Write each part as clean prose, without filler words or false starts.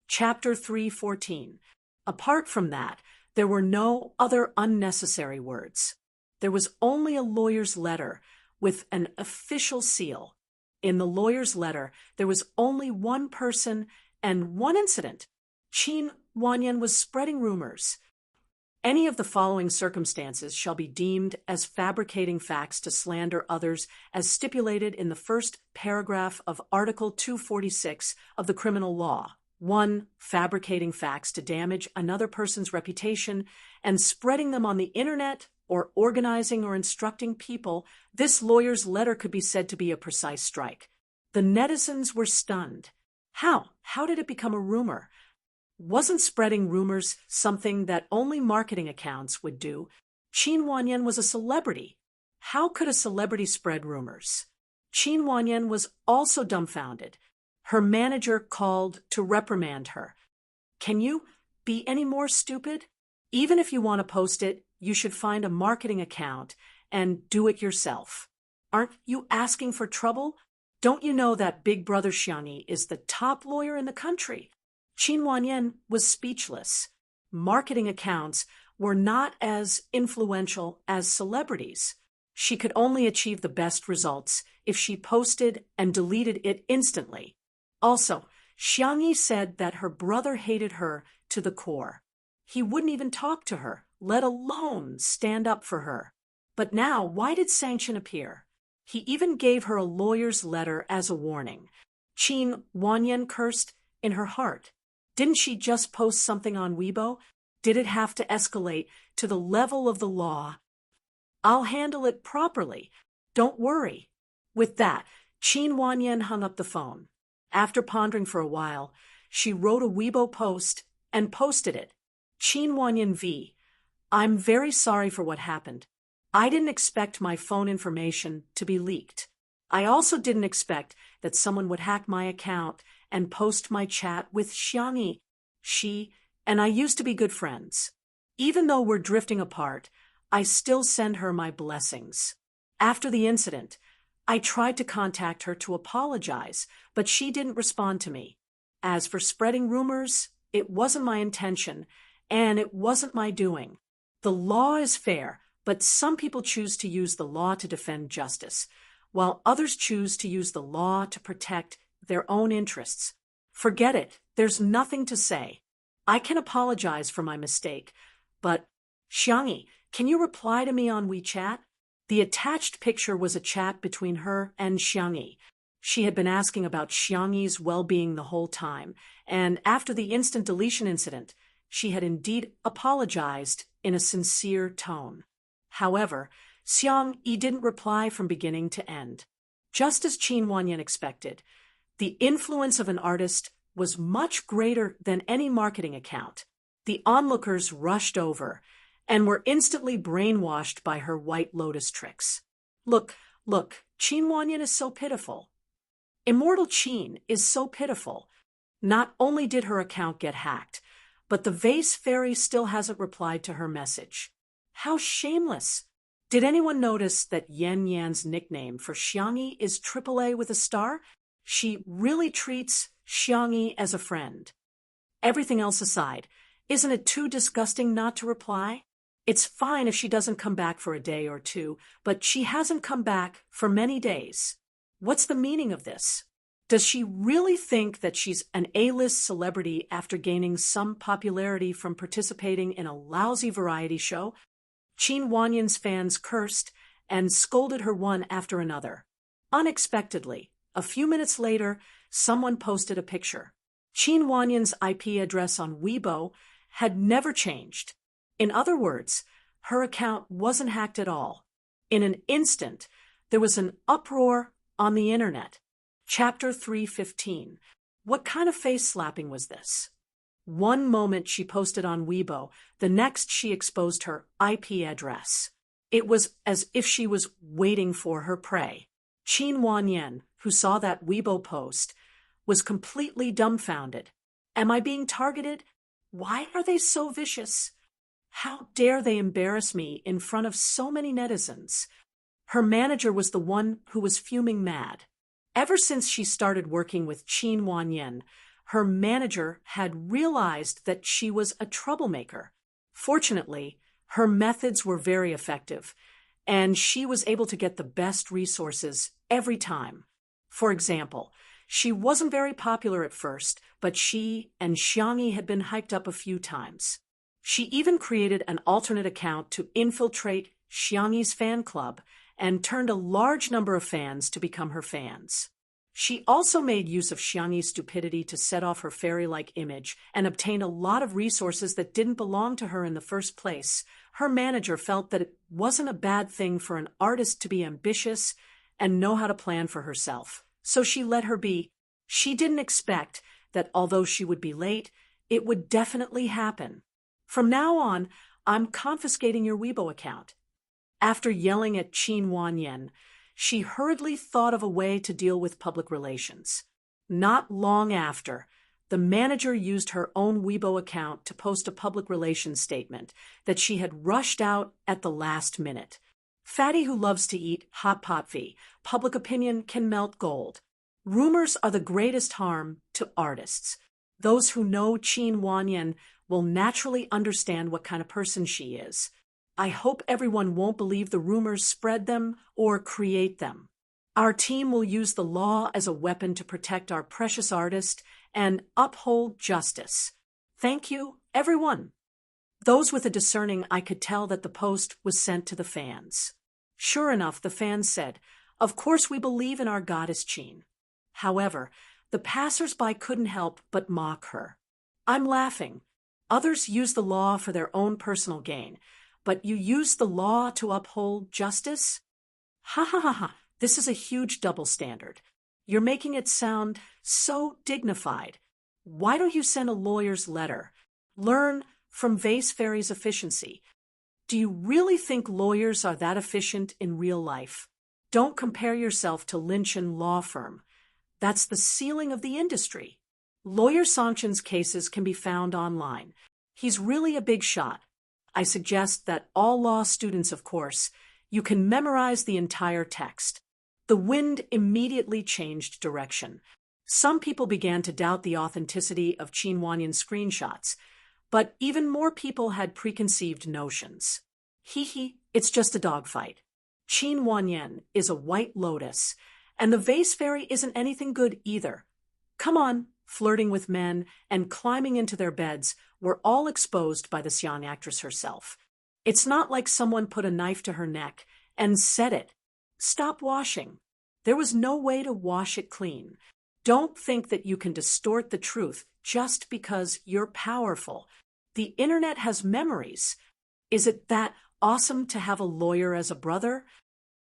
Chapter 3:14. Apart from that, there were no other unnecessary words. There was only a lawyer's letter with an official seal. In the lawyer's letter, there was only one person and one incident. Qin Wanyan was spreading rumors. Any of the following circumstances shall be deemed as fabricating facts to slander others as stipulated in the first paragraph of Article 246 of the Criminal Law. 1. Fabricating facts to damage another person's reputation and spreading them on the internet or organizing or instructing people. This lawyer's letter could be said to be a precise strike. The netizens were stunned. How? How did it become a rumor? Wasn't spreading rumors something that only marketing accounts would do? Qin Wanyan was a celebrity. How could a celebrity spread rumors? Qin Wanyan was also dumbfounded. Her manager called to reprimand her. Can you be any more stupid? Even if you want to post it, you should find a marketing account and do it yourself. Aren't you asking for trouble? Don't you know that Big Brother Xiangyi is the top lawyer in the country? Qin Wanyan was speechless. Marketing accounts were not as influential as celebrities. She could only achieve the best results if she posted and deleted it instantly. Also, Xiangyi said that her brother hated her to the core. He wouldn't even talk to her, let alone stand up for her. But now, why did sanction appear? He even gave her a lawyer's letter as a warning. Qin Wanyan cursed in her heart. Didn't she just post something on Weibo? Did it have to escalate to the level of the law? I'll handle it properly. Don't worry. With that, Qin Wanyan hung up the phone. After pondering for a while, she wrote a Weibo post and posted it. Qin Wanyan v. I'm very sorry for what happened. I didn't expect my phone information to be leaked. I also didn't expect that someone would hack my account and post my chat with Xiangyi. She and I used to be good friends. Even though we're drifting apart, I still send her my blessings. After the incident, I tried to contact her to apologize, but she didn't respond to me. As for spreading rumors, it wasn't my intention, and it wasn't my doing. The law is fair, but some people choose to use the law to defend justice, while others choose to use the law to protect their own interests. Forget it. There's nothing to say. I can apologize for my mistake, but Xiangyi, can you reply to me on WeChat? The attached picture was a chat between her and Xiangyi. She had been asking about Xiangyi's well-being the whole time, and after the instant deletion incident, she had indeed apologized in a sincere tone. However, Xiangyi didn't reply from beginning to end. Just as Qin Wanyan expected, the influence of an artist was much greater than any marketing account. The onlookers rushed over and were instantly brainwashed by her White Lotus tricks. Look, Qin Wanyan is so pitiful. Immortal Qin is so pitiful. Not only did her account get hacked, but the vase fairy still hasn't replied to her message. How shameless! Did anyone notice that Yan Yan's nickname for Xiangyi is AAA with a star? She really treats Xiangyi as a friend. Everything else aside, isn't it too disgusting not to reply? It's fine if she doesn't come back for a day or two, but she hasn't come back for many days. What's the meaning of this? Does she really think that she's an A-list celebrity after gaining some popularity from participating in a lousy variety show? Qin Wanyan's fans cursed and scolded her one after another. Unexpectedly, a few minutes later, someone posted a picture. Qin Wanyan's IP address on Weibo had never changed. In other words, her account wasn't hacked at all. In an instant, there was an uproar on the internet. Chapter 3:15. What kind of face slapping was this? One moment she posted on Weibo, the next she exposed her IP address. It was as if she was waiting for her prey. Qin Wanyan, who saw that Weibo post, was completely dumbfounded. Am I being targeted? Why are they so vicious? How dare they embarrass me in front of so many netizens? Her manager was the one who was fuming mad. Ever since she started working with Qin Wanyan, her manager had realized that she was a troublemaker. Fortunately, her methods were very effective, and she was able to get the best resources every time. For example, she wasn't very popular at first, but she and Xiangyi had been hyped up a few times. She even created an alternate account to infiltrate Xiangyi's fan club and turned a large number of fans to become her fans. She also made use of Xiangyi's stupidity to set off her fairy-like image and obtain a lot of resources that didn't belong to her in the first place. Her manager felt that it wasn't a bad thing for an artist to be ambitious and know how to plan for herself, so she let her be. She didn't expect that although she would be late, it would definitely happen. From now on, I'm confiscating your Weibo account. After yelling at Qin Wanyan, she hurriedly thought of a way to deal with public relations. Not long after, the manager used her own Weibo account to post a public relations statement that she had rushed out at the last minute. Fatty who loves to eat hot pot fee, public opinion can melt gold. Rumors are the greatest harm to artists. Those who know Qin Wanyan will naturally understand what kind of person she is. I hope everyone won't believe the rumors, spread them, or create them. Our team will use the law as a weapon to protect our precious artist and uphold justice. Thank you, everyone. Those with a discerning eye could tell that the post was sent to the fans. Sure enough, the fans said, "Of course we believe in our goddess Qin." However, the passers-by couldn't help but mock her. I'm laughing. Others use the law for their own personal gain, but you use the law to uphold justice? Ha ha ha ha, this is a huge double standard. You're making it sound so dignified. Why don't you send a lawyer's letter? Learn from Vase Fairy's efficiency. Do you really think lawyers are that efficient in real life? Don't compare yourself to Lynch and law firm. That's the ceiling of the industry. Lawyer Songchen's cases can be found online. He's really a big shot. I suggest that all law students, of course, you can memorize the entire text. The wind immediately changed direction. Some people began to doubt the authenticity of Qin Wanyan's screenshots, but even more people had preconceived notions. It's just a dogfight. Qin Wanyan is a white lotus, and the Vase Fairy isn't anything good either. Come on, flirting with men and climbing into their beds were all exposed by this young actress herself. It's not like someone put a knife to her neck and said it. Stop washing. There was no way to wash it clean. Don't think that you can distort the truth just because you're powerful. The internet has memories. Is it that awesome to have a lawyer as a brother?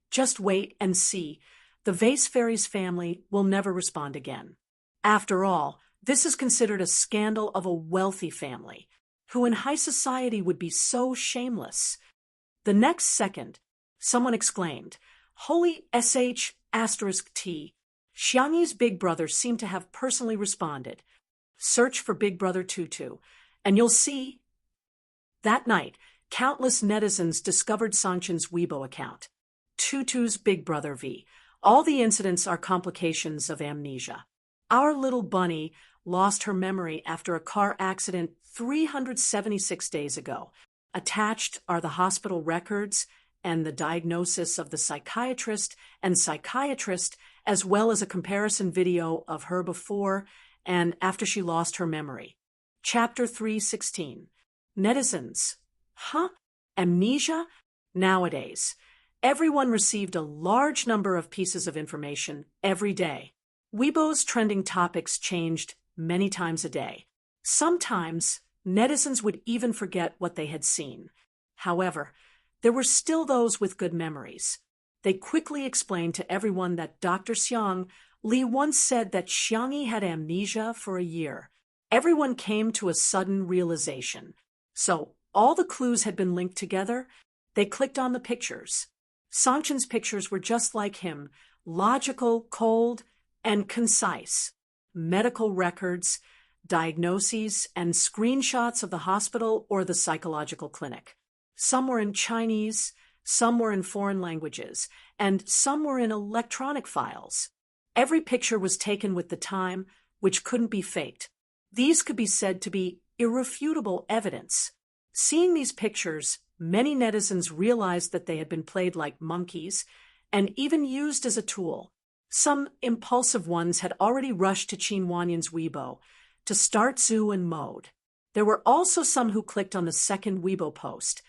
Just wait and see. The Vase Fairy's family will never respond again. After all, this is considered a scandal of a wealthy family, who in high society would be so shameless. The next second, someone exclaimed, "Holy sh**t! Xiangyi's big brother seemed to have personally responded. Search for Big Brother Tutu, and you'll see." That night, countless netizens discovered Songchen's Weibo account. Tutu's Big Brother V. All the incidents are complications of amnesia. Our little bunny lost her memory after a car accident 376 days ago. Attached are the hospital records and the diagnosis of the psychiatrist, as well as a comparison video of her before and after she lost her memory. Chapter 316. Netizens. Amnesia? Nowadays, everyone received a large number of pieces of information every day. Weibo's trending topics changed many times a day. Sometimes, netizens would even forget what they had seen. However, there were still those with good memories. They quickly explained to everyone that Dr. Xiang Li once said that Xiangyi had amnesia for a year. Everyone came to a sudden realization. So, all the clues had been linked together. They clicked on the pictures. Songchen's pictures were just like him, logical, cold, and concise. Medical records, diagnoses, and screenshots of the hospital or the psychological clinic. Some were in Chinese, some were in foreign languages, and some were in electronic files. Every picture was taken with the time, which couldn't be faked. These could be said to be irrefutable evidence. Seeing these pictures, many netizens realized that they had been played like monkeys and even used as a tool. Some impulsive ones had already rushed to Qin Wanyan's Weibo to start Zhu and mode. There were also some who clicked on the second Weibo post,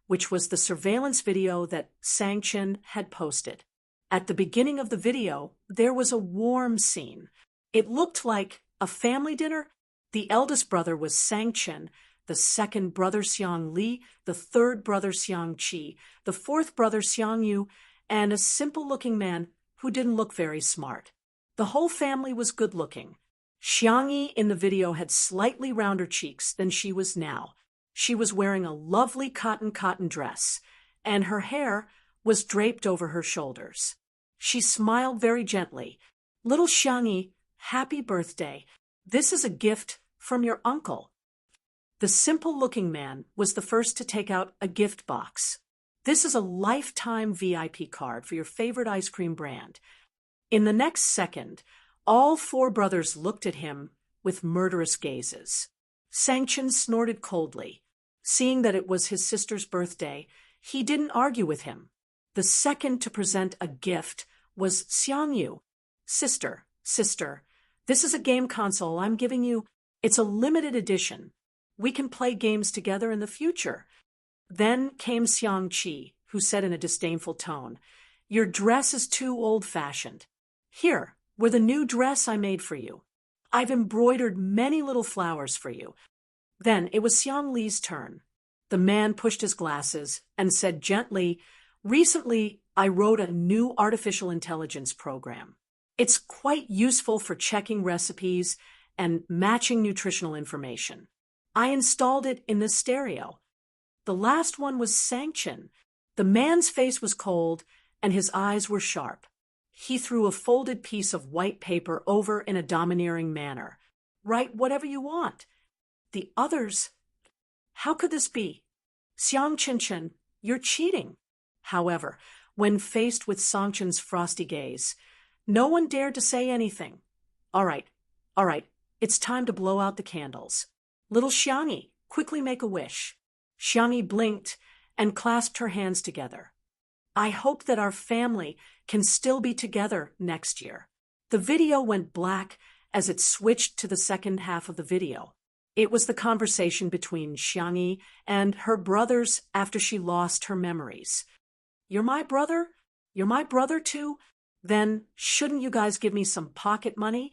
which was the surveillance video that Sanction had posted. At the beginning of the video, there was a warm scene. It looked like a family dinner. The eldest brother was Sanction, the second brother Xiang Li, the third brother Xiang Qi, the fourth brother Xiang Yu, and a simple-looking man who didn't look very smart. The whole family was good-looking. Xiang Yi in the video had slightly rounder cheeks than she was now. She was wearing a lovely cotton dress, and her hair was draped over her shoulders. She smiled very gently. "Little Xiang Yi, happy birthday. This is a gift from your uncle." The simple-looking man was the first to take out a gift box. "This is a lifetime VIP card for your favorite ice cream brand." In the next second, all four brothers looked at him with murderous gazes. Sanction snorted coldly. Seeing that it was his sister's birthday, he didn't argue with him. The second to present a gift was Xiang Yu. Sister, this is a game console I'm giving you. It's a limited edition. We can play games together in the future." Then came Xiang Qi, who said in a disdainful tone, "Your dress is too old-fashioned. Here, wear the new dress I made for you. I've embroidered many little flowers for you." Then it was Xiang Li's turn. The man pushed his glasses and said gently, "Recently, I wrote a new artificial intelligence program. It's quite useful for checking recipes and matching nutritional information. I installed it in the stereo." The last one was Sanction. The man's face was cold and his eyes were sharp. He threw a folded piece of white paper over in a domineering manner. "Write whatever you want." The others, "How could this be? Xiang Qianqian, you're cheating." However, when faced with Sangchen's frosty gaze, no one dared to say anything. All right, it's time to blow out the candles. Little Xiangyi, quickly make a wish." Xiangyi blinked and clasped her hands together. "I hope that our family can still be together next year." The video went black as it switched to the second half of the video. It was the conversation between Xiangyi and her brothers after she lost her memories. "You're my brother? You're my brother too? Then shouldn't you guys give me some pocket money?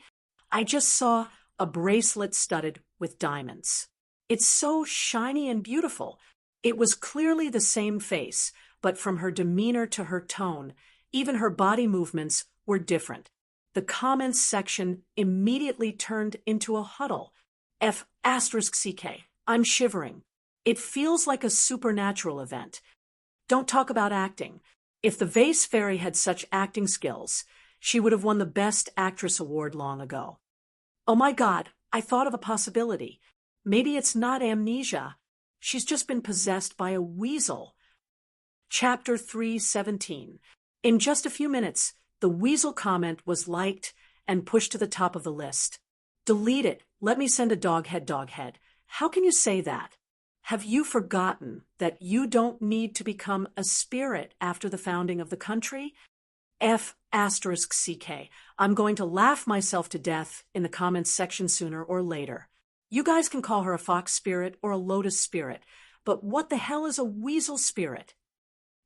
I just saw a bracelet studded with diamonds. It's so shiny and beautiful." It was clearly the same face, but from her demeanor to her tone, even her body movements were different. The comments section immediately turned into a huddle. F***CK. I'm shivering. It feels like a supernatural event. Don't talk about acting. If the Vase Fairy had such acting skills, she would have won the Best Actress award long ago. Oh my God, I thought of a possibility. Maybe it's not amnesia. She's just been possessed by a weasel. Chapter 317. In just a few minutes, the weasel comment was liked and pushed to the top of the list. "Delete it. Let me send a dog head. How can you say that? Have you forgotten that you don't need to become a spirit after the founding of the country? F***CK. I'm going to laugh myself to death in the comments section sooner or later. You guys can call her a fox spirit or a lotus spirit, but what the hell is a weasel spirit?"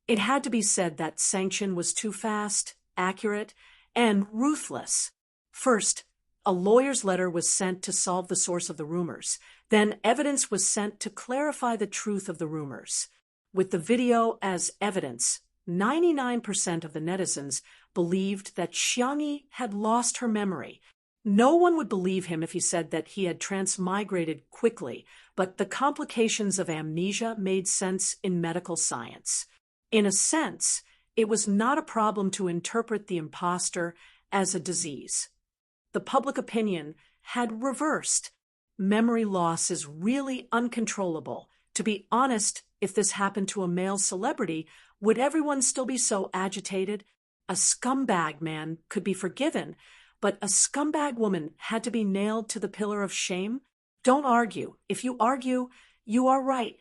It had to be said that Sanction was too fast, accurate, and ruthless. First, a lawyer's letter was sent to solve the source of the rumors. Then evidence was sent to clarify the truth of the rumors. With the video as evidence, 99% of the netizens believed that Xiangyi had lost her memory. No one would believe him if he said that he had transmigrated quickly, but the complications of amnesia made sense in medical science. In a sense, it was not a problem to interpret the imposter as a disease. The public opinion had reversed. Memory loss is really uncontrollable. To be honest, if this happened to a male celebrity, would everyone still be so agitated? A scumbag man could be forgiven, but a scumbag woman had to be nailed to the pillar of shame? Don't argue. If you argue, you are right.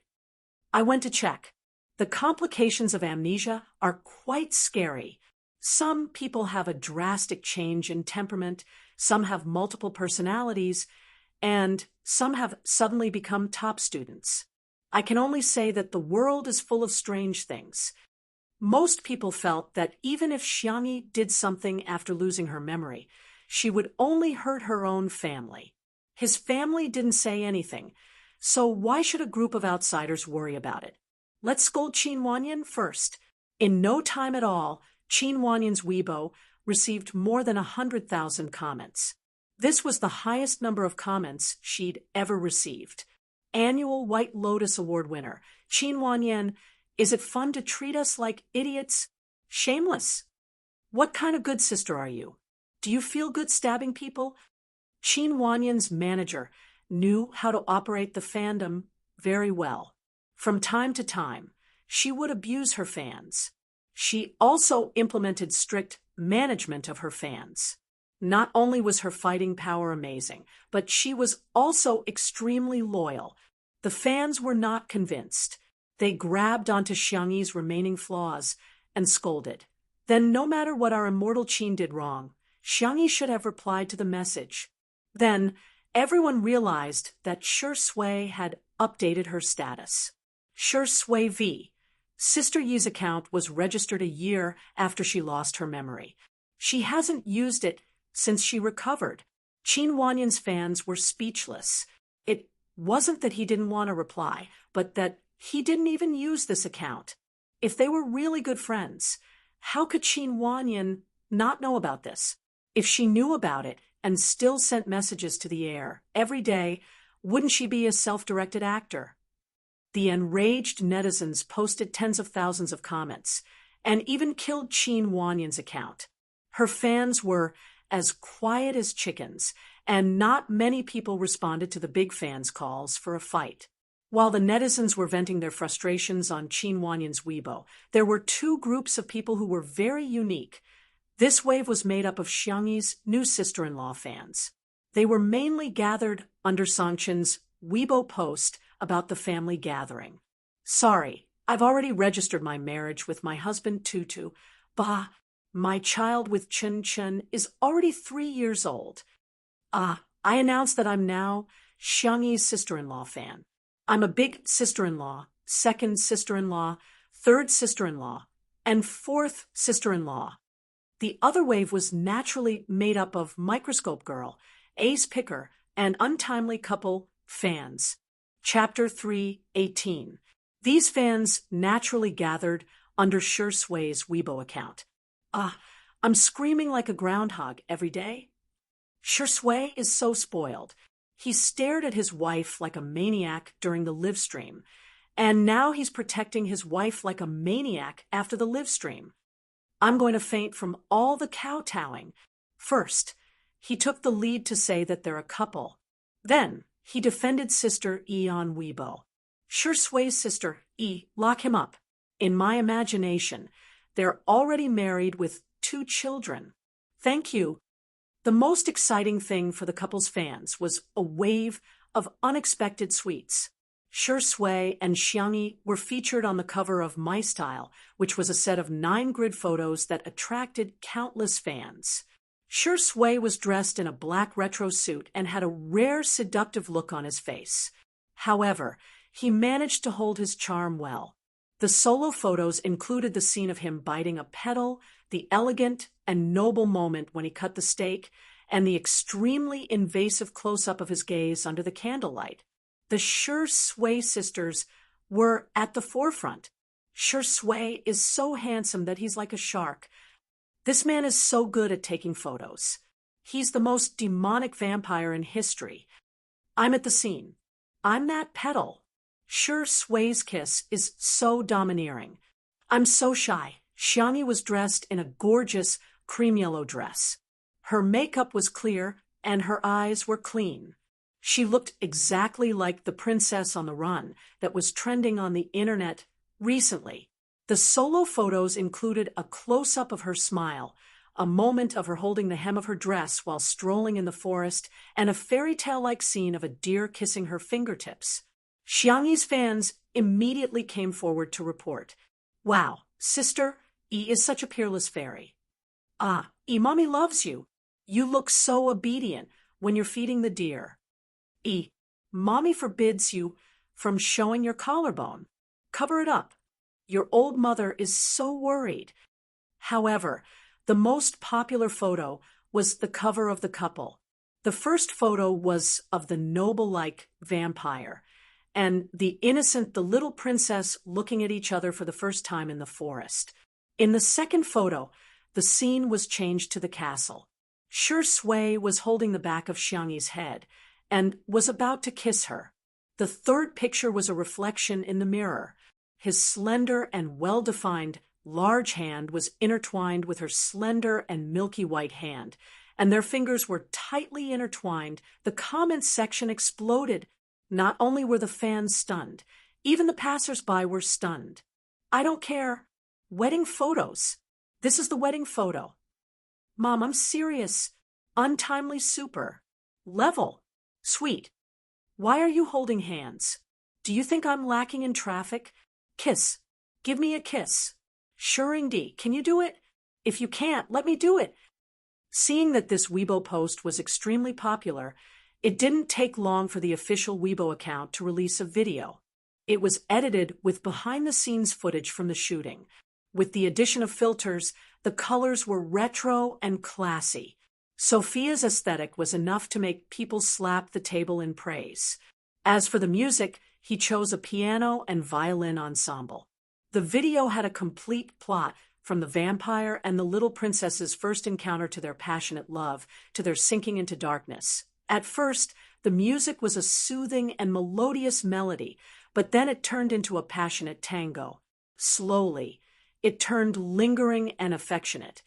I went to check. The complications of amnesia are quite scary. Some people have a drastic change in temperament, some have multiple personalities, and some have suddenly become top students. I can only say that the world is full of strange things. Most people felt that even if Xiangyi did something after losing her memory, she would only hurt her own family. His family didn't say anything, so why should a group of outsiders worry about it? Let's scold Qin Wanyan first. In no time at all, Qin Wanyan's Weibo received more than 100,000 comments. This was the highest number of comments she'd ever received. Annual White Lotus Award winner, Qin Wanyan, is it fun to treat us like idiots? Shameless. What kind of good sister are you? Do you feel good stabbing people? Qin Wanyan's manager knew how to operate the fandom very well. From time to time, she would abuse her fans. She also implemented strict management of her fans. Not only was her fighting power amazing, but she was also extremely loyal. The fans were not convinced. They grabbed onto Xiangyi's remaining flaws and scolded. Then, no matter what our immortal Qin did wrong, Xiangyi should have replied to the message. Then, everyone realized that Shi Sui had updated her status. Shi Sui V. Sister Yi's account was registered a year after she lost her memory. She hasn't used it since she recovered. Qin Wanyan's fans were speechless. It wasn't that he didn't want to reply, but that he didn't even use this account. If they were really good friends, how could Qin Wanyan not know about this? If she knew about it and still sent messages to the air every day, wouldn't she be a self-directed actor? The enraged netizens posted tens of thousands of comments and even killed Qin Wanyan's account. Her fans were as quiet as chickens, and not many people responded to the big fans' calls for a fight. While the netizens were venting their frustrations on Qin Wanyan's Weibo, there were two groups of people who were very unique. This wave was made up of Xiangyi's new sister-in-law fans. They were mainly gathered under Songchen's Weibo post about the family gathering. Sorry, I've already registered my marriage with my husband Tutu. Bah, my child with Chen Chen is already 3 years old. I announced that I'm now Xiangyi's sister-in-law fan. I'm a big sister-in-law, second sister-in-law, third sister-in-law, and fourth sister-in-law. The other wave was naturally made up of Microscope Girl, Ace Picker, and Untimely Couple fans. Chapter 3:18. These fans naturally gathered under Shi Sui's Weibo account. I'm screaming like a groundhog every day. Shi Sui is so spoiled. He stared at his wife like a maniac during the live stream, and now he's protecting his wife like a maniac after the live stream. I'm going to faint from all the kowtowing. First, he took the lead to say that they're a couple. Then, he defended Sister Yi on Weibo. Shi Sui's sister, Yi, lock him up. In my imagination, they're already married with 2 children. Thank you. The most exciting thing for the couple's fans was a wave of unexpected sweets. Shi Sui and Xiangyi were featured on the cover of My Style, which was a set of 9 grid photos that attracted countless fans. Shi Sui was dressed in a black retro suit and had a rare seductive look on his face. However, he managed to hold his charm well. The solo photos included the scene of him biting a petal, the elegant and noble moment when he cut the steak, and the extremely invasive close-up of his gaze under the candlelight. The Shi Sui sisters were at the forefront. Shi Sui is so handsome that he's like a shark. This man is so good at taking photos. He's the most demonic vampire in history. I'm at the scene. I'm that petal. Shi Sui's kiss is so domineering. I'm so shy. Xiangyi was dressed in a gorgeous cream yellow dress. Her makeup was clear and her eyes were clean. She looked exactly like the princess on the run that was trending on the internet recently. The solo photos included a close-up of her smile, a moment of her holding the hem of her dress while strolling in the forest, and a fairy tale-like scene of a deer kissing her fingertips. Xiangyi's fans immediately came forward to report, "Wow, sister, Yi is such a peerless fairy. Ah, Yi, mommy loves you. You look so obedient when you're feeding the deer. Yi, mommy forbids you from showing your collarbone. Cover it up. Your old mother is so worried." However, the most popular photo was the cover of the couple. The first photo was of the noble-like vampire, and the little princess looking at each other for the first time in the forest. In the second photo, the scene was changed to the castle. Shi Sui was holding the back of Xiangyi's head and was about to kiss her. The third picture was a reflection in the mirror. His slender and well-defined large hand was intertwined with her slender and milky white hand, and their fingers were tightly intertwined. The comments section exploded. Not only were the fans stunned, even the passers-by were stunned. "I don't care. Wedding photos. This is the wedding photo. Mom, I'm serious. Untimely super. Level. Sweet. Why are you holding hands? Do you think I'm lacking in traffic? Kiss. Give me a kiss. Shuringdi, can you do it? If you can't, let me do it." Seeing that this Weibo post was extremely popular, it didn't take long for the official Weibo account to release a video. It was edited with behind-the-scenes footage from the shooting. With the addition of filters, the colors were retro and classy. Sophia's aesthetic was enough to make people slap the table in praise. As for the music, he chose a piano and violin ensemble. The video had a complete plot, from the vampire and the little princess's first encounter to their passionate love, to their sinking into darkness. At first, the music was a soothing and melodious melody, but then it turned into a passionate tango. Slowly, it turned lingering and affectionate.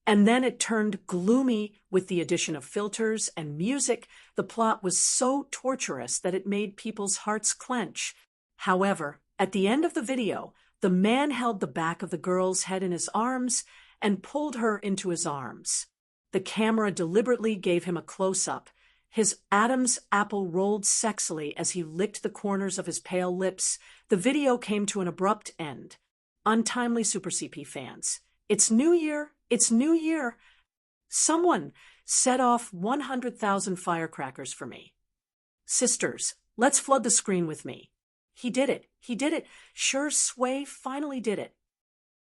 And then it turned gloomy with the addition of filters and music. The plot was so torturous that it made people's hearts clench. However, at the end of the video, the man held the back of the girl's head in his arms and pulled her into his arms. The camera deliberately gave him a close-up. His Adam's apple rolled sexily as he licked the corners of his pale lips. The video came to an abrupt end. Untimely Super CP fans. It's New Year! It's New Year! Someone set off 100,000 firecrackers for me. Sisters, let's flood the screen with me. He did it. He did it. Shi Sui finally did it.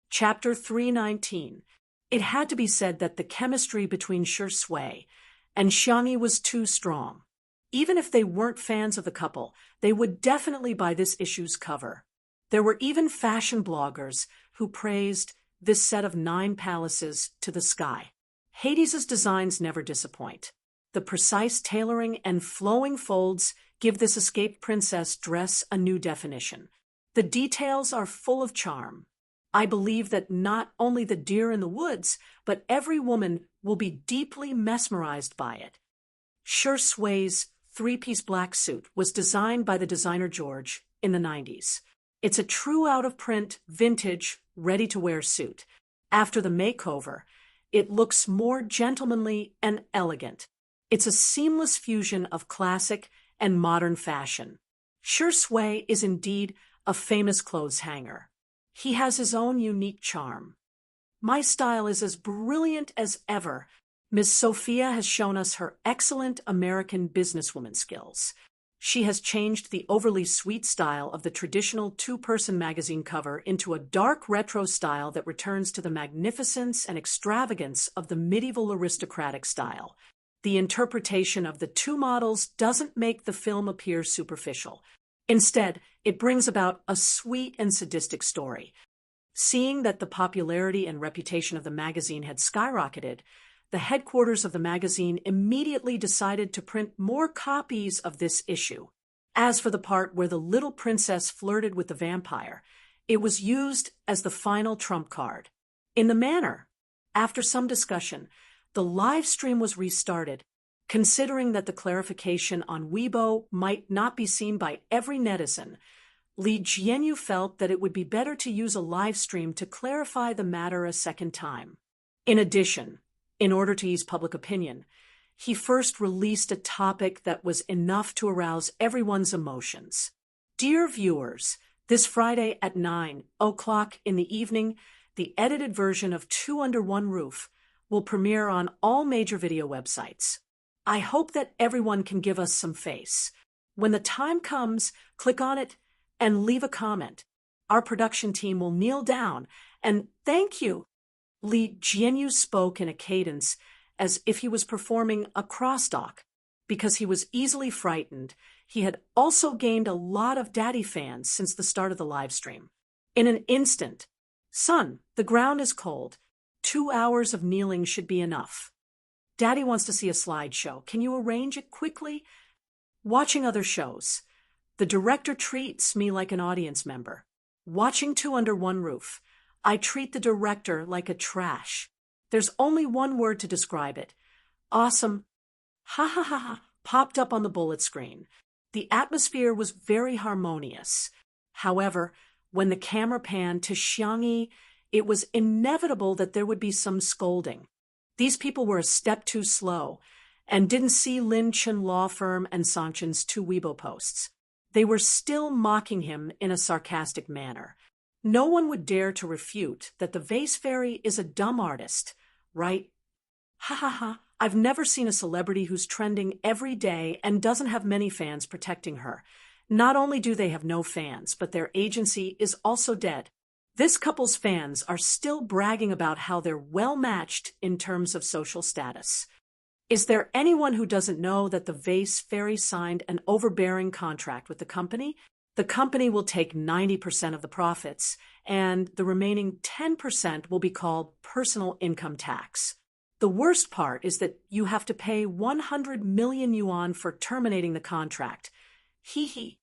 Chapter 319. It had to be said that the chemistry between Shi Sui and Xiangyi was too strong. Even if they weren't fans of the couple, they would definitely buy this issue's cover. There were even fashion bloggers who praised this set of 9 palaces to the sky. Hades's designs never disappoint. The precise tailoring and flowing folds give this escaped princess dress a new definition. The details are full of charm. I believe that not only the deer in the woods, but every woman will be deeply mesmerized by it. Shi Sui's 3-piece black suit was designed by the designer George in the 90s. It's a true out-of-print, vintage, ready-to-wear suit. After the makeover, it looks more gentlemanly and elegant. It's a seamless fusion of classic and modern fashion. Shi Sui is indeed a famous clothes hanger. He has his own unique charm. My style is as brilliant as ever. Ms. Sophia has shown us her excellent American businesswoman skills. She has changed the overly sweet style of the traditional 2-person magazine cover into a dark retro style that returns to the magnificence and extravagance of the medieval aristocratic style. The interpretation of the 2 models doesn't make the film appear superficial. Instead, it brings about a sweet and sadistic story. Seeing that the popularity and reputation of the magazine had skyrocketed, the headquarters of the magazine immediately decided to print more copies of this issue. As for the part where the little princess flirted with the vampire, it was used as the final trump card. In the manner, after some discussion, the live stream was restarted, considering that the clarification on Weibo might not be seen by every netizen. Li Jianyu felt that it would be better to use a live stream to clarify the matter a second time. In addition, In order to ease public opinion, he first released a topic that was enough to arouse everyone's emotions. Dear viewers, this Friday at 9 o'clock in the evening, the edited version of Two Under One Roof will premiere on all major video websites. I hope that everyone can give us some face. When the time comes, click on it and leave a comment. Our production team will kneel down and thank you. Li Jianyu spoke in a cadence as if he was performing a crosstalk. Because he was easily frightened, he had also gained a lot of daddy fans since the start of the live stream. In an instant, "Son, the ground is cold. 2 hours of kneeling should be enough. Daddy wants to see a slideshow. Can you arrange it quickly?" Watching other shows. The director treats me like an audience member. Watching Two Under One Roof, I treat the director like a trash. There's only one word to describe it. Awesome. Ha ha ha ha, popped up on the bullet screen. The atmosphere was very harmonious. However, when the camera panned to Xiangyi, it was inevitable that there would be some scolding. These people were a step too slow and didn't see Lin Chen Law Firm and Songchen's 2 Weibo posts. They were still mocking him in a sarcastic manner. No one would dare to refute that the Vase Fairy is a dumb artist, right? Ha ha ha, I've never seen a celebrity who's trending every day and doesn't have many fans protecting her. Not only do they have no fans, but their agency is also dead. This couple's fans are still bragging about how they're well-matched in terms of social status. Is there anyone who doesn't know that the Vase Fairy signed an overbearing contract with the company? The company will take 90% of the profits, and the remaining 10% will be called personal income tax. The worst part is that you have to pay 100 million yuan for terminating the contract. Hee hee.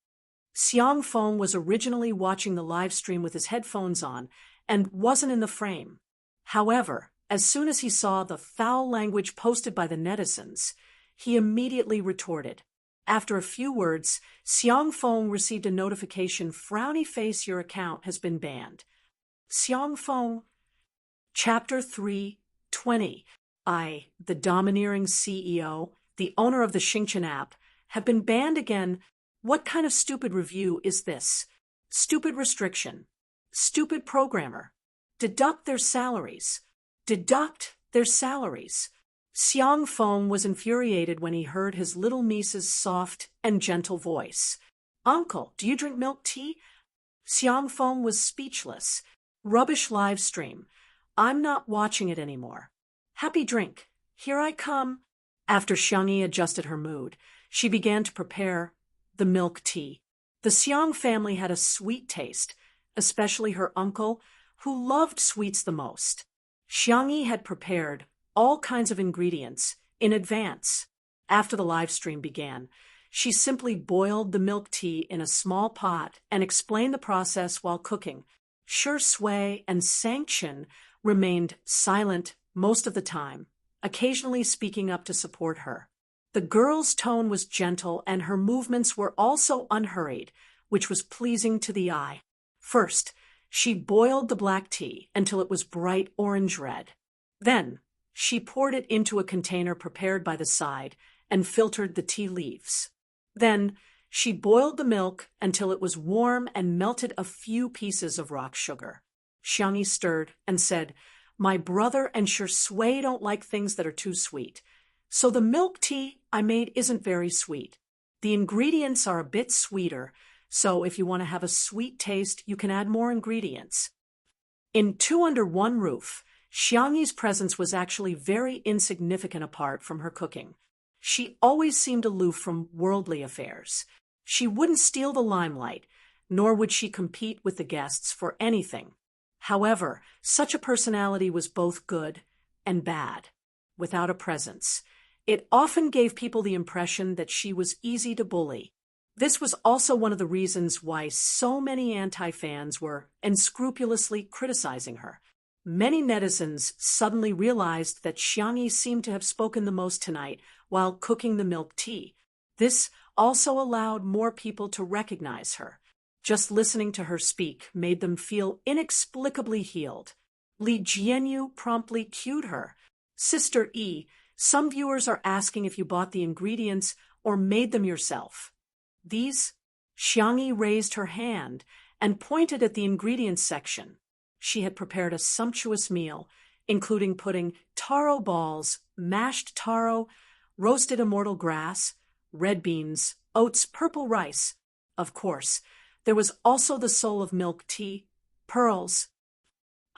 Xiang Feng was originally watching the live stream with his headphones on and wasn't in the frame. However, as soon as he saw the foul language posted by the netizens, he immediately retorted. After a few words, Xiang Feng received a notification, "Frowny face, your account has been banned." Xiang Feng. Chapter 3:20. I, the domineering CEO, the owner of the Xingchen app, have been banned again. What kind of stupid review is this? Stupid restriction. Stupid programmer. Deduct their salaries. Deduct their salaries. Xiang Feng was infuriated when he heard his little niece's soft and gentle voice. "Uncle, do you drink milk tea?" Xiang Feng was speechless. Rubbish live stream. I'm not watching it anymore. Happy drink. Here I come. After Xiangyi adjusted her mood, she began to prepare the milk tea. The Xiang family had a sweet taste, especially her uncle, who loved sweets the most. Xiangyi had prepared all kinds of ingredients in advance. After the live stream began, she simply boiled the milk tea in a small pot and explained the process while cooking. Shi Sui and Sangchen remained silent most of the time, occasionally speaking up to support her. The girl's tone was gentle and her movements were also unhurried, which was pleasing to the eye. First, she boiled the black tea until it was bright orange red. Then, she poured it into a container prepared by the side and filtered the tea leaves. Then, she boiled the milk until it was warm and melted a few pieces of rock sugar. Xiangyi stirred and said, "My brother and Shi Sui don't like things that are too sweet. So the milk tea I made isn't very sweet. The ingredients are a bit sweeter, so if you want to have a sweet taste, you can add more ingredients." In Two Under One Roof, Xiangyi's presence was actually very insignificant apart from her cooking. She always seemed aloof from worldly affairs. She wouldn't steal the limelight, nor would she compete with the guests for anything. However, such a personality was both good and bad. Without a presence, it often gave people the impression that she was easy to bully. This was also one of the reasons why so many anti-fans were unscrupulously criticizing her. Many netizens suddenly realized that Xiangyi seemed to have spoken the most tonight while cooking the milk tea. This also allowed more people to recognize her. Just listening to her speak made them feel inexplicably healed. Li Jianyu promptly cued her. Sister E, some viewers are asking if you bought the ingredients or made them yourself. These? Xiangyi raised her hand and pointed at the ingredients section. She had prepared a sumptuous meal, including putting taro balls, mashed taro, roasted immortal grass, red beans, oats, purple rice. Of course, there was also the soul of milk tea, pearls.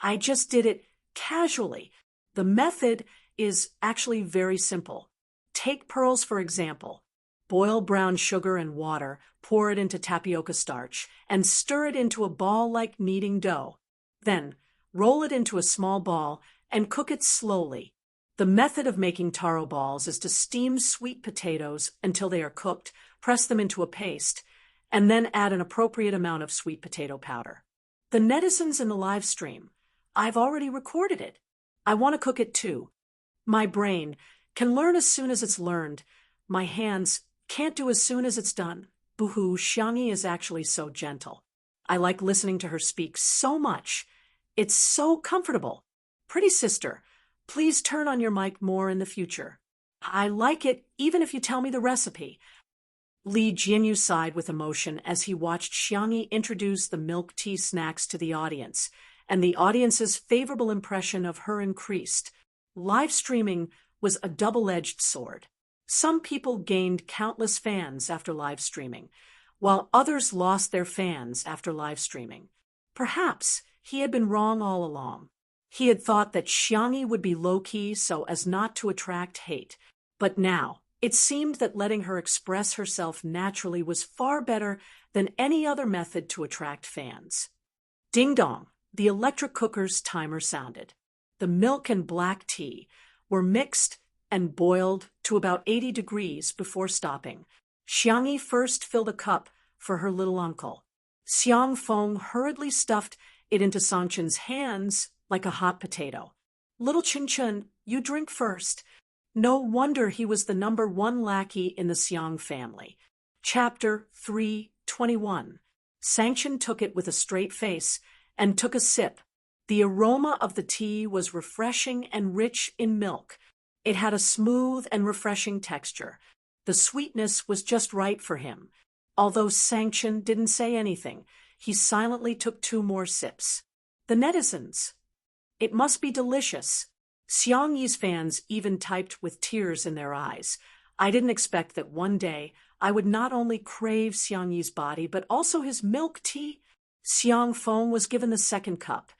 I just did it casually. The method is actually very simple. Take pearls, for example. Boil brown sugar and water, pour it into tapioca starch, and stir it into a ball like kneading dough. Then, roll it into a small ball and cook it slowly. The method of making taro balls is to steam sweet potatoes until they are cooked, press them into a paste, and then add an appropriate amount of sweet potato powder. The netizens in the live stream, I've already recorded it. I want to cook it too. My brain can learn as soon as it's learned. My hands can't do as soon as it's done. Boo-hoo, Xiangyi is actually so gentle. I like listening to her speak so much. It's so comfortable. Pretty sister, please turn on your mic more in the future. I like it even if you tell me the recipe. Li Jianyu sighed with emotion as he watched Xiangyi introduce the milk tea snacks to the audience, and the audience's favorable impression of her increased. Live streaming was a double-edged sword. Some people gained countless fans after live streaming, while others lost their fans after live streaming. Perhaps he had been wrong all along. He had thought that Xiangyi would be low-key so as not to attract hate, but now it seemed that letting her express herself naturally was far better than any other method to attract fans. Ding-dong, the electric cooker's timer sounded. The milk and black tea were mixed and boiled to about 80 degrees before stopping. Xiangyi first filled a cup for her little uncle. Xiang Feng hurriedly stuffed it into Sangchen's hands like a hot potato. Little Chen, you drink first. No wonder he was the #1 lackey in the Xiang family. Chapter 3:21. Sangchen took it with a straight face and took a sip. The aroma of the tea was refreshing and rich in milk. It had a smooth and refreshing texture. The sweetness was just right for him. Although Sangchen didn't say anything, he silently took 2 more sips. The netizens. It must be delicious. Xiangyi's fans even typed with tears in their eyes. I didn't expect that one day I would not only crave Xiangyi's body, but also his milk tea. Xiang Feng was given the second cup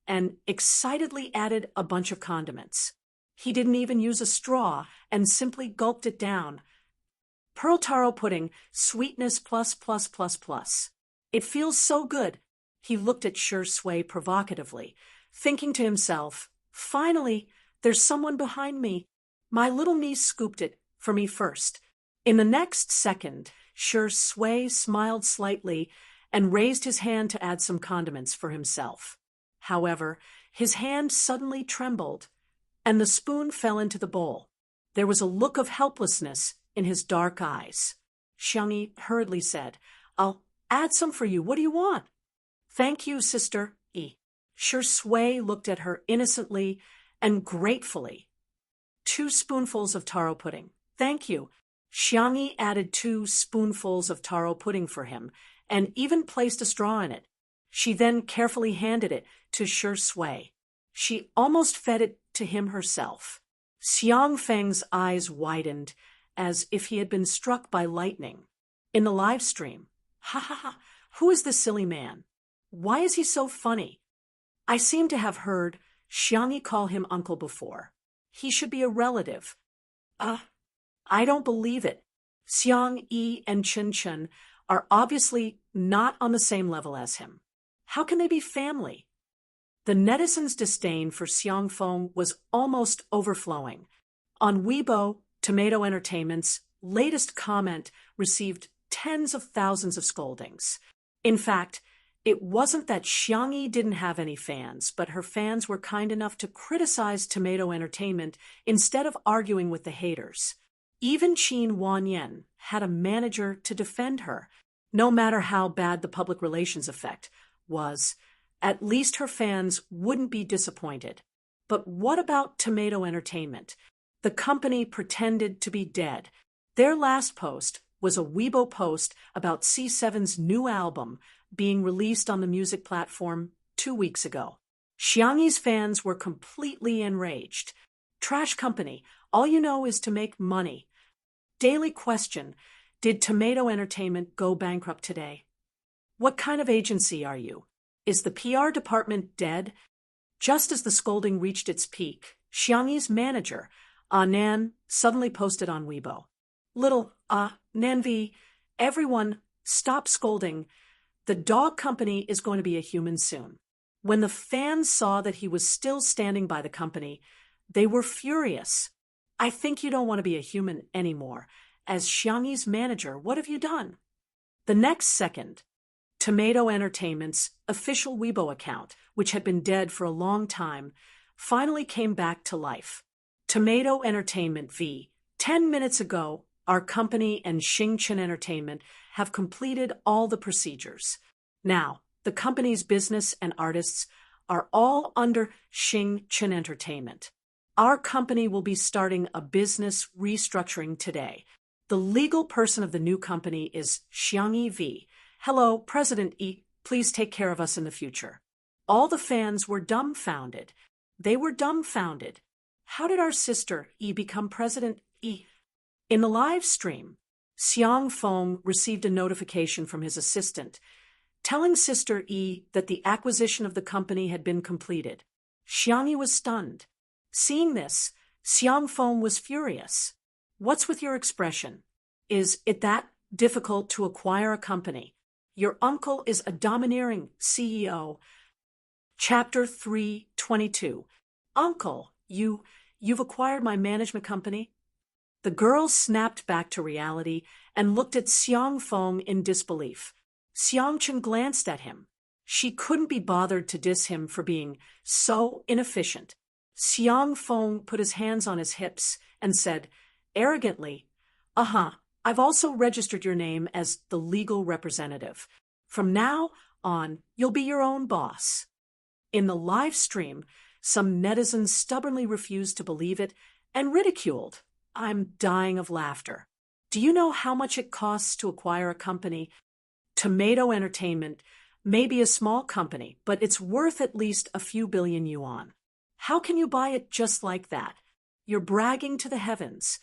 and excitedly added a bunch of condiments. He didn't even use a straw and simply gulped it down. Pearl taro pudding, sweetness plus. It feels so good. He looked at Shi Sui provocatively, thinking to himself, finally, there's someone behind me. My little niece scooped it for me first. In the next second, Shi Sui smiled slightly and raised his hand to add some condiments for himself. However, his hand suddenly trembled, and the spoon fell into the bowl. There was a look of helplessness in his dark eyes. Xiangyi hurriedly said, I'll add some for you. What do you want? Thank you, Sister E. Shi Sui looked at her innocently and gratefully. 2 spoonfuls of taro pudding. Thank you. Xiangyi added 2 spoonfuls of taro pudding for him and even placed a straw in it. She then carefully handed it to Shi Sui. She almost fed it to him herself. Xiang Feng's eyes widened as if he had been struck by lightning. In the live stream, ha, who is this silly man? Why is he so funny? I seem to have heard Xiangyi call him uncle before. He should be a relative. I don't believe it. Xiang Yi and Chen are obviously not on the same level as him. How can they be family? The netizens' disdain for Xiang Feng was almost overflowing. On Weibo, Tomato Entertainment's latest comment received tens of thousands of scoldings. In fact, it wasn't that Xiangyi didn't have any fans, but her fans were kind enough to criticize Tomato Entertainment instead of arguing with the haters. Even Qin Wanyan had a manager to defend her. No matter how bad the public relations effect was, at least her fans wouldn't be disappointed. But what about Tomato Entertainment? The company pretended to be dead. Their last post was a Weibo post about C7's new album being released on the music platform 2 weeks ago. Xiangyi's fans were completely enraged. Trash company, all you know is to make money. Daily question, did Tomato Entertainment go bankrupt today? What kind of agency are you? Is the PR department dead? Just as the scolding reached its peak, Xiangyi's manager, Nan, suddenly posted on Weibo. Little, Nanvi, everyone, stop scolding. The dog company is going to be a human soon. When the fans saw that he was still standing by the company, they were furious. I think you don't want to be a human anymore. As Xiangyi's manager, what have you done? The next second, Tomato Entertainment's official Weibo account, which had been dead for a long time, finally came back to life. Tomato Entertainment v. 10 minutes ago, our company and Xingchen Entertainment have completed all the procedures. Now, the company's business and artists are all under Xingchen Entertainment. Our company will be starting a business restructuring today. The legal person of the new company is Xiangyi V. Hello, President Yi, please take care of us in the future. All the fans were dumbfounded. They were dumbfounded. How did our sister Yi become President Yi? In the live stream, Xiang Feng received a notification from his assistant, telling Sister Yi that the acquisition of the company had been completed. Xiangyi was stunned. Seeing this, Xiang Feng was furious. What's with your expression? Is it that difficult to acquire a company? Your uncle is a domineering CEO. Chapter 322. Uncle, you've acquired my management company? The girl snapped back to reality and looked at Xiang Feng in disbelief. Xiangchen glanced at him. She couldn't be bothered to diss him for being so inefficient. Xiang Feng put his hands on his hips and said, arrogantly, I've also registered your name as the legal representative. From now on, you'll be your own boss. In the live stream, some netizens stubbornly refused to believe it and ridiculed. I'm dying of laughter. Do you know how much it costs to acquire a company? Tomato Entertainment may be a small company, but it's worth at least a few billion yuan. How can you buy it just like that? You're bragging to the heavens.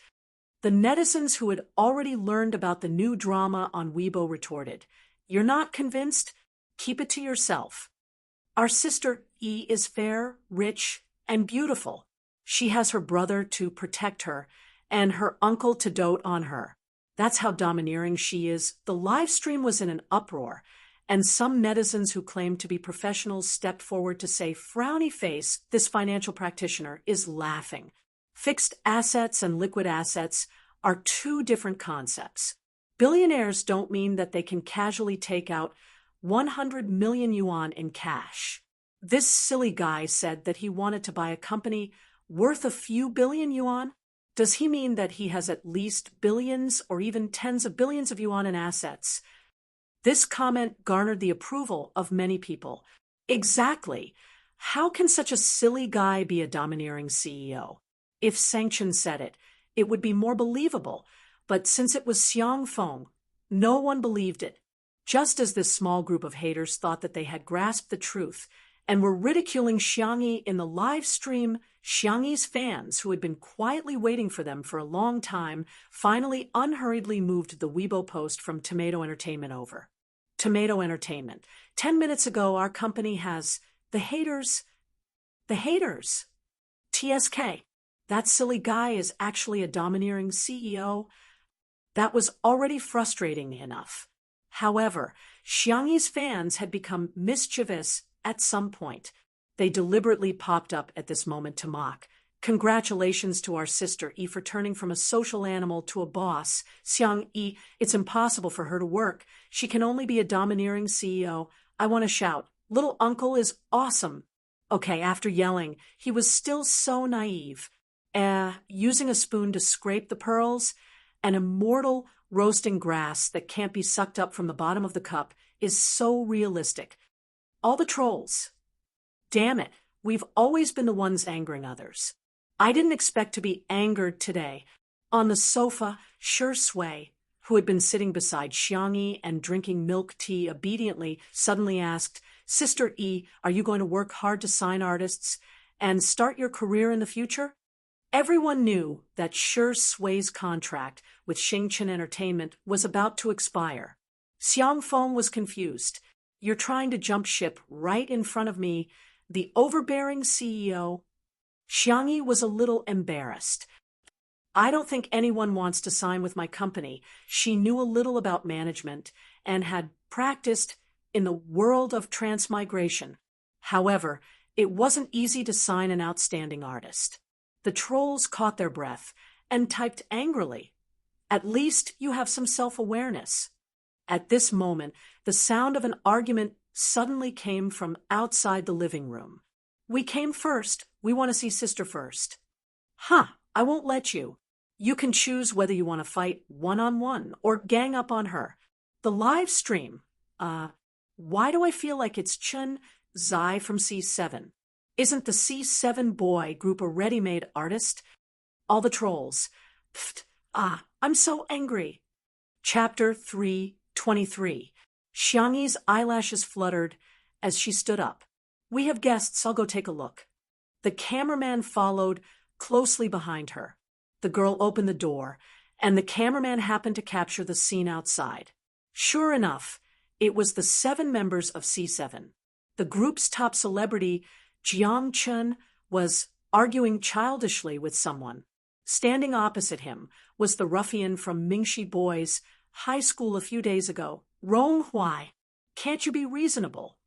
The netizens who had already learned about the new drama on Weibo retorted, you're not convinced? Keep it to yourself. Our sister Yi is fair, rich, and beautiful. She has her brother to protect her and her uncle to dote on her. That's how domineering she is. The live stream was in an uproar, and some netizens who claimed to be professionals stepped forward to say, frowny face, this financial practitioner is laughing. Fixed assets and liquid assets are two different concepts. Billionaires don't mean that they can casually take out 100 million yuan in cash. This silly guy said that he wanted to buy a company worth a few billion yuan. Does he mean that he has at least billions or even tens of billions of yuan in assets? This comment garnered the approval of many people. Exactly. How can such a silly guy be a domineering CEO? If Sanction said it, it would be more believable. But since it was Xiang Feng, no one believed it. Just as this small group of haters thought that they had grasped the truth and were ridiculing Xiangyi in the live stream, Xiangyi's fans, who had been quietly waiting for them for a long time, finally unhurriedly moved the Weibo post from Tomato Entertainment over. Tomato Entertainment. 10 minutes ago, our company has the haters. The haters. TSK. That silly guy is actually a domineering CEO. That was already frustrating enough. However, Xiangyi's fans had become mischievous at some point. They deliberately popped up at this moment to mock. Congratulations to our sister Yi for turning from a social animal to a boss. Xiang Yi, it's impossible for her to work. She can only be a domineering CEO. I want to shout, little uncle is awesome. Okay, after yelling, he was still so naive. Using a spoon to scrape the pearls, an immortal roasting grass that can't be sucked up from the bottom of the cup is so realistic. All the trolls. Damn it, We've always been the ones angering others. I didn't expect to be angered today. On the sofa, Shui, who had been sitting beside Xiangyi and drinking milk tea obediently, suddenly asked, "Sister E, are you going to work hard to sign artists and start your career in the future?" Everyone knew that Shui's contract with Xingchen Entertainment was about to expire. Xiang Feng was confused. "You're trying to jump ship right in front of me, the overbearing CEO?" Xiangyi was a little embarrassed. "I don't think anyone wants to sign with my company." She knew a little about management and had practiced in the world of transmigration. However, it wasn't easy to sign an outstanding artist. The trolls caught their breath and typed angrily, "At least you have some self-awareness." At this moment, the sound of an argument suddenly came from outside the living room. "We came first. We want to see sister first." "Huh, I won't let you. You can choose whether you want to fight one-on-one or gang up on her. The live stream. Why do I feel like it's Chen Zai from C7? Isn't the C7 boy group a ready-made artist?" All the trolls. "Pfft, I'm so angry." Chapter 3:23. Xiangyi's eyelashes fluttered as she stood up. "We have guests, I'll go take a look." The cameraman followed closely behind her. The girl opened the door, and the cameraman happened to capture the scene outside. Sure enough, it was the 7 members of C7. The group's top celebrity, Jiang Chun, was arguing childishly with someone. Standing opposite him was the ruffian from Mingxi Boys' high school a few days ago, Rong Huai. "Can't you be reasonable?"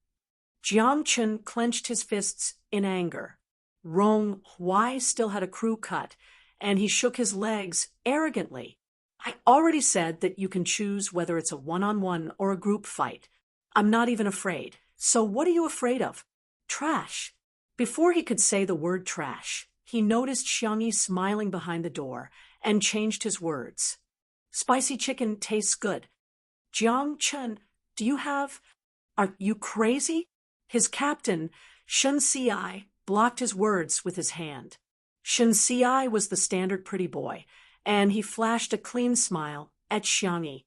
Jiang Chun clenched his fists in anger. Rong Huai still had a crew cut, and he shook his legs arrogantly. "I already said that you can choose whether it's a one-on-one or a group fight. I'm not even afraid. So what are you afraid of? Trash." Before he could say the word trash, he noticed Xiangyi smiling behind the door and changed his words. "Spicy chicken tastes good." "Jiang Chun, are you crazy?" His captain, Shun Si, blocked his words with his hand. Shun Si was the standard pretty boy, and he flashed a clean smile at Xiangyi.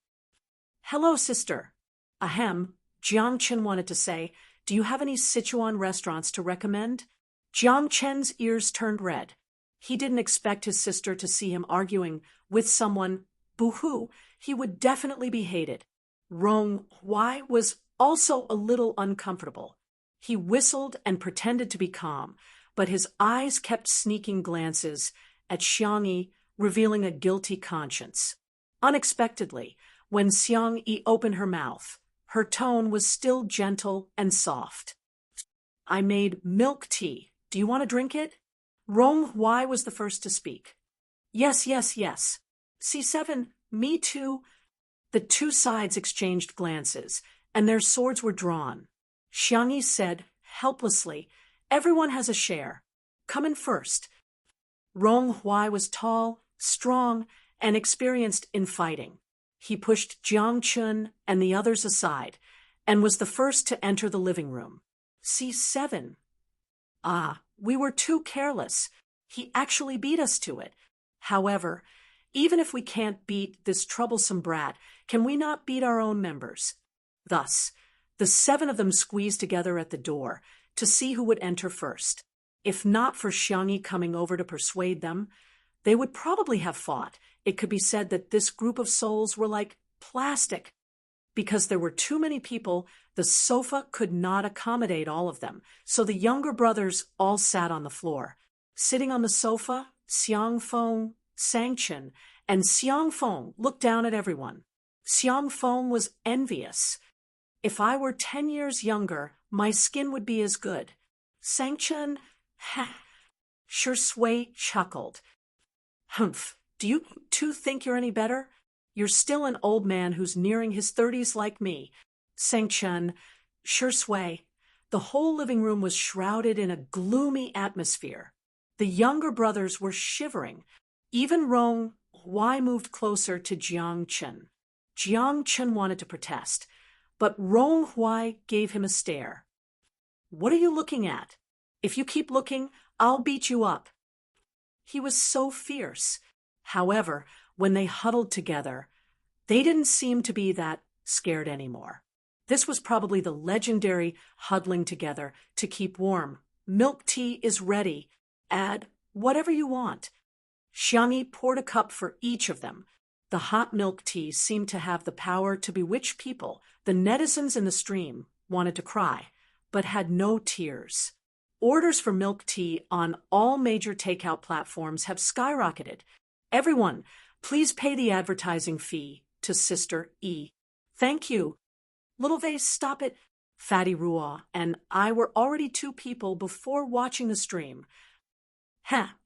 "Hello, sister." "Ahem," Jiang Chen wanted to say, "do you have any Sichuan restaurants to recommend?" Jiang Chen's ears turned red. He didn't expect his sister to see him arguing with someone. Boo-hoo, he would definitely be hated. Rong Huai was also a little uncomfortable. He whistled and pretended to be calm, but his eyes kept sneaking glances at Xiangyi, revealing a guilty conscience. Unexpectedly, when Xiangyi opened her mouth, her tone was still gentle and soft. "I made milk tea. Do you want to drink it?" Rong Huai was the first to speak. Yes. C7, me too." The two sides exchanged glances, and their swords were drawn. Xiangyi said, helplessly, "Everyone has a share. Come in first." Rong Huai was tall, strong, and experienced in fighting. He pushed Jiang Chun and the others aside, and was the first to enter the living room. "C7. We were too careless. He actually beat us to it. However, even if we can't beat this troublesome brat, can we not beat our own members?" Thus, the 7 of them squeezed together at the door to see who would enter first. If not for Xiangyi coming over to persuade them, they would probably have fought. It could be said that this group of souls were like plastic. Because there were too many people, the sofa could not accommodate all of them, so the younger brothers all sat on the floor. Sitting on the sofa, Xiang Feng, Sangchen, and Xiang Feng looked down at everyone. Xiang Feng was envious. "If I were 10 years younger, my skin would be as good." Sangchen, Shui chuckled. "Humph, do you two think you're any better? You're still an old man who's nearing his 30s like me." Sangchen, Shui. The whole living room was shrouded in a gloomy atmosphere. The younger brothers were shivering. Even Rong Huai moved closer to Jiang Chen. Jiang Chen wanted to protest, but Rong Huai gave him a stare. "What are you looking at?" If you keep looking, I'll beat you up. He was so fierce. However, when they huddled together, they didn't seem to be that scared anymore. This was probably the legendary huddling together to keep warm. Milk tea is ready. Add whatever you want. Xiangyi poured a cup for each of them. The hot milk tea seemed to have the power to bewitch people. The netizens in the stream wanted to cry, but had no tears. Orders for milk tea on all major takeout platforms have skyrocketed. Everyone, please pay the advertising fee to Sister E. Thank you. Little Vase, stop it. Fatty Rua and I were already two people before watching the stream.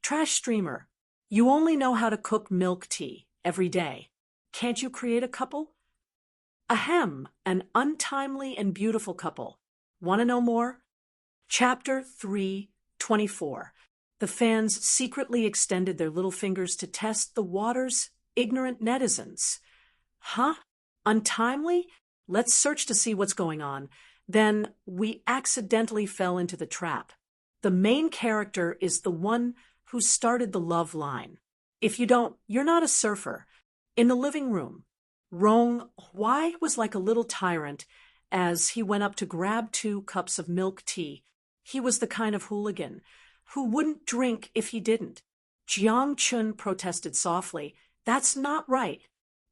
Trash streamer. You only know how to cook milk tea every day. Can't you create a couple? Ahem, an untimely and beautiful couple. Want to know more? Chapter 3:24. The fans secretly extended their little fingers to test the water's ignorant netizens. Untimely? Let's search to see what's going on. Then we accidentally fell into the trap. The main character is the one who started the love line. If you don't, you're not a surfer. In the living room, Rong Hui was like a little tyrant as he went up to grab 2 cups of milk tea. He was the kind of hooligan who wouldn't drink if he didn't. Jiang Chun protested softly. That's not right.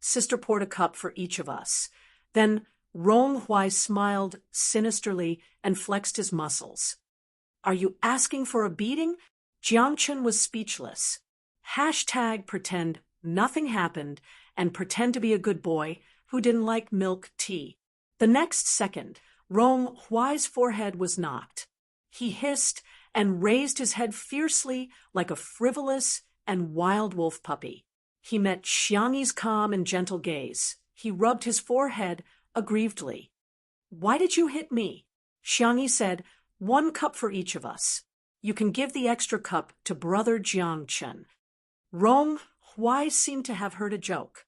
Sister poured a cup for each of us. Then Rong Hui smiled sinisterly and flexed his muscles. Are you asking for a beating? Jiang Chun was speechless. #pretend nothing happened and pretend to be a good boy who didn't like milk tea. The next second, Rong Hui's forehead was knocked. He hissed and raised his head fiercely like a frivolous and wild wolf puppy. He met Xiangyi's calm and gentle gaze. He rubbed his forehead aggrievedly. Why did you hit me? Xiangyi said, 1 cup for each of us. You can give the extra cup to brother Jiang Chun. Rong Hui seemed to have heard a joke.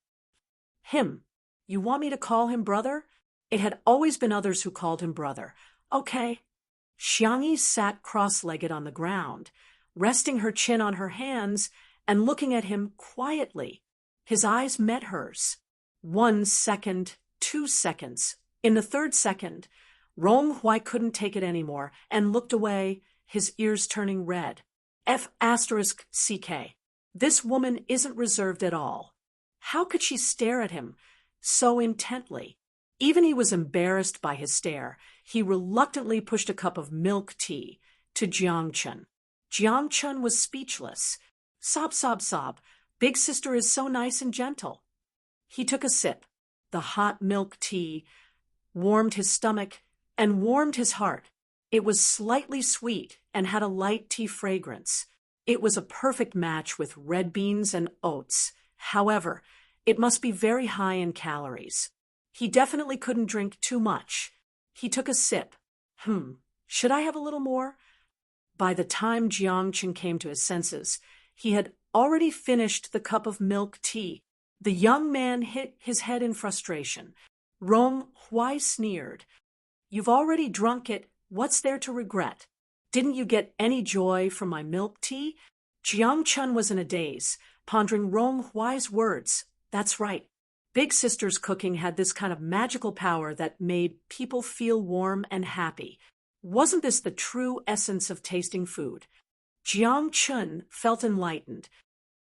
Him. You want me to call him brother? It had always been others who called him brother. Okay. Xiangyi sat cross-legged on the ground, resting her chin on her hands and looking at him quietly. His eyes met hers. 1 second, 2 seconds. In the 3rd second, Rong Hui couldn't take it anymore and looked away, his ears turning red. F***CK. This woman isn't reserved at all. How could she stare at him so intently? Even he was embarrassed by his stare. He reluctantly pushed a cup of milk tea to Jiang Chun. Jiang Chun was speechless. Sob, sob, sob. Big sister is so nice and gentle. He took a sip. The hot milk tea warmed his stomach and warmed his heart. It was slightly sweet and had a light tea fragrance. It was a perfect match with red beans and oats. However, it must be very high in calories. He definitely couldn't drink too much. He took a sip. Should I have a little more? By the time Jiang Chun came to his senses, he had already finished the cup of milk tea. The young man hit his head in frustration. Rong Hui sneered. You've already drunk it. What's there to regret? Didn't you get any joy from my milk tea? Jiang Chun was in a daze, pondering Rong Hui's words. That's right. Big Sister's cooking had this kind of magical power that made people feel warm and happy. Wasn't this the true essence of tasting food? Jiang Chun felt enlightened.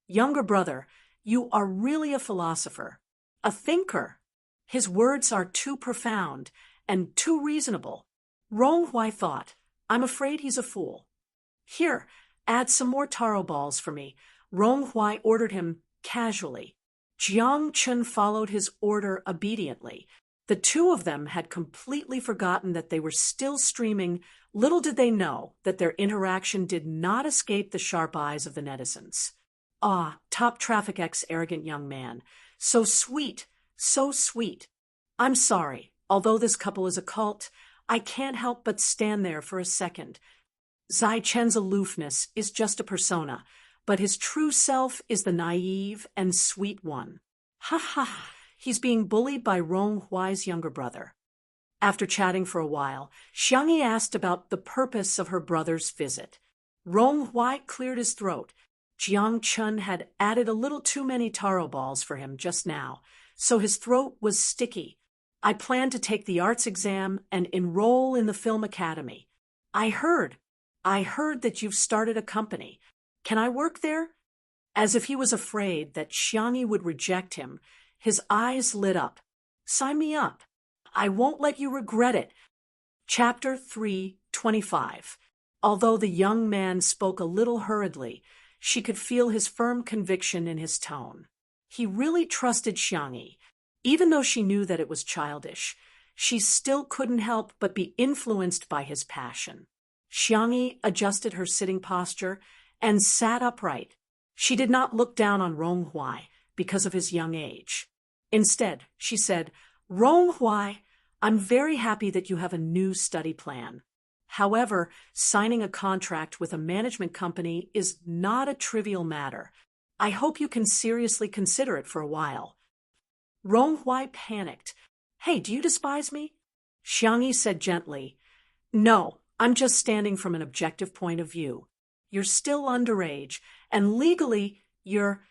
Younger brother, you are really a philosopher, a thinker. His words are too profound and too reasonable. Rong Hui thought, I'm afraid he's a fool. Here, add some more taro balls for me. Rong Hui ordered him casually. Jiang Chun followed his order obediently. The two of them had completely forgotten that they were still streaming. Little did they know that their interaction did not escape the sharp eyes of the netizens. Ah, Top Traffic X arrogant young man. So sweet, so sweet. I'm sorry, although this couple is a cult, I can't help but stand there for a second. Zai Chen's aloofness is just a persona, but his true self is the naive and sweet one. Ha ha, he's being bullied by Rong Hui's younger brother. After chatting for a while, Xiangyi asked about the purpose of her brother's visit. Rong Hui cleared his throat. Jiang Chun had added a little too many taro balls for him just now, so his throat was sticky. I plan to take the arts exam and enroll in the film academy. I heard that you've started a company. Can I work there? As if he was afraid that Xiangyi would reject him, his eyes lit up. Sign me up. I won't let you regret it. Chapter 3:25. Although the young man spoke a little hurriedly, she could feel his firm conviction in his tone. He really trusted Xiangyi. Even though she knew that it was childish, she still couldn't help but be influenced by his passion. Xiangyi adjusted her sitting posture and sat upright. She did not look down on Rong Hui because of his young age. Instead, she said, "Rong Hui, I'm very happy that you have a new study plan. However, signing a contract with a management company is not a trivial matter. I hope you can seriously consider it for a while." Rong Hui panicked. "Hey, do you despise me?" Xiangyi said gently, "No, I'm just standing from an objective point of view. You're still underage, and legally, you're,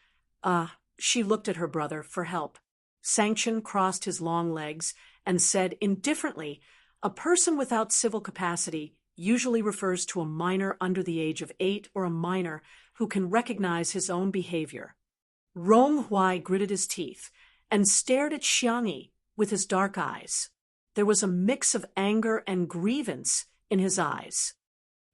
She looked at her brother for help. Sanction crossed his long legs and said indifferently, "A person without civil capacity usually refers to a minor under the age of 8 or a minor who can recognize his own behavior." Rong Hui gritted his teeth and stared at Xiangyi with his dark eyes. There was a mix of anger and grievance in his eyes.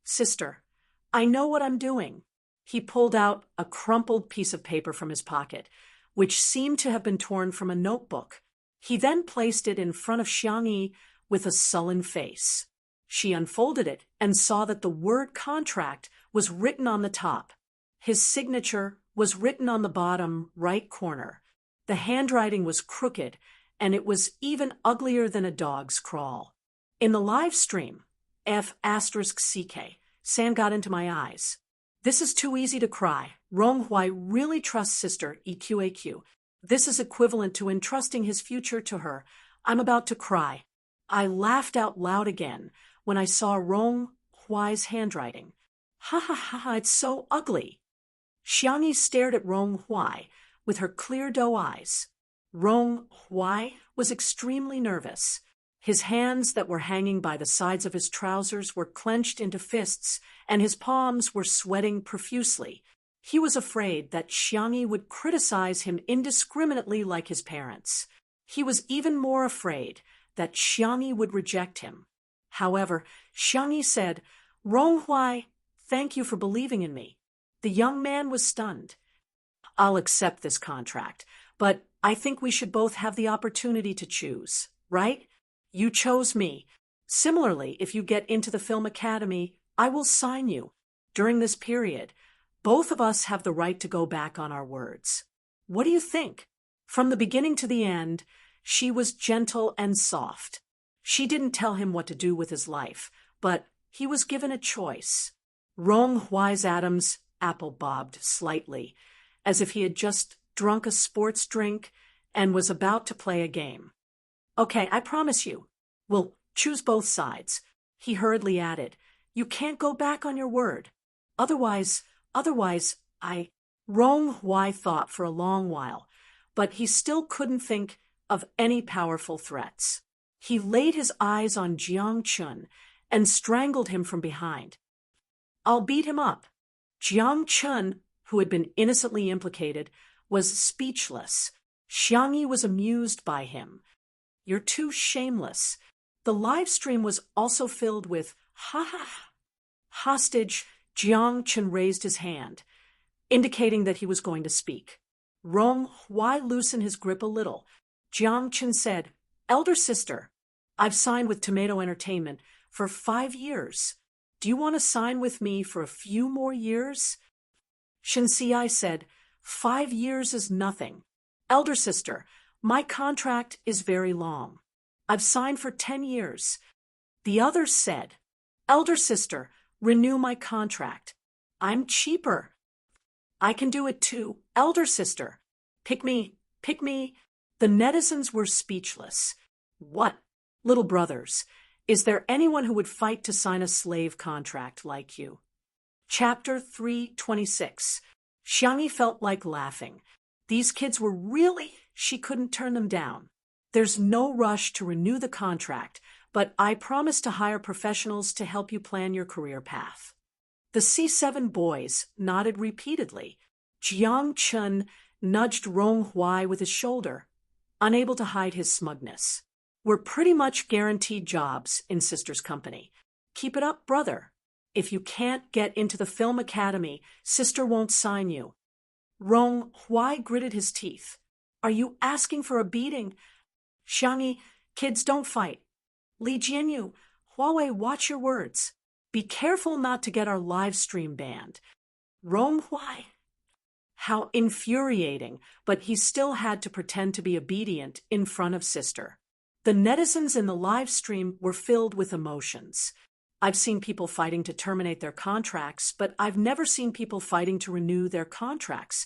"Sister, I know what I'm doing." He pulled out a crumpled piece of paper from his pocket, which seemed to have been torn from a notebook. He then placed it in front of Xiangyi with a sullen face. She unfolded it and saw that the word contract was written on the top. His signature was written on the bottom right corner. The handwriting was crooked, and it was even uglier than a dog's crawl. In the live stream, F*CK, sand got into my eyes. "This is too easy to cry. Rong Hui really trusts sister EQAQ. This is equivalent to entrusting his future to her. I'm about to cry." I laughed out loud again when I saw Rong Hui's handwriting. "Ha ha ha, it's so ugly." Xiangyi stared at Rong Hui with her clear doe eyes. Rong Hui was extremely nervous. His hands that were hanging by the sides of his trousers were clenched into fists, and his palms were sweating profusely. He was afraid that Xiangyi would criticize him indiscriminately like his parents. He was even more afraid that Xiangyi would reject him. However, Xiangyi said, "Rong Hui, thank you for believing in me." The young man was stunned. "I'll accept this contract, but I think we should both have the opportunity to choose, right? You chose me. Similarly, if you get into the film academy, I will sign you. During this period, both of us have the right to go back on our words. What do you think?" From the beginning to the end, she was gentle and soft. She didn't tell him what to do with his life, but he was given a choice. Rong Hui's Adam's apple bobbed slightly, as if he had just drunk a sports drink and was about to play a game. "Okay, I promise you. We'll choose both sides." He hurriedly added, "You can't go back on your word. Otherwise, I..." Rong Hui thought for a long while, but he still couldn't think of any powerful threats. He laid his eyes on Jiang Chun and strangled him from behind. "I'll beat him up." Jiang Chun, who had been innocently implicated, was speechless. Xiangyi was amused by him. "You're too shameless." The live stream was also filled with "ha ha." Hostage, Jiang Chun raised his hand, indicating that he was going to speak. Rong Hui loosened his grip a little. Jiang Chun said, "Elder sister, I've signed with Tomato Entertainment for 5 years. Do you want to sign with me for a few more years?" Shinsiai said, "5 years is nothing. Elder sister, my contract is very long. I've signed for 10 years. The others said, "Elder sister, renew my contract. I'm cheaper." "I can do it too, elder sister. Pick me, pick me." The netizens were speechless. What? Little brothers, is there anyone who would fight to sign a slave contract like you? Chapter 326. Xiangyi felt like laughing. These kids were she couldn't turn them down. There's no rush to renew the contract, but I promise to hire professionals to help you plan your career path. The C7 boys nodded repeatedly. Jiang Chun nudged Rong Huai with his shoulder, unable to hide his smugness. We're pretty much guaranteed jobs in Sister's company. Keep it up, brother. If you can't get into the film academy, Sister won't sign you. Rong Huai gritted his teeth. Are you asking for a beating? Xiangyi, kids don't fight. Li Jianyu, Huawei, watch your words. Be careful not to get our live stream banned. Rong Huai. How infuriating, but he still had to pretend to be obedient in front of Sister. The netizens in the live stream were filled with emotions. I've seen people fighting to terminate their contracts, but I've never seen people fighting to renew their contracts.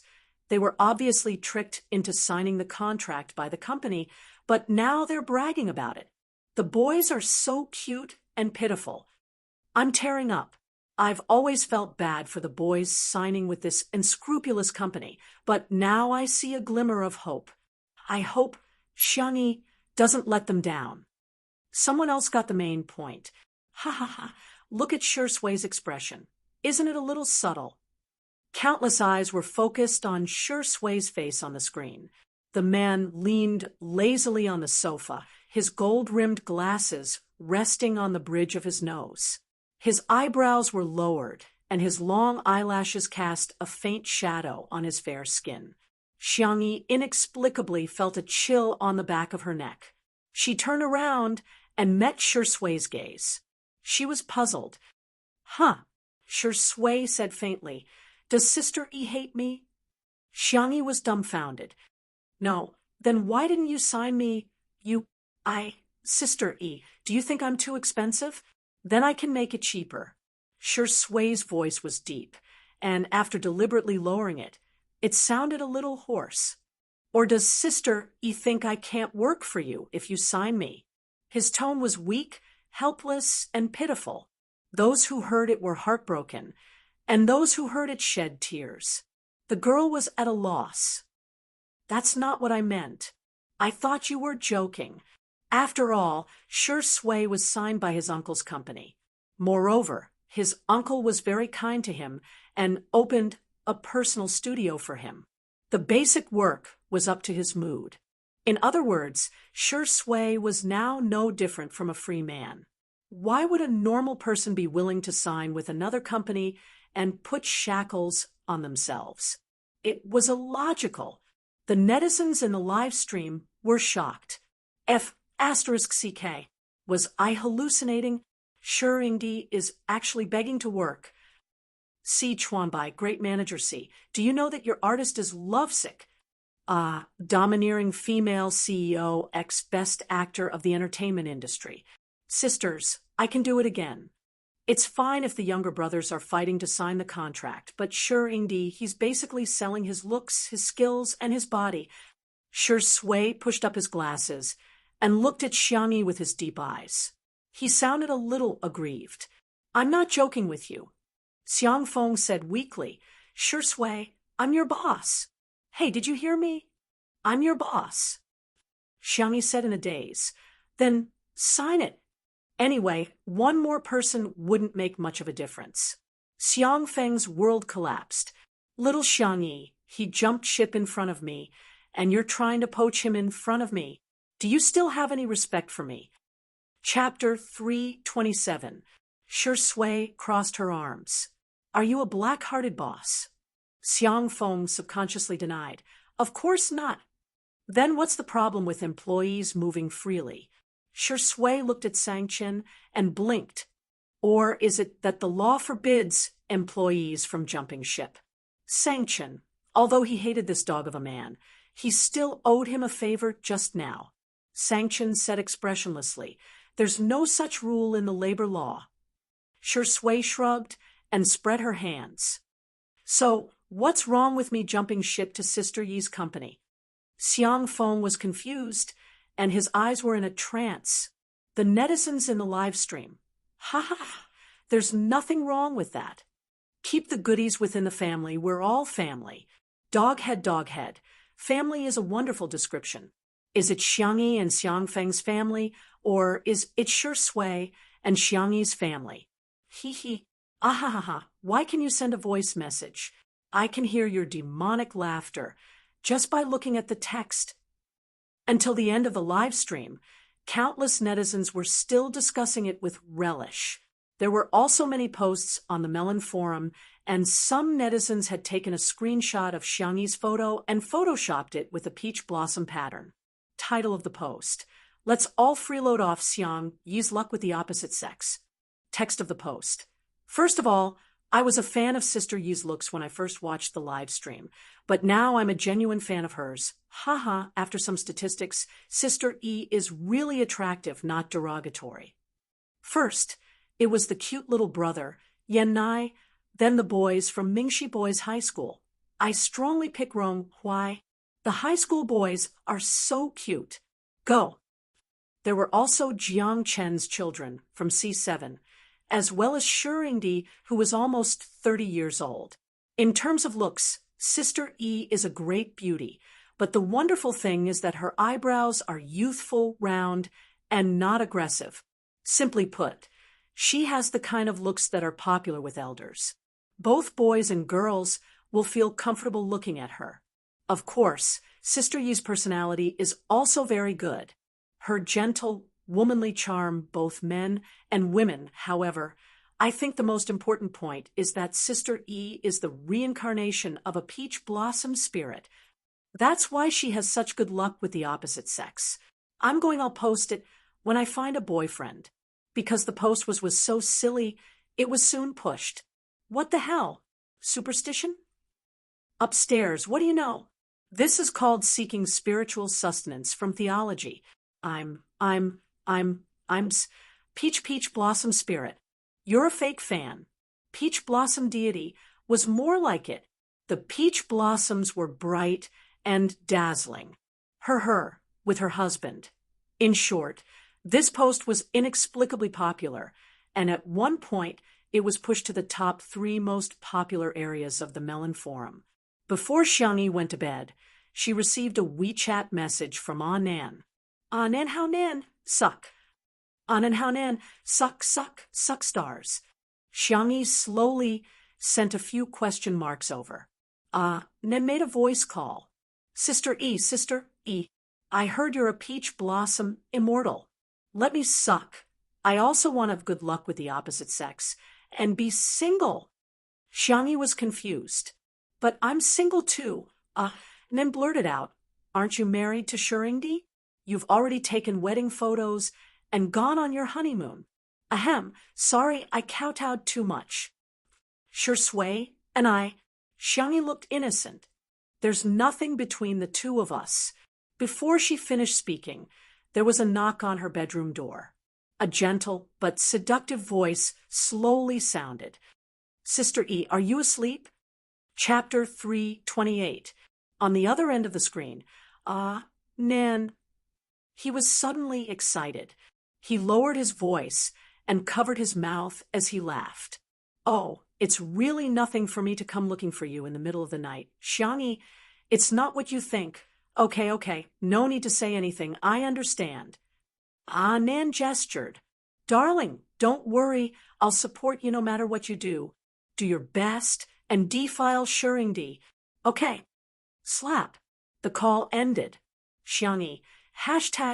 They were obviously tricked into signing the contract by the company, but now they're bragging about it. The boys are so cute and pitiful. I'm tearing up. I've always felt bad for the boys signing with this unscrupulous company, but now I see a glimmer of hope. I hope Xiangyi doesn't let them down. Someone else got the main point. Ha ha ha, look at Shui's expression. Isn't it a little subtle? Countless eyes were focused on Shui's face on the screen. The man leaned lazily on the sofa, his gold-rimmed glasses resting on the bridge of his nose. His eyebrows were lowered, and his long eyelashes cast a faint shadow on his fair skin. Xiangyi inexplicably felt a chill on the back of her neck. She turned around and met Shui's gaze. She was puzzled. Huh, Shui said faintly. Does Sister E hate me? Xiangyi was dumbfounded. No, then why didn't you sign me? Sister E, do you think I'm too expensive? Then I can make it cheaper. Shui's voice was deep, and after deliberately lowering it, it sounded a little hoarse. Or does Sister E think I can't work for you if you sign me? His tone was weak, helpless, and pitiful. Those who heard it were heartbroken, and those who heard it shed tears. The girl was at a loss. That's not what I meant. I thought you were joking. After all, Shui was signed by his uncle's company. Moreover, his uncle was very kind to him and opened a personal studio for him. The basic work was up to his mood. In other words, Shui was now no different from a free man. Why would a normal person be willing to sign with another company and put shackles on themselves? It was illogical. The netizens in the live stream were shocked. *CK. Was I hallucinating? Shuringdi is actually begging to work. C. Chuanbai, great manager C. Do you know that your artist is lovesick? Domineering female CEO, ex-best actor of the entertainment industry. Sisters, I can do it again. It's fine if the younger brothers are fighting to sign the contract, but Shuringdi, he's basically selling his looks, his skills, and his body. Shui pushed up his glasses and looked at Xiangyi with his deep eyes. He sounded a little aggrieved. I'm not joking with you. Xiang Feng said weakly, Shui, I'm your boss. Hey, did you hear me? I'm your boss. Xiangyi said in a daze. Then sign it. Anyway, one more person wouldn't make much of a difference. Xiang Feng's world collapsed. Little Xiangyi, he jumped ship in front of me, and you're trying to poach him in front of me. Do you still have any respect for me? Chapter 327. Shui crossed her arms. Are you a black-hearted boss? Xiang Feng subconsciously denied. Of course not. Then what's the problem with employees moving freely? Shui looked at Sangchen and blinked. Or is it that the law forbids employees from jumping ship? Sangchen, although he hated this dog of a man, he still owed him a favor just now. Sangchen said expressionlessly, There's no such rule in the labor law. Shui shrugged and spread her hands. So, what's wrong with me jumping ship to Sister Yi's company? Xiang Feng was confused, and his eyes were in a trance. The netizens in the live stream. Ha ha ha. There's nothing wrong with that. Keep the goodies within the family. We're all family. Doghead, doghead. Family is a wonderful description. Is it Xiangyi and Xiangfeng's family, or is it Shui and Xiangyi's family? Hee hee. Ahahaha. Why can you send a voice message? I can hear your demonic laughter just by looking at the text. Until the end of the live stream, countless netizens were still discussing it with relish. There were also many posts on the Melon forum, and some netizens had taken a screenshot of Xiangyi's photo and photoshopped it with a peach blossom pattern. Title of the post: Let's all freeload off Xiangyi's luck with the opposite sex. Text of the post: First of all, I was a fan of Sister Yi's looks when I first watched the live stream, but now I'm a genuine fan of hers. Haha, after some statistics, Sister Yi is really attractive, not derogatory. First, it was the cute little brother, Yan Nai, then the boys from Mingxi Boys High School. I strongly pick Rong Huai. The high school boys are so cute. Go. There were also Jiang Chen's children from C7, as well as Shuringdi, who was almost 30 years old. In terms of looks, Sister Yi is a great beauty, but the wonderful thing is that her eyebrows are youthful, round, and not aggressive. Simply put, she has the kind of looks that are popular with elders. Both boys and girls will feel comfortable looking at her. Of course, Sister Yi's personality is also very good. Her gentle, womanly charm, both men and women, however, I think the most important point is that Sister Yi is the reincarnation of a peach blossom spirit. That's why she has such good luck with the opposite sex. I'll post it when I find a boyfriend. Because the post was so silly, it was soon pushed. What the hell? Superstition? Upstairs, what do you know? This is called seeking spiritual sustenance from theology. I'm Peach Blossom Spirit. You're a fake fan. Peach Blossom deity was more like it. The peach blossoms were bright and dazzling. Her, with her husband. In short, this post was inexplicably popular, and at one point it was pushed to the top 3 most popular areas of the Melon forum. Before Xiangyi went to bed, she received a WeChat message from Nan. Nan how Nan, suck. Nan how Nan, suck stars. Xiangyi slowly sent a few question marks over. Nan made a voice call. Sister E, I heard you're a peach blossom immortal. Let me suck. I also want to have good luck with the opposite sex and be single. Xiangyi was confused. But I'm single too. And then blurted out, aren't you married to Shuringdi? You've already taken wedding photos and gone on your honeymoon. Ahem, sorry I kowtowed too much. Shui and I, Xiangyi looked innocent. There's nothing between the two of us. Before she finished speaking, there was a knock on her bedroom door. A gentle but seductive voice slowly sounded. Sister E, are you asleep? Chapter 328. On the other end of the screen, Nan. He was suddenly excited. He lowered his voice and covered his mouth as he laughed. Oh, it's really nothing for me to come looking for you in the middle of the night. Xiangyi, it's not what you think. Okay, no need to say anything. I understand. Nan gestured. Darling, don't worry. I'll support you no matter what you do. Do your best and defile Shuringdi. Okay. Slap. The call ended. Xiangyi,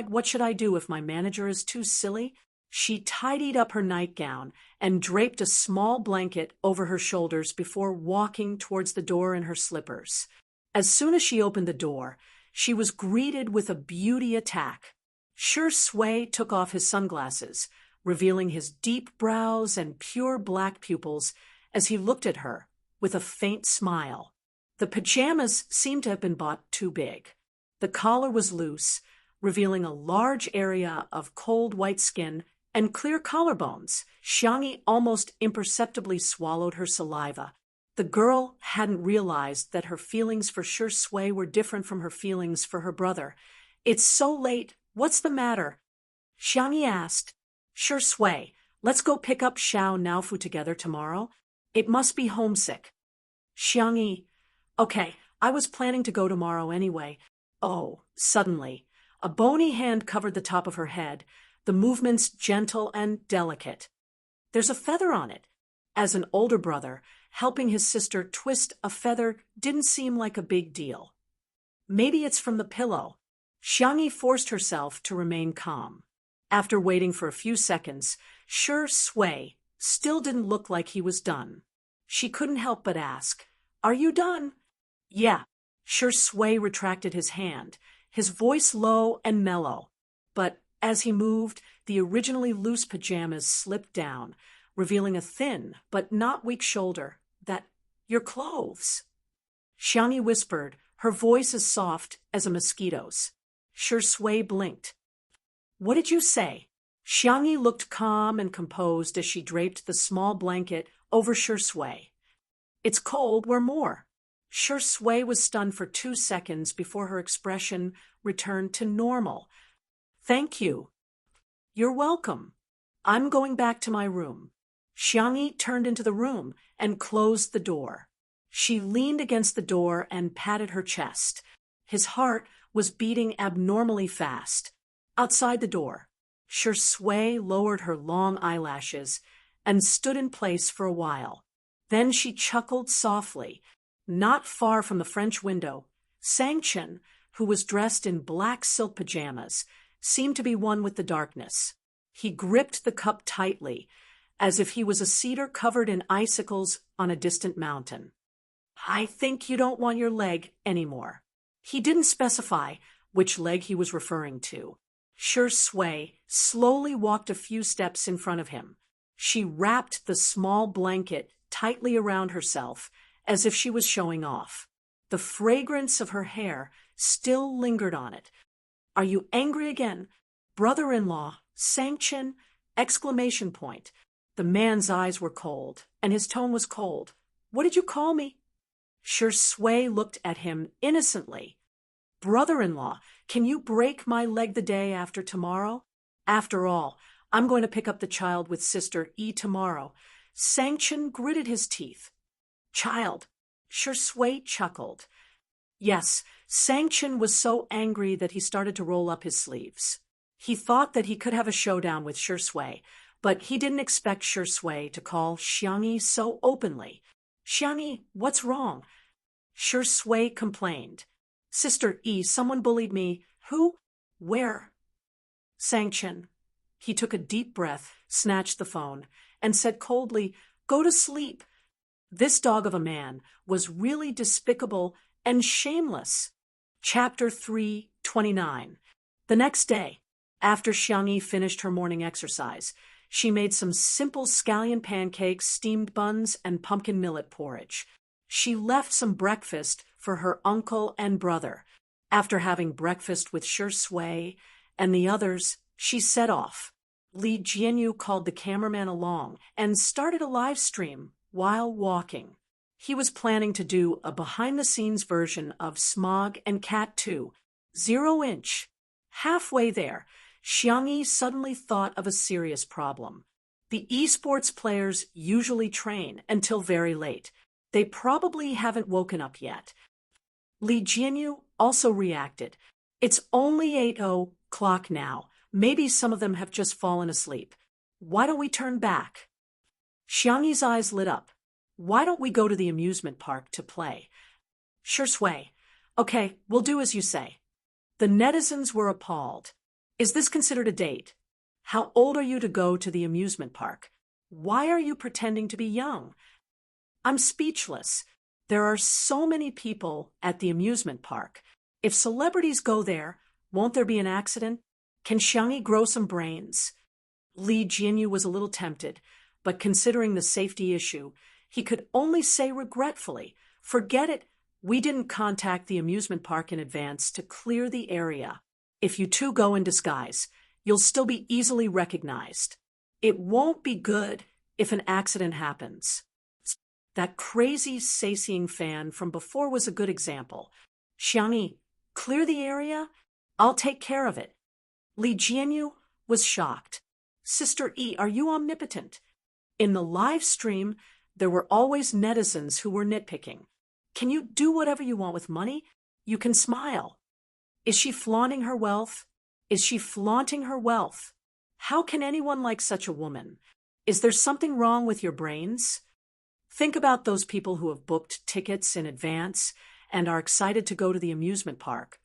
#what should I do if my manager is too silly? She tidied up her nightgown and draped a small blanket over her shoulders before walking towards the door in her slippers. As soon as she opened the door, she was greeted with a beauty attack. Shui took off his sunglasses, revealing his deep brows and pure black pupils as he looked at her with a faint smile. The pajamas seemed to have been bought too big. The collar was loose, revealing a large area of cold white skin and clear collarbones. Xiangyi almost imperceptibly swallowed her saliva. The girl hadn't realized that her feelings for Shui were different from her feelings for her brother. It's so late. What's the matter? Xiangyi asked. Sure, Sui. Let's go pick up Xiao Naofu together tomorrow. It must be homesick. Xiangyi. Okay, I was planning to go tomorrow anyway. Oh, suddenly. A bony hand covered the top of her head, the movements gentle and delicate. There's a feather on it. As an older brother, helping his sister twist a feather didn't seem like a big deal. Maybe it's from the pillow. Xiangyi forced herself to remain calm. After waiting for a few seconds, Sui still didn't look like he was done. She couldn't help but ask, Are you done? Yeah. Sui retracted his hand, his voice low and mellow. But as he moved, the originally loose pajamas slipped down, revealing a thin but not weak shoulder. Your clothes. Xiangyi whispered, her voice as soft as a mosquito's. Sui blinked. What did you say? Xiangyi looked calm and composed as she draped the small blanket over Sui. It's cold, wear more. Sui was stunned for 2 seconds before her expression returned to normal. Thank you. You're welcome. I'm going back to my room. Xiangyi turned into the room and closed the door. She leaned against the door and patted her chest. His heart was beating abnormally fast. Outside the door, Sui lowered her long eyelashes and stood in place for a while. Then she chuckled softly. Not far from the French window, Sangchen, who was dressed in black silk pajamas, seemed to be one with the darkness. He gripped the cup tightly, as if he was a cedar covered in icicles on a distant mountain. I think you don't want your leg anymore. He didn't specify which leg he was referring to. Sui slowly walked a few steps in front of him. She wrapped the small blanket tightly around herself, as if she was showing off. The fragrance of her hair still lingered on it. Are you angry again? Brother-in-law, Sangchen, exclamation point. The man's eyes were cold, and his tone was cold. What did you call me? Sui looked at him innocently. Brother-in-law, can you break my leg the day after tomorrow? After all, I'm going to pick up the child with Sister E tomorrow. Sangchen gritted his teeth. Child. Sui chuckled. Yes, Sangchen was so angry that he started to roll up his sleeves. He thought that he could have a showdown with Sui, but he didn't expect Sui to call Xiangyi so openly. Xiangyi, what's wrong? Sui complained. Sister E, someone bullied me. Who? Where? Sangchen. He took a deep breath, snatched the phone, and said coldly, Go to sleep. This dog of a man was really despicable and shameless. Chapter 3:29. The next day, after Xiangyi finished her morning exercise, she made some simple scallion pancakes, steamed buns, and pumpkin millet porridge. She left some breakfast for her uncle and brother. After having breakfast with Sui and the others, she set off. Li Jianyu called the cameraman along and started a live stream while walking. He was planning to do a behind-the-scenes version of Smog and Cat 2, 0-inch. Halfway there, Xiangyi suddenly thought of a serious problem. The esports players usually train until very late. They probably haven't woken up yet. Li Jianyu also reacted. It's only 8:00 now. Maybe some of them have just fallen asleep. Why don't we turn back? Xiangyi's eyes lit up. Why don't we go to the amusement park to play? Sui. Okay, we'll do as you say. The netizens were appalled. Is this considered a date? How old are you to go to the amusement park? Why are you pretending to be young? I'm speechless. There are so many people at the amusement park. If celebrities go there, won't there be an accident? Can Xiangyi grow some brains? Li Jianyu was a little tempted, but considering the safety issue, he could only say regretfully, Forget it, we didn't contact the amusement park in advance to clear the area. If you two go in disguise, you'll still be easily recognized. It won't be good if an accident happens. That crazy Saising fan from before was a good example. Xiangyi, clear the area? I'll take care of it. Li Jianyu, was shocked. Sister E, are you omnipotent? In the live stream, there were always netizens who were nitpicking. Can you do whatever you want with money? You can smile. Is she flaunting her wealth? Is she flaunting her wealth? How can anyone like such a woman? Is there something wrong with your brains? Think about those people who have booked tickets in advance and are excited to go to the amusement park,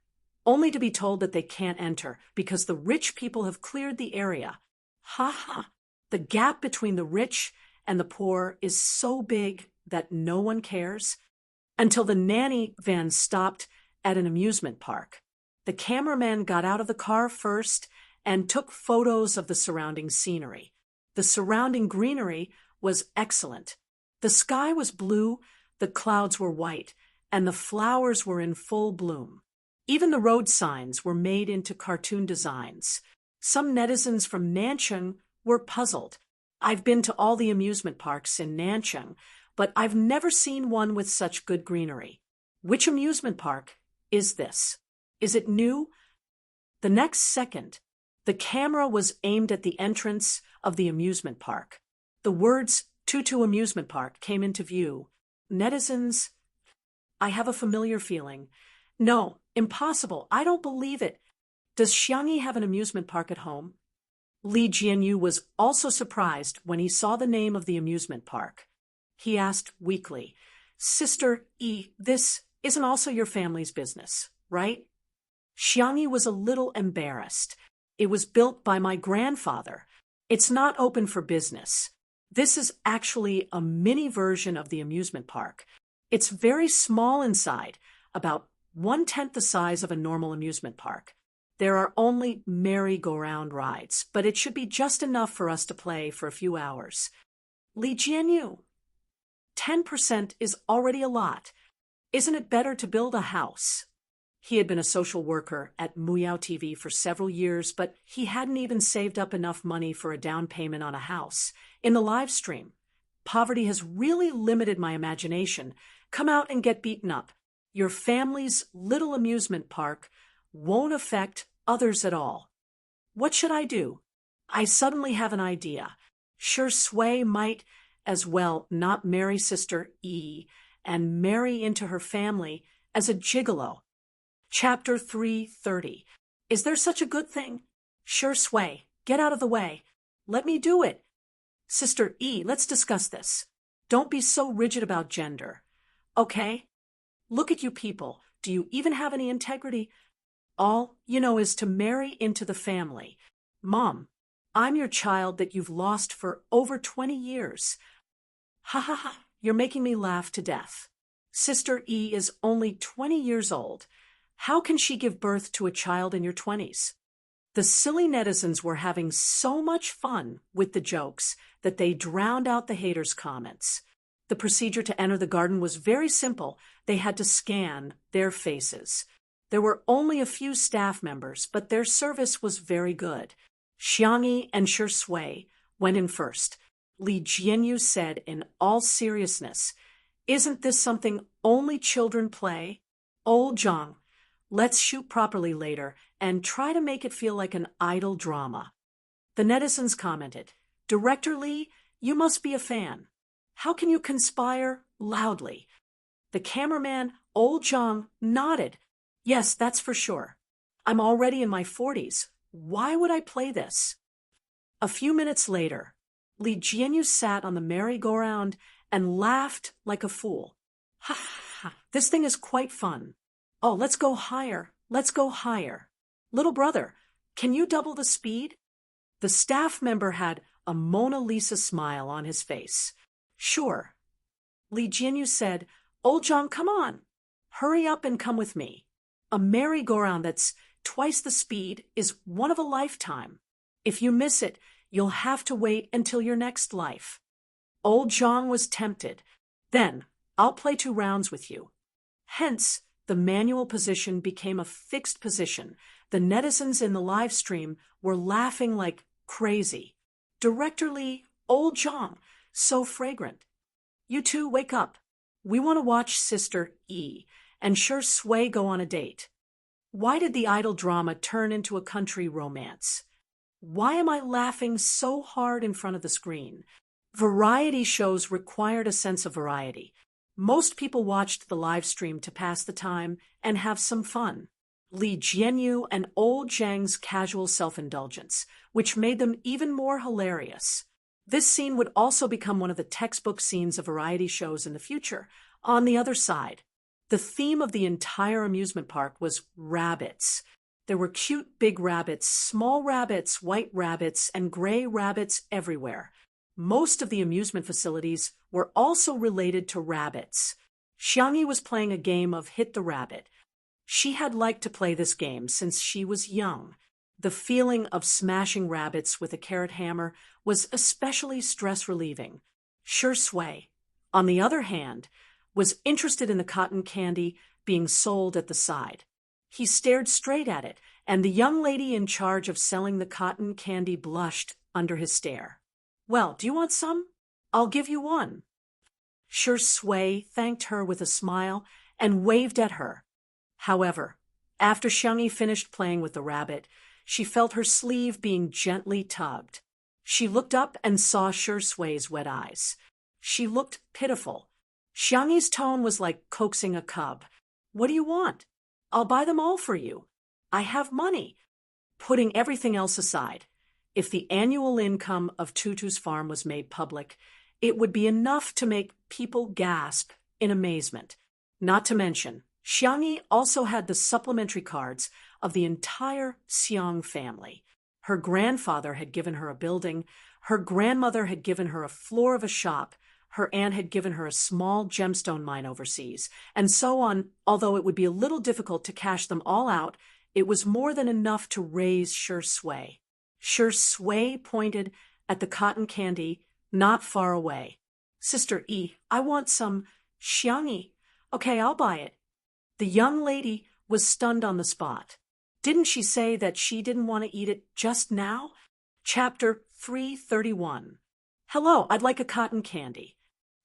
only to be told that they can't enter because the rich people have cleared the area. Ha ha! The gap between the rich and the poor is so big that no one cares. Until the nanny van stopped at an amusement park. The cameraman got out of the car first and took photos of the surrounding scenery. The surrounding greenery was excellent. The sky was blue, the clouds were white, and the flowers were in full bloom. Even the road signs were made into cartoon designs. Some netizens from Nanchang were puzzled. I've been to all the amusement parks in Nanchang, but I've never seen one with such good greenery. Which amusement park is this? Is it new? The next second, the camera was aimed at the entrance of the amusement park. The words Tutu Amusement Park came into view. Netizens, I have a familiar feeling. No, impossible. I don't believe it. Does Xiangyi have an amusement park at home? Li Jianyu was also surprised when he saw the name of the amusement park. He asked weakly, Sister E, this isn't also your family's business, right? Xiangyi was a little embarrassed. It was built by my grandfather. It's not open for business. This is actually a mini version of the amusement park. It's very small inside, about 1/10 the size of a normal amusement park. There are only merry-go-round rides, but it should be just enough for us to play for a few hours. Li Jianyu, 10% is already a lot. Isn't it better to build a house? He had been a social worker at Muyao TV for several years, but he hadn't even saved up enough money for a down payment on a house. In the live stream, poverty has really limited my imagination. Come out and get beaten up. Your family's little amusement park won't affect others at all. What should I do? I suddenly have an idea. Sure Sui might as well not marry Sister E and marry into her family as a gigolo. Chapter 330. Is there such a good thing? Sure Sui, get out of the way. Let me do it. Sister E, let's discuss this. Don't be so rigid about gender. Okay? Look at you people. Do you even have any integrity? All you know is to marry into the family. Mom, I'm your child that you've lost for over 20 years. Ha ha ha, you're making me laugh to death. Sister E is only 20 years old. How can she give birth to a child in your 20s? The silly netizens were having so much fun with the jokes that they drowned out the haters' comments. The procedure to enter the garden was very simple. They had to scan their faces. There were only a few staff members, but their service was very good. Xiangyi and Sure Sui went in first. Li Jianyu said in all seriousness, Isn't this something only children play? Old Zhang, let's shoot properly later and try to make it feel like an idol drama. The netizens commented, Director Li, you must be a fan. How can you conspire loudly? The cameraman, Old Zhang, nodded. Yes, that's for sure. I'm already in my 40s. Why would I play this? A few minutes later, Li Jianyu sat on the merry-go-round and laughed like a fool. Ha ha, this thing is quite fun. Oh, let's go higher. Let's go higher. Little brother, can you double the speed? The staff member had a Mona Lisa smile on his face. Sure. Li Jianyu said, Old Zhang, come on. Hurry up and come with me. A merry-go-round that's twice the speed is one of a lifetime. If you miss it, you'll have to wait until your next life. Old Zhang was tempted. Then, I'll play 2 rounds with you. Hence, the manual position became a fixed position. The netizens in the live stream were laughing like crazy. Director Li, Old Zhang, so fragrant. You two, wake up. We want to watch Sister E and Sure Sui go on a date. Why did the idol drama turn into a country romance? Why am I laughing so hard in front of the screen? Variety shows required a sense of variety. Most people watched the live stream to pass the time and have some fun. Li Jianyu and old Zhang's casual self-indulgence, which made them even more hilarious. This scene would also become one of the textbook scenes of variety shows in the future. On the other side, the theme of the entire amusement park was rabbits. There were cute big rabbits, small rabbits, white rabbits, and gray rabbits everywhere. Most of the amusement facilities were also related to rabbits. Xiangyi was playing a game of Hit the Rabbit. She had liked to play this game since she was young. The feeling of smashing rabbits with a carrot hammer was especially stress-relieving. Shui, on the other hand, was interested in the cotton candy being sold at the side. He stared straight at it, and the young lady in charge of selling the cotton candy blushed under his stare. "Well, do you want some? I'll give you one." Shui thanked her with a smile and waved at her. However, after Xiangyi finished playing with the rabbit, she felt her sleeve being gently tugged. She looked up and saw Shui's wet eyes. She looked pitiful. Xiangyi's tone was like coaxing a cub. "What do you want? I'll buy them all for you. I have money." Putting everything else aside, if the annual income of Tutu's farm was made public, it would be enough to make people gasp in amazement. Not to mention, Xiangyi also had the supplementary cards of the entire Xiang family. Her grandfather had given her a building, her grandmother had given her a floor of a shop, her aunt had given her a small gemstone mine overseas, and so on. Although it would be a little difficult to cash them all out, it was more than enough to raise Shui. Shui pointed at the cotton candy not far away. "Sister E, I want some." "Xiangyi, okay, I'll buy it." The young lady was stunned on the spot. Didn't she say that she didn't want to eat it just now? Chapter 331. "Hello, I'd like a cotton candy."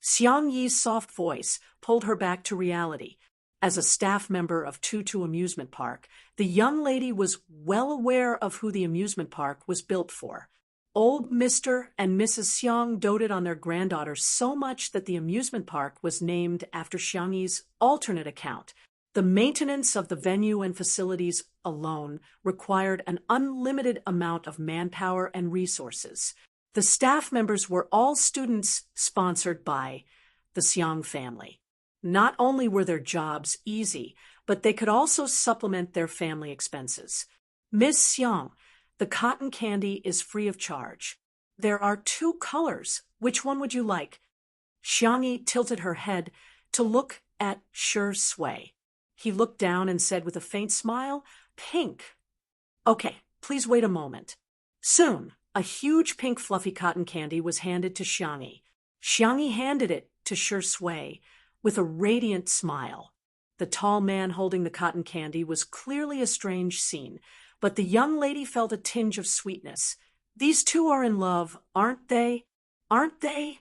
Xiang Yi's soft voice pulled her back to reality. As a staff member of Tutu Amusement Park, the young lady was well aware of who the amusement park was built for. Old Mr. and Mrs. Xiang doted on their granddaughter so much that the amusement park was named after Xiang Yi's alternate account. The maintenance of the venue and facilities alone required an unlimited amount of manpower and resources. The staff members were all students sponsored by the Xiang family. Not only were their jobs easy, but they could also supplement their family expenses. "Miss Xiang, the cotton candy is free of charge. There are 2 colors. Which one would you like?" Xiangyi tilted her head to look at Shui. He looked down and said with a faint smile, "Pink." "Okay, please wait a moment." Soon, a huge pink fluffy cotton candy was handed to Xiangyi. Xiangyi handed it to Shui with a radiant smile. The tall man holding the cotton candy was clearly a strange scene, but the young lady felt a tinge of sweetness. "These 2 are in love, aren't they? Aren't they?"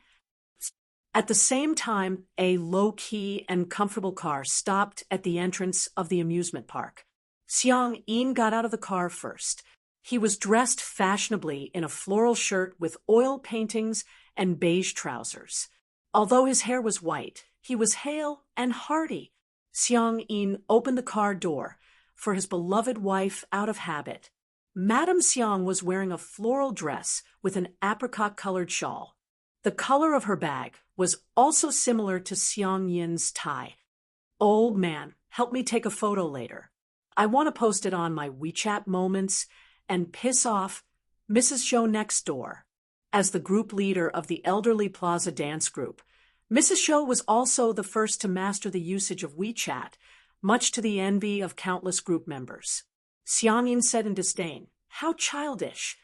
At the same time, a low-key and comfortable car stopped at the entrance of the amusement park. Xiang Yin got out of the car first. He was dressed fashionably in a floral shirt with oil paintings and beige trousers. Although his hair was white, he was hale and hearty. Xiang Yin opened the car door for his beloved wife out of habit. Madame Xiang was wearing a floral dress with an apricot-colored shawl. The color of her bag was also similar to Xiang Yin's tie. "Old man, help me take a photo later. I want to post it on my WeChat moments and piss off Mrs. Zhou next door." As the group leader of the Elderly Plaza dance group, Mrs. Zhou was also the first to master the usage of WeChat, much to the envy of countless group members. Xiang Yin said in disdain, "How childish."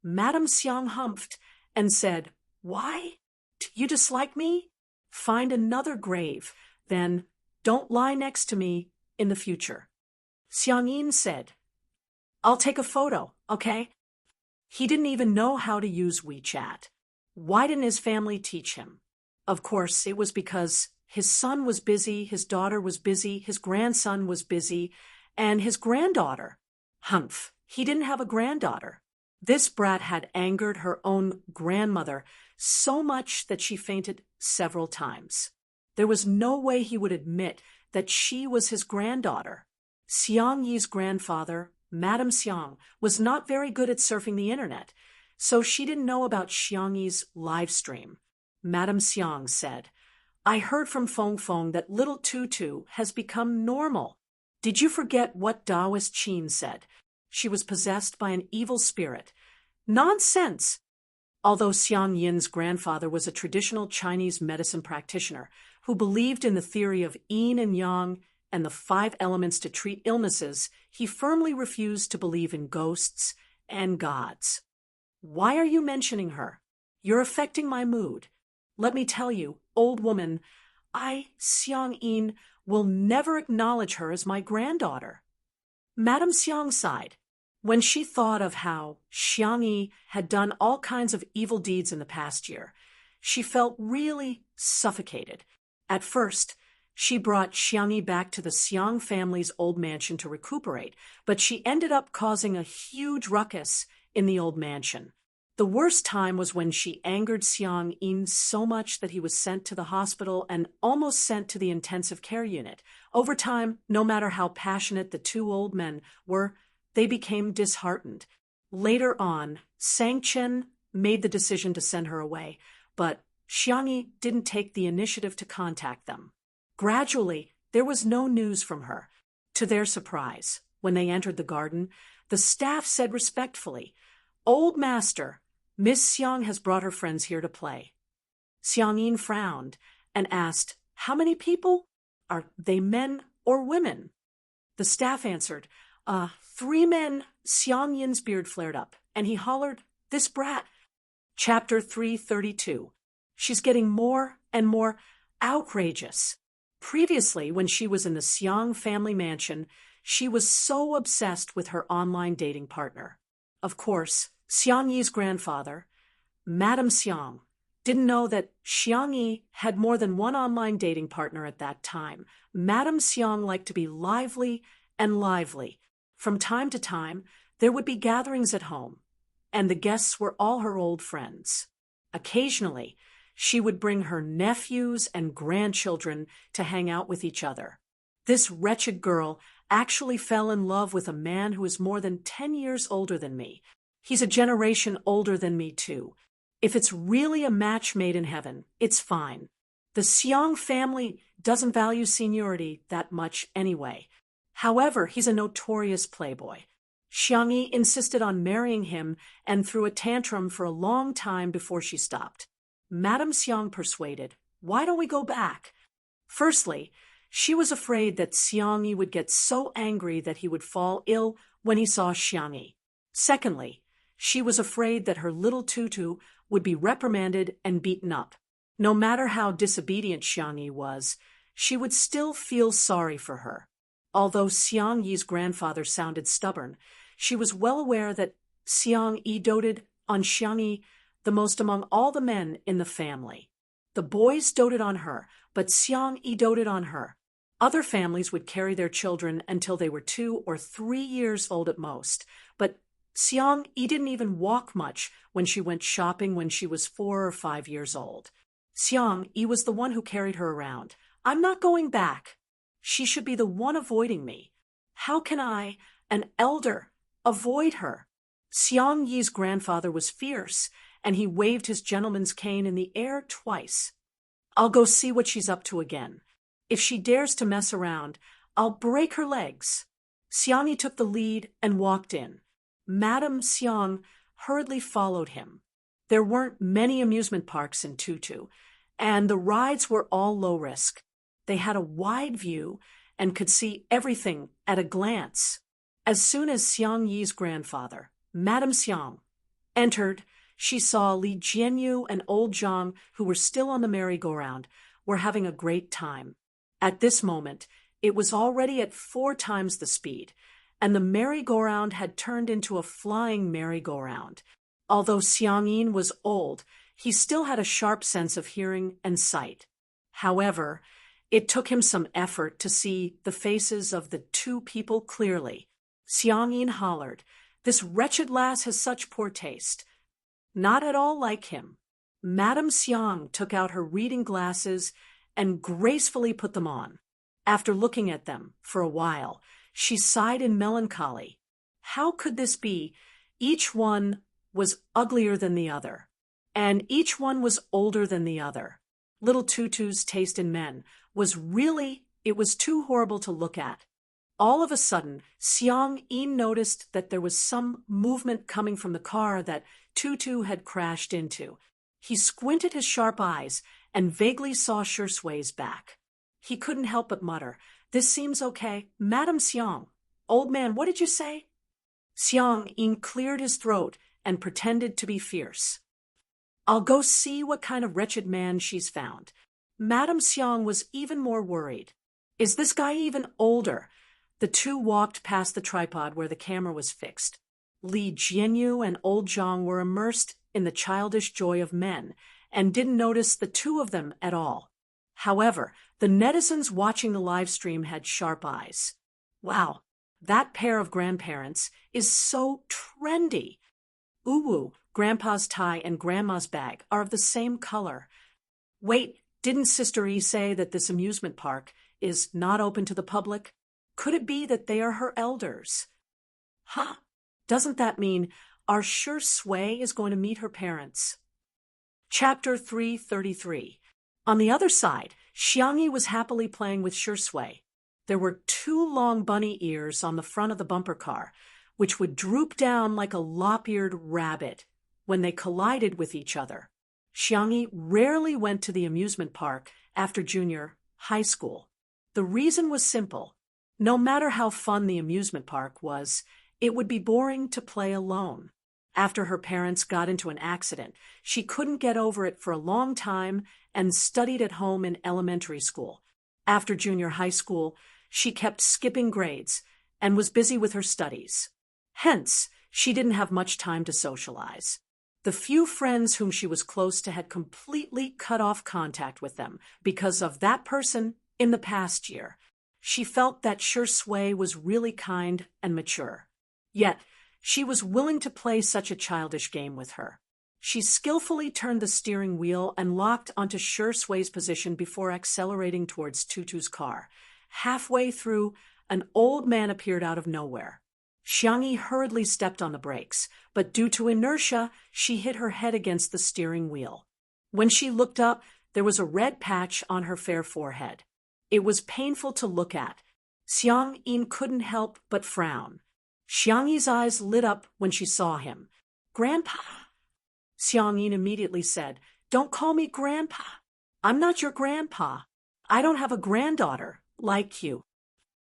Madame Xiang humphed and said, "Why? Do you dislike me? Find another grave, then don't lie next to me in the future." Xiang Yin said, "I'll take a photo, okay?" He didn't even know how to use WeChat. Why didn't his family teach him? Of course, it was because his son was busy, his daughter was busy, his grandson was busy, and his granddaughter. Humph, he didn't have a granddaughter. This brat had angered her own grandmother so much that she fainted several times. There was no way he would admit that she was his granddaughter. Xiang Yi's grandfather, Madame Xiang, was not very good at surfing the internet, so she didn't know about Xiang Yi's live stream. Madame Xiang said, "I heard from Feng Feng that little Tutu has become normal. Did you forget what Taoist Qin said? She was possessed by an evil spirit." Nonsense! Although Xiang Yin's grandfather was a traditional Chinese medicine practitioner who believed in the theory of yin and yang and the 5 elements to treat illnesses, he firmly refused to believe in ghosts and gods. "Why are you mentioning her? You're affecting my mood. Let me tell you, old woman, Xiang Yin, will never acknowledge her as my granddaughter." Madame Xiang sighed. When she thought of how Xiang Yi had done all kinds of evil deeds in the past year, she felt really suffocated. At first, she brought Xiang Yi back to the Xiang family's old mansion to recuperate, but she ended up causing a huge ruckus in the old mansion. The worst time was when she angered Xiang Yin so much that he was sent to the hospital and almost sent to the intensive care unit. Over time, no matter how passionate the 2 old men were, they became disheartened. Later on, Sangchen made the decision to send her away, but Xiang Yi didn't take the initiative to contact them. Gradually, there was no news from her. To their surprise, when they entered the garden, the staff said respectfully, "Old master, Miss Xiang has brought her friends here to play." Xiang Yin frowned and asked, "How many people? Are they men or women?" The staff answered, 3 men." Xiang Yin's beard flared up, and he hollered, "This brat." Chapter 332. She's getting more and more outrageous. Previously, when she was in the Xiang family mansion, she was so obsessed with her online dating partner. Of course, Xiang Yi's grandfather, Madame Xiang, didn't know that Xiang Yi had more than one online dating partner at that time. Madame Xiang liked to be lively and lively. From time to time, there would be gatherings at home, and the guests were all her old friends. Occasionally, she would bring her nephews and grandchildren to hang out with each other. This wretched girl actually fell in love with a man who is more than 10 years older than me. He's a generation older than me, too. If it's really a match made in heaven, it's fine. The Xiang family doesn't value seniority that much anyway. However, he's a notorious playboy. Xiang Yi insisted on marrying him and threw a tantrum for a long time before she stopped. Madame Xiang persuaded, "Why don't we go back?" Firstly, she was afraid that Xiang Yi would get so angry that he would fall ill when he saw Xiang Yi. Secondly, she was afraid that her little Tutu would be reprimanded and beaten up. No matter how disobedient Xiang Yi was, she would still feel sorry for her. Although Xiang Yi's grandfather sounded stubborn, she was well aware that Xiang Yi doted on Xiang Yi the most among all the men in the family. The boys doted on her, but Xiang Yi doted on her. Other families would carry their children until they were 2 or 3 years old at most, but Xiang Yi didn't even walk much when she went shopping when she was 4 or 5 years old. Xiang Yi was the one who carried her around. "I'm not going back. She should be the one avoiding me. How can I, an elder, avoid her?" Xiang Yi's grandfather was fierce, and he waved his gentleman's cane in the air twice. "I'll go see what she's up to again. If she dares to mess around, I'll break her legs." Xiang Yi took the lead and walked in. Madame Xiang hurriedly followed him. There weren't many amusement parks in Tutu, and the rides were all low risk. They had a wide view and could see everything at a glance. As soon as Xiang Yi's grandfather, Madame Xiang, entered, she saw Li Jianyu and old Zhang, who were still on the merry-go-round, were having a great time. At this moment, it was already at 4 times the speed, and the merry-go-round had turned into a flying merry-go-round. Although Xiang Yin was old, he still had a sharp sense of hearing and sight. However, it took him some effort to see the faces of the 2 people clearly. Xiang Yin hollered, This wretched lass has such poor taste. Not at all like him. Madame Xiang took out her reading glasses and gracefully put them on. After looking at them for a while, she sighed in melancholy. How could this be? Each one was uglier than the other, and each one was older than the other. Little Tutu's taste in men was it was too horrible to look at. All of a sudden, Xiang Yin noticed that there was some movement coming from the car that Tutu had crashed into. He squinted his sharp eyes and vaguely saw Shui's back. He couldn't help but mutter, "This seems okay. Madame Xiang." "Old man, what did you say?" Xiang Yin cleared his throat and pretended to be fierce. "I'll go see what kind of wretched man she's found." Madame Xiang was even more worried. "Is this guy even older?" The two walked past the tripod where the camera was fixed. Li Jianyu and old Zhang were immersed in the childish joy of men and didn't notice the two of them at all. However, the netizens watching the live stream had sharp eyes. "Wow, that pair of grandparents is so trendy. Uwu, Grandpa's tie and Grandma's bag are of the same color. Wait, didn't Sister E say that this amusement park is not open to the public? Could it be that they are her elders? Huh, doesn't that mean our Shui is going to meet her parents?" Chapter 333. On the other side, Xiangyi was happily playing with Shui. There were 2 long bunny ears on the front of the bumper car, which would droop down like a lop-eared rabbit when they collided with each other. Xiangyi rarely went to the amusement park after junior high school. The reason was simple. No matter how fun the amusement park was, it would be boring to play alone. After her parents got into an accident, she couldn't get over it for a long time and studied at home in elementary school. After junior high school, she kept skipping grades and was busy with her studies. Hence, she didn't have much time to socialize. The few friends whom she was close to had completely cut off contact with them because of that person in the past year. She felt that Shui was really kind and mature. Yet, she was willing to play such a childish game with her. She skillfully turned the steering wheel and locked onto Shui's position before accelerating towards Tutu's car. Halfway through, an old man appeared out of nowhere. Xiangyi hurriedly stepped on the brakes, but due to inertia, she hit her head against the steering wheel. When she looked up, there was a red patch on her fair forehead. It was painful to look at. Xiang Yin couldn't help but frown. Xiangyi's eyes lit up when she saw him. "Grandpa?" Xiang Yin immediately said, "Don't call me Grandpa. I'm not your grandpa. I don't have a granddaughter like you."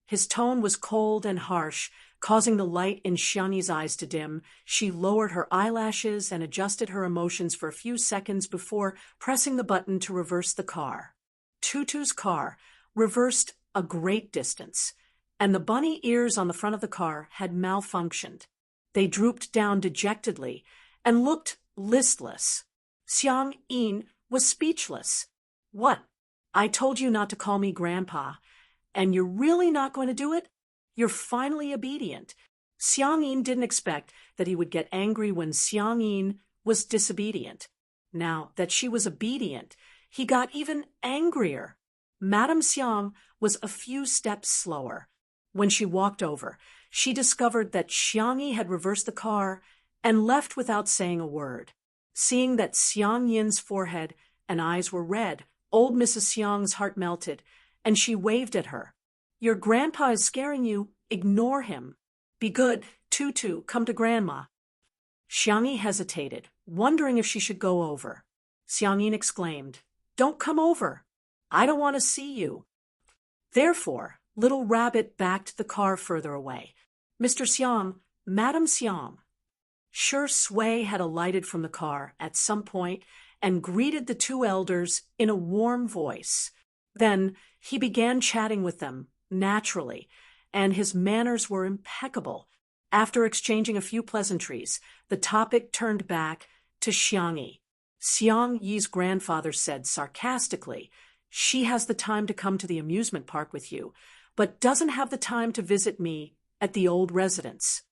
His tone was cold and harsh, causing the light in Xiangyi's eyes to dim. She lowered her eyelashes and adjusted her emotions for a few seconds before pressing the button to reverse the car. Tutu's car reversed a great distance, and the bunny ears on the front of the car had malfunctioned. They drooped down dejectedly and looked listless. Xiang Yin was speechless. "What? I told you not to call me Grandpa, and you're really not going to do it? You're finally obedient." Xiang Yin didn't expect that he would get angry when Xiang Yin was disobedient. Now that she was obedient, he got even angrier. Madame Xiang was a few steps slower. When she walked over, she discovered that Xiangyi had reversed the car and left without saying a word. Seeing that Xiang Yin's forehead and eyes were red, old Mrs. Xiang's heart melted, and she waved at her. "Your grandpa is scaring you. Ignore him. Be good. Tutu, come to Grandma." Xiangyi hesitated, wondering if she should go over. Xiang Yin exclaimed, "Don't come over. I don't want to see you." Therefore, Little Rabbit backed the car further away. "Mr. Xiang, Madame Xiang." Shui had alighted from the car at some point and greeted the 2 elders in a warm voice. Then he began chatting with them naturally, and his manners were impeccable. After exchanging a few pleasantries, the topic turned back to Xiangyi. Xiang Yi's grandfather said sarcastically, "She has the time to come to the amusement park with you, but doesn't have the time to visit me at the old residence."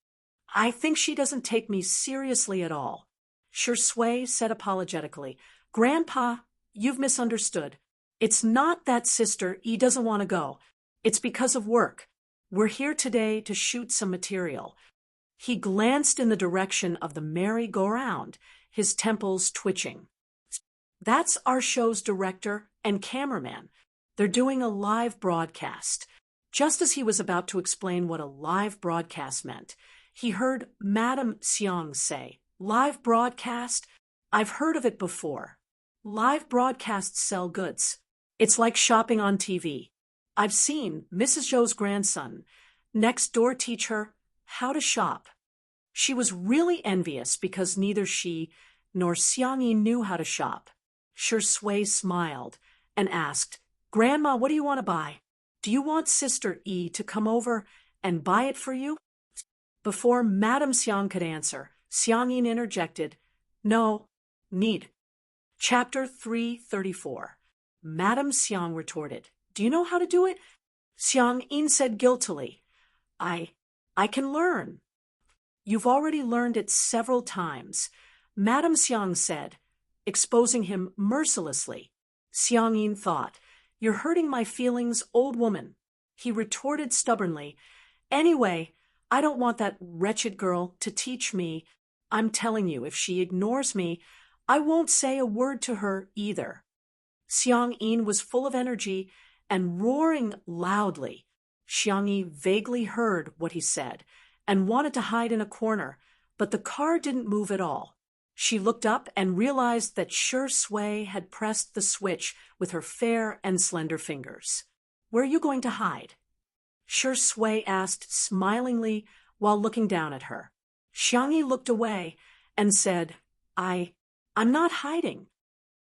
I think she doesn't take me seriously at all. Shui said apologetically, Grandpa, you've misunderstood. It's not that Sister E doesn't want to go. It's because of work. We're here today to shoot some material. He glanced in the direction of the merry-go-round, his temples twitching. That's our show's director and cameraman. They're doing a live broadcast. Just as he was about to explain what a live broadcast meant, he heard Madame Xiang say, Live broadcast? I've heard of it before. Live broadcasts sell goods. It's like shopping on TV. I've seen Mrs. Zhou's grandson next door teach her how to shop. She was really envious because neither she nor Xiangyi knew how to shop. Shui smiled and asked, Grandma, what do you want to buy? Do you want Sister E to come over and buy it for you? Before Madame Xiang could answer, Xiangyin interjected, No, need. Chapter 334. Madame Xiang retorted, Do you know how to do it? Xiangyin said guiltily, I can learn. You've already learned it several times, Madame Xiang said, exposing him mercilessly. Xiangyin thought, You're hurting my feelings, old woman. He retorted stubbornly, Anyway, I don't want that wretched girl to teach me. I'm telling you, if she ignores me, I won't say a word to her either. Xiangyin was full of energy and roaring loudly. Xiangyi vaguely heard what he said and wanted to hide in a corner, but the car didn't move at all. She looked up and realized that Shui had pressed the switch with her fair and slender fingers. Where are you going to hide? Shui asked smilingly while looking down at her. Xiangyi looked away and said, I'm not hiding.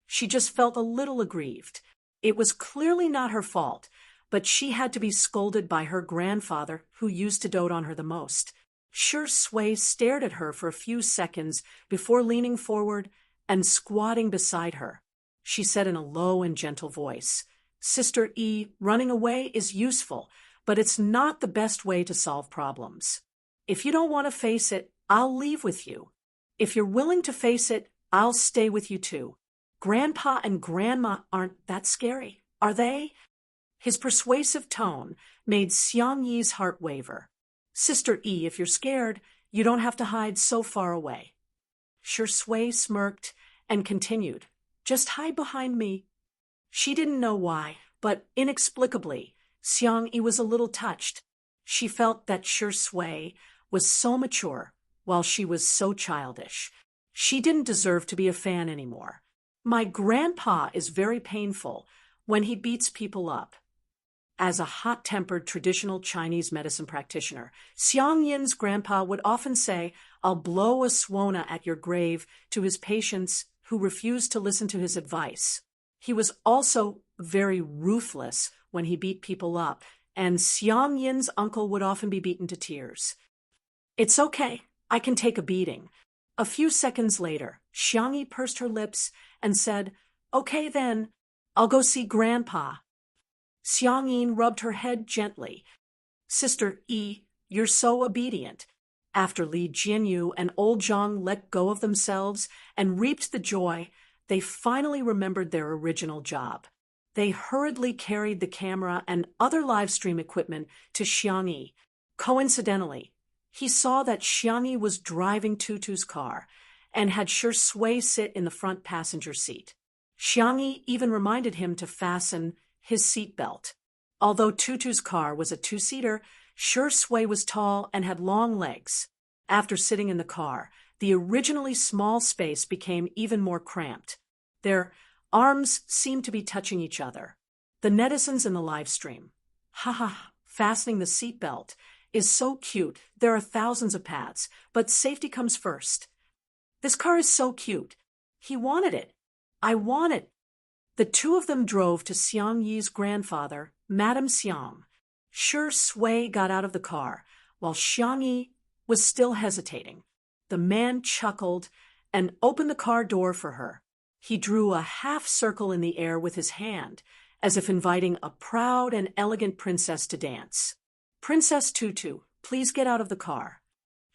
She just felt a little aggrieved. It was clearly not her fault, but she had to be scolded by her grandfather, who used to dote on her the most. Shui stared at her for a few seconds before leaning forward and squatting beside her. She said in a low and gentle voice, Sister E, running away is useful, but it's not the best way to solve problems. If you don't want to face it, I'll leave with you. If you're willing to face it, I'll stay with you too. Grandpa and Grandma aren't that scary, are they? His persuasive tone made Xiangyi's heart waver. Sister E, if you're scared, you don't have to hide so far away. Shui smirked and continued, Just hide behind me. She didn't know why, but inexplicably, Xiangyi was a little touched. She felt that Shui was so mature, while she was so childish. She didn't deserve to be a fan anymore. My grandpa is very painful when he beats people up. As a hot-tempered traditional Chinese medicine practitioner, Xiangyin's grandpa would often say, I'll blow a swona at your grave to his patients who refused to listen to his advice. He was also very ruthless when he beat people up, and Xiangyin's uncle would often be beaten to tears. It's okay, I can take a beating. A few seconds later, Xiangyi pursed her lips and said, Okay then, I'll go see Grandpa. Xiangyin rubbed her head gently. Sister E, you're so obedient. After Li Jianyu and old Zhang let go of themselves and reaped the joy, they finally remembered their original job. They hurriedly carried the camera and other live stream equipment to Xiangyi. Coincidentally, he saw that Xiangyi was driving Tutu's car and had Shui sit in the front passenger seat. Xiangyi even reminded him to fasten his seatbelt. Although Tutu's car was a two-seater, Shui was tall and had long legs. After sitting in the car, the originally small space became even more cramped. Their arms seemed to be touching each other. The netizens in the live stream. Haha, fastening the seatbelt is so cute. There are thousands of paths, but safety comes first. This car is so cute. He wanted it. I want it. The two of them drove to Xiangyi's grandfather, Madame Xiang. Shui got out of the car, while Xiangyi was still hesitating. The man chuckled and opened the car door for her. He drew a half circle in the air with his hand, as if inviting a proud and elegant princess to dance. Princess Tutu, please get out of the car.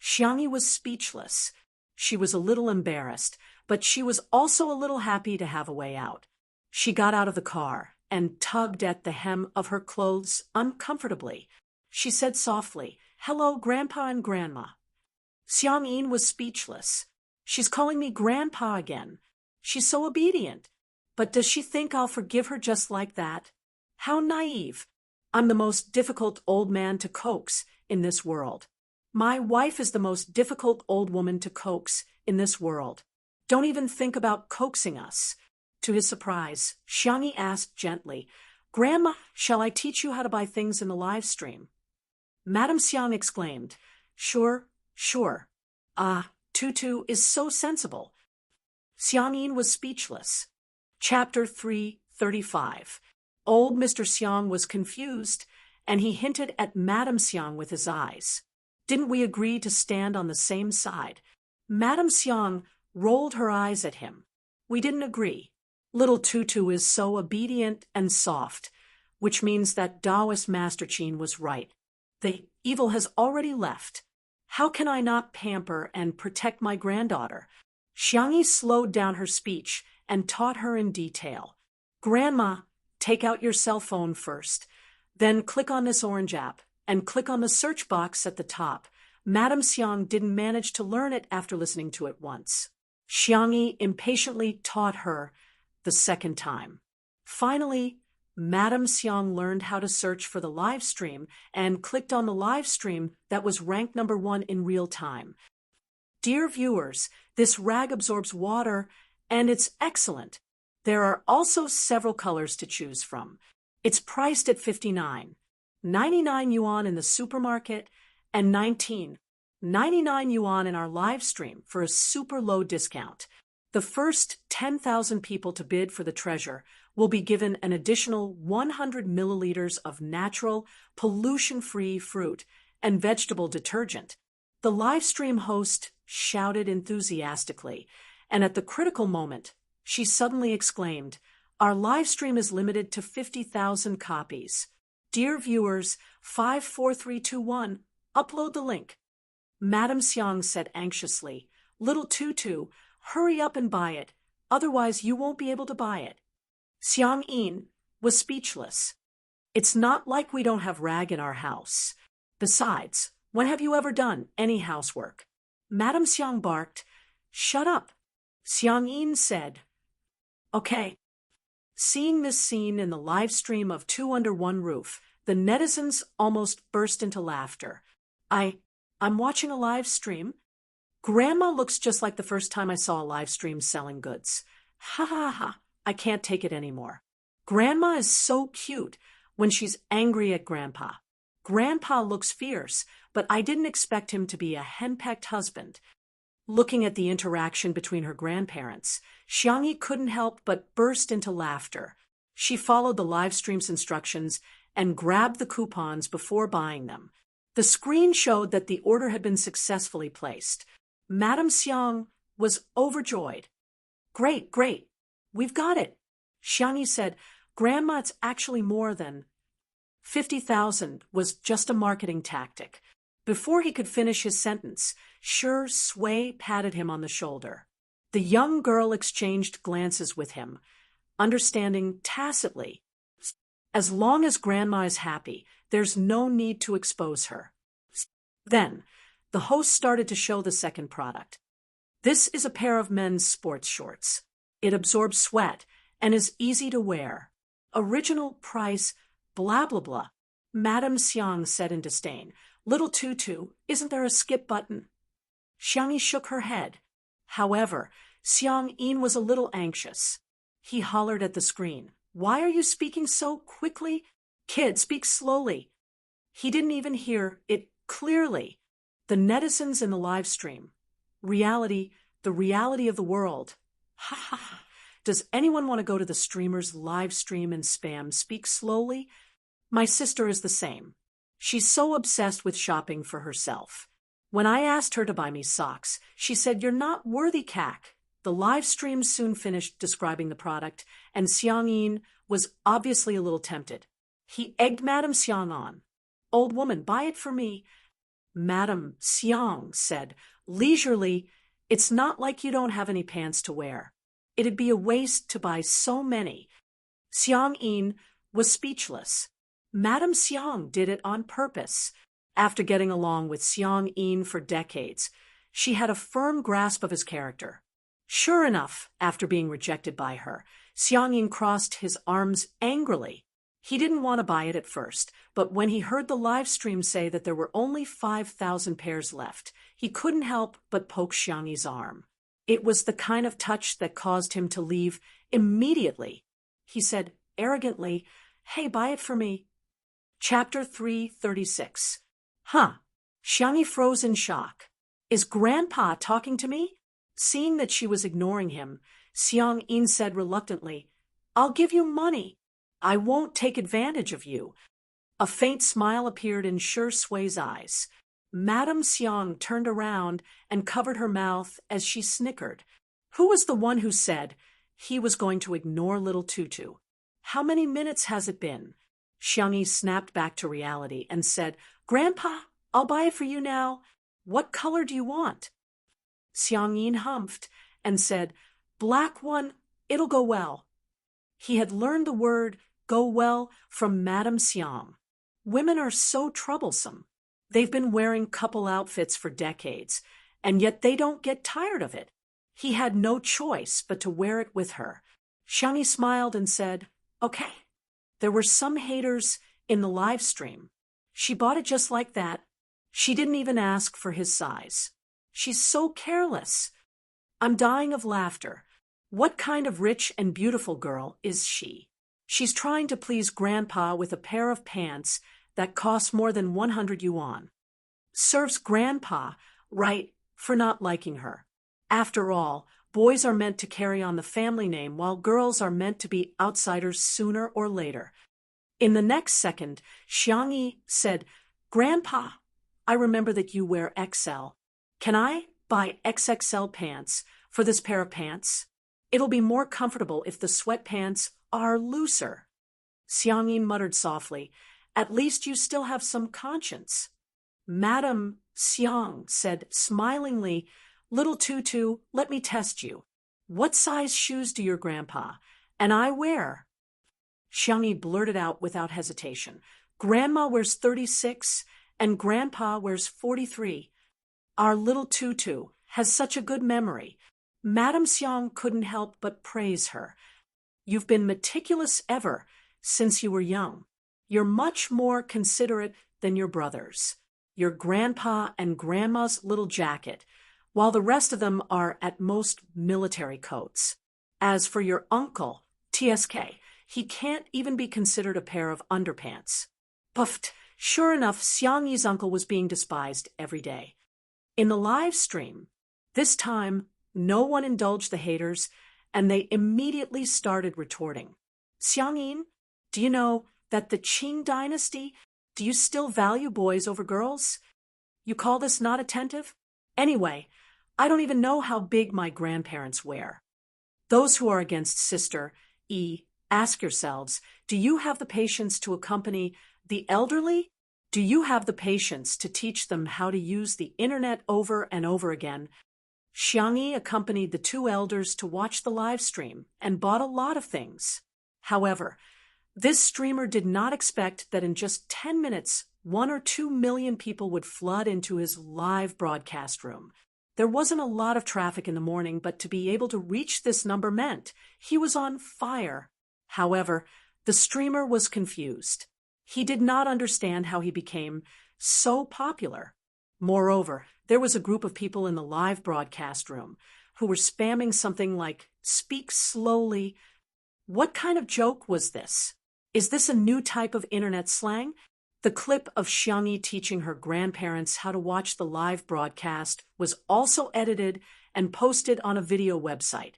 Xiangyi was speechless. She was a little embarrassed, but she was also a little happy to have a way out. She got out of the car and tugged at the hem of her clothes uncomfortably. She said softly, "Hello, Grandpa and Grandma." Xiangyin was speechless. She's calling me Grandpa again. She's so obedient. But does she think I'll forgive her just like that? How naive. I'm the most difficult old man to coax in this world. My wife is the most difficult old woman to coax in this world. Don't even think about coaxing us. To his surprise, Xiangyi asked gently, "Grandma, shall I teach you how to buy things in the live stream?" Madame Xiang exclaimed, "Sure, sure. Ah, Tutu is so sensible." Xiangyin was speechless. Chapter 335. Old Mr. Xiang was confused, and he hinted at Madame Xiang with his eyes. "Didn't we agree to stand on the same side?" Madame Xiang rolled her eyes at him. "We didn't agree. Little Tutu is so obedient and soft, which means that Taoist Master Qin was right. The evil has already left. How can I not pamper and protect my granddaughter?" Xiangyi slowed down her speech and taught her in detail. "Grandma, take out your cell phone first. Then click on this orange app and click on the search box at the top." Madame Xiang didn't manage to learn it after listening to it once. Xiangyi impatiently taught her the second time. Finally, Madame Xiang learned how to search for the live stream and clicked on the live stream that was ranked number 1 in real time. "Dear viewers, this rag absorbs water and it's excellent. There are also several colors to choose from. It's priced at 59.99 yuan in the supermarket and 19.99 yuan in our live stream for a super low discount. The first 10,000 people to bid for the treasure will be given an additional 100 milliliters of natural, pollution-free fruit and vegetable detergent." The live stream host shouted enthusiastically, and at the critical moment, she suddenly exclaimed, "Our live stream is limited to 50,000 copies. Dear viewers, 54321, upload the link." Madame Xiang said anxiously, "Little Tutu, hurry up and buy it, otherwise you won't be able to buy it." Xiangyin was speechless. "It's not like we don't have rag in our house. Besides, when have you ever done any housework?" Madame Xiang barked, "Shut up." Xiangyin said, "Okay." Seeing this scene in the live stream of Two Under One Roof, the netizens almost burst into laughter. I'm watching a live stream? Grandma looks just like the first time I saw a live stream selling goods. Ha ha ha, I can't take it anymore. Grandma is so cute when she's angry at Grandpa. Grandpa looks fierce, but I didn't expect him to be a henpecked husband." Looking at the interaction between her grandparents, Xiangyi couldn't help but burst into laughter. She followed the live stream's instructions and grabbed the coupons before buying them. The screen showed that the order had been successfully placed. Madame Xiang was overjoyed. Great, we've got it." Xiangyi said, "Grandma, it's actually more than 50,000 was just a marketing tactic." Before he could finish his sentence, Sure Sui patted him on the shoulder. The young girl exchanged glances with him, understanding tacitly, as long as Grandma is happy, there's no need to expose her. Then, the host started to show the second product. This is a pair of men's sports shorts. It absorbs sweat and is easy to wear. Original price, blah blah blah. Madame Xiang said in disdain, "Little Tutu, isn't there a skip button?" Xiangyi shook her head. However, Xiangyin was a little anxious. He hollered at the screen, "Why are you speaking so quickly? Kid, speak slowly." He didn't even hear it clearly. The netizens in the live stream. Reality, the reality of the world. Ha ha ha. Does anyone want to go to the streamer's live stream and spam speak slowly? My sister is the same. She's so obsessed with shopping for herself. When I asked her to buy me socks, she said, "You're not worthy, Cac." The live stream soon finished describing the product, and Xiangyin was obviously a little tempted. He egged Madame Xiang on. "Old woman, buy it for me." Madame Xiang said, leisurely, "It's not like you don't have any pants to wear. It'd be a waste to buy so many." Xiang Yin was speechless. Madame Xiang did it on purpose. After getting along with Xiang Yin for decades, she had a firm grasp of his character. Sure enough, after being rejected by her, Xiang Yin crossed his arms angrily. He didn't want to buy it at first, but when he heard the live stream say that there were only 5,000 pairs left, he couldn't help but poke Xiang Yin's arm. It was the kind of touch that caused him to leave immediately. He said arrogantly, "Hey, buy it for me." Chapter 336. Huh. Xiang Yi froze in shock. Is Grandpa talking to me? Seeing that she was ignoring him, Xiang Yin said reluctantly, "I'll give you money. I won't take advantage of you." A faint smile appeared in Sure Sui's eyes. Madame Xiang turned around and covered her mouth as she snickered. Who was the one who said he was going to ignore little Tutu? How many minutes has it been? Xiang Yi snapped back to reality and said, "Grandpa, I'll buy it for you now. What color do you want?" Xiang Yin humphed and said, "Black one, it'll go well." He had learned the word "go well" from Madame Xiang. Women are so troublesome. They've been wearing couple outfits for decades, and yet they don't get tired of it. He had no choice but to wear it with her. Xiang Yi smiled and said, "Okay." There were some haters in the live stream. She bought it just like that. She didn't even ask for his size. She's so careless. I'm dying of laughter. What kind of rich and beautiful girl is she? She's trying to please Grandpa with a pair of pants that cost more than 100 yuan. Serves Grandpa right for not liking her. After all, boys are meant to carry on the family name while girls are meant to be outsiders sooner or later. In the next second, Xiang Yi said, "Grandpa, I remember that you wear XL. Can I buy XXL pants for this pair of pants? It'll be more comfortable if the sweatpants are looser." Xiang Yi muttered softly, "At least you still have some conscience." Madame Xiang said smilingly, "Little Tutu, let me test you. What size shoes do your grandpa and I wear?" Xiang Yi blurted out without hesitation, "Grandma wears 36 and Grandpa wears 43. Our little Tutu has such a good memory." Madame Xiang couldn't help but praise her. "You've been meticulous ever since you were young. You're much more considerate than your brothers. Your grandpa and grandma's little jacket, while the rest of them are at most military coats. As for your uncle, TSK, he can't even be considered a pair of underpants." Puffed. Sure enough, Xiang Yi's uncle was being despised every day. In the live stream, this time, no one indulged the haters, and they immediately started retorting. "Xiang Yin, do you know that the Qing dynasty, do you still value boys over girls? You call this not attentive? Anyway, I don't even know how big my grandparents wear." Those who are against Sister E, ask yourselves, do you have the patience to accompany the elderly? Do you have the patience to teach them how to use the internet over and over again? Xiang Yi accompanied the two elders to watch the live stream and bought a lot of things. However, this streamer did not expect that in just 10 minutes, 1 or 2 million people would flood into his live broadcast room. There wasn't a lot of traffic in the morning, but to be able to reach this number meant he was on fire. However, the streamer was confused. He did not understand how he became so popular. Moreover, there was a group of people in the live broadcast room who were spamming something like, "Speak slowly." What kind of joke was this? Is this a new type of internet slang? The clip of Xiang Yi teaching her grandparents how to watch the live broadcast was also edited and posted on a video website.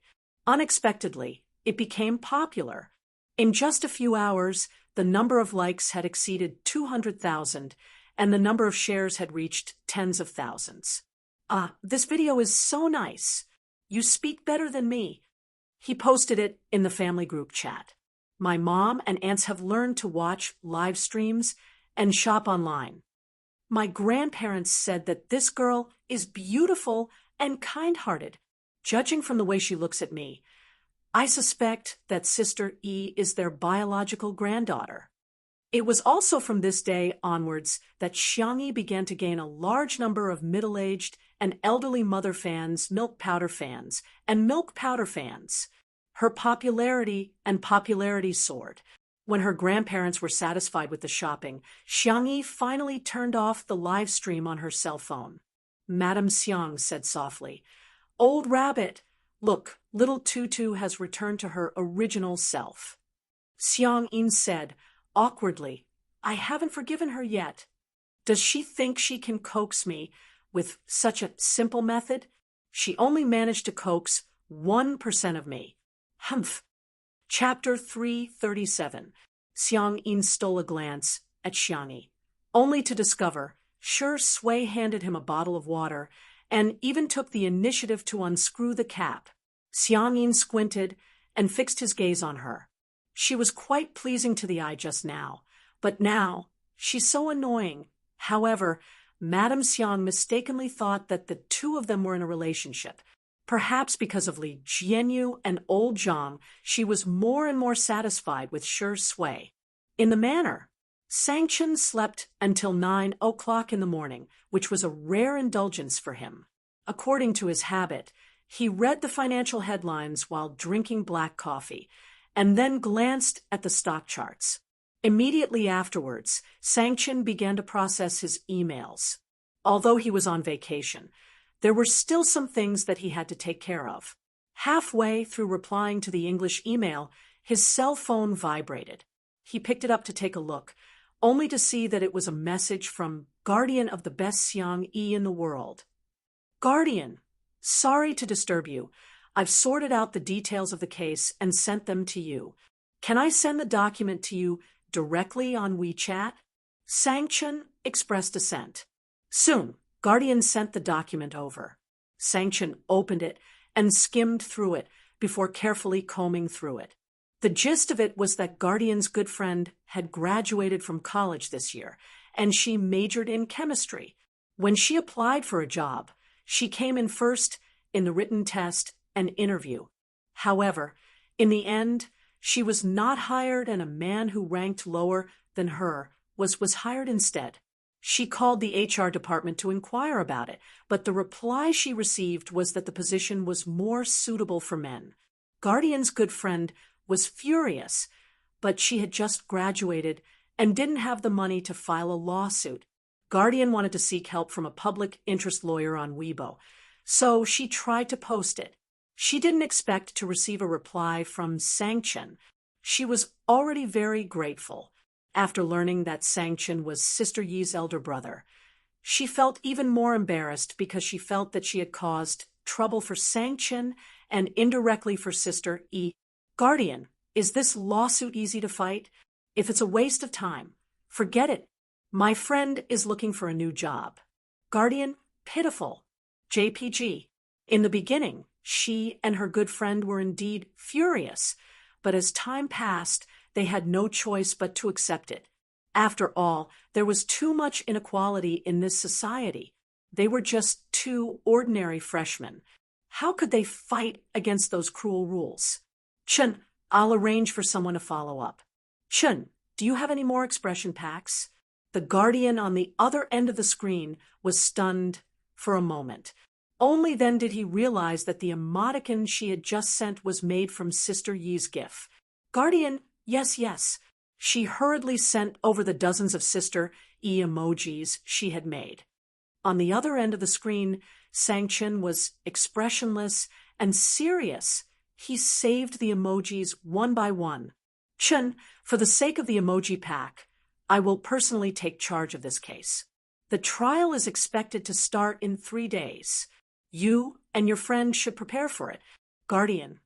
Unexpectedly, it became popular. In just a few hours, the number of likes had exceeded 200,000, and the number of shares had reached tens of thousands. This video is so nice. You speak better than me." He posted it in the family group chat. "My mom and aunts have learned to watch live streams and shop online." My grandparents said that this girl is beautiful and kind-hearted, judging from the way she looks at me. I suspect that Sister E is their biological granddaughter. It was also from this day onwards that Xiangyi began to gain a large number of middle-aged and elderly mother fans, milk powder fans, and milk powder fans. Her popularity soared. When her grandparents were satisfied with the shopping, Xiangyi finally turned off the live stream on her cell phone. Madame Xiang said softly, "Old rabbit, look, little Tutu has returned to her original self." Xiang Yin said, awkwardly, "I haven't forgiven her yet. Does she think she can coax me with such a simple method? She only managed to coax 1% of me." Humph. Chapter 337. Xiang Yin stole a glance at Xiangyi, only to discover Shui handed him a bottle of water and even took the initiative to unscrew the cap. Xiang Yin squinted and fixed his gaze on her. She was quite pleasing to the eye just now, but now she's so annoying. However, Madame Xiang mistakenly thought that the two of them were in a relationship. Perhaps because of Li Jianyu and old Zhang, she was more and more satisfied with Shui. In the manor, Sangchen slept until 9 o'clock in the morning, which was a rare indulgence for him. According to his habit, he read the financial headlines while drinking black coffee, and then glanced at the stock charts. Immediately afterwards, Sangchen began to process his emails. Although he was on vacation, there were still some things that he had to take care of. Halfway through replying to the English email, his cell phone vibrated. He picked it up to take a look, only to see that it was a message from Guardian of the best Xiang Yi in the world. "Guardian, sorry to disturb you. I've sorted out the details of the case and sent them to you. Can I send the document to you directly on WeChat?" Sangchen expressed assent. Soon, Guardian sent the document over. Sangchen opened it and skimmed through it before carefully combing through it. The gist of it was that Guardian's good friend had graduated from college this year, and she majored in chemistry. When she applied for a job, she came in first in the written test and interview. However, in the end, she was not hired, and a man who ranked lower than her was hired instead. She called the HR department to inquire about it, but the reply she received was that the position was more suitable for men. Guardian's good friend was furious, but she had just graduated and didn't have the money to file a lawsuit. Guardian wanted to seek help from a public interest lawyer on Weibo, so she tried to post it. She didn't expect to receive a reply from Sangchen. She was already very grateful. After learning that Sangchen was Sister Yi's elder brother, she felt even more embarrassed because she felt that she had caused trouble for Sangchen and indirectly for Sister Yi. "Guardian, is this lawsuit easy to fight? If it's a waste of time, forget it. My friend is looking for a new job." Guardian, pitiful. JPG. In the beginning, she and her good friend were indeed furious, but as time passed, they had no choice but to accept it. After all, there was too much inequality in this society. They were just two ordinary freshmen. How could they fight against those cruel rules? "Chen, I'll arrange for someone to follow up." "Chen, do you have any more expression packs?" The Guardian on the other end of the screen was stunned for a moment. Only then did he realize that the emoticon she had just sent was made from Sister Yi's GIF. "Guardian, yes." She hurriedly sent over the dozens of Sister E emojis she had made. On the other end of the screen, Sangchen was expressionless and serious. He saved the emojis one by one. "Chen, for the sake of the emoji pack, I will personally take charge of this case. The trial is expected to start in 3 days. You and your friend should prepare for it." Guardian.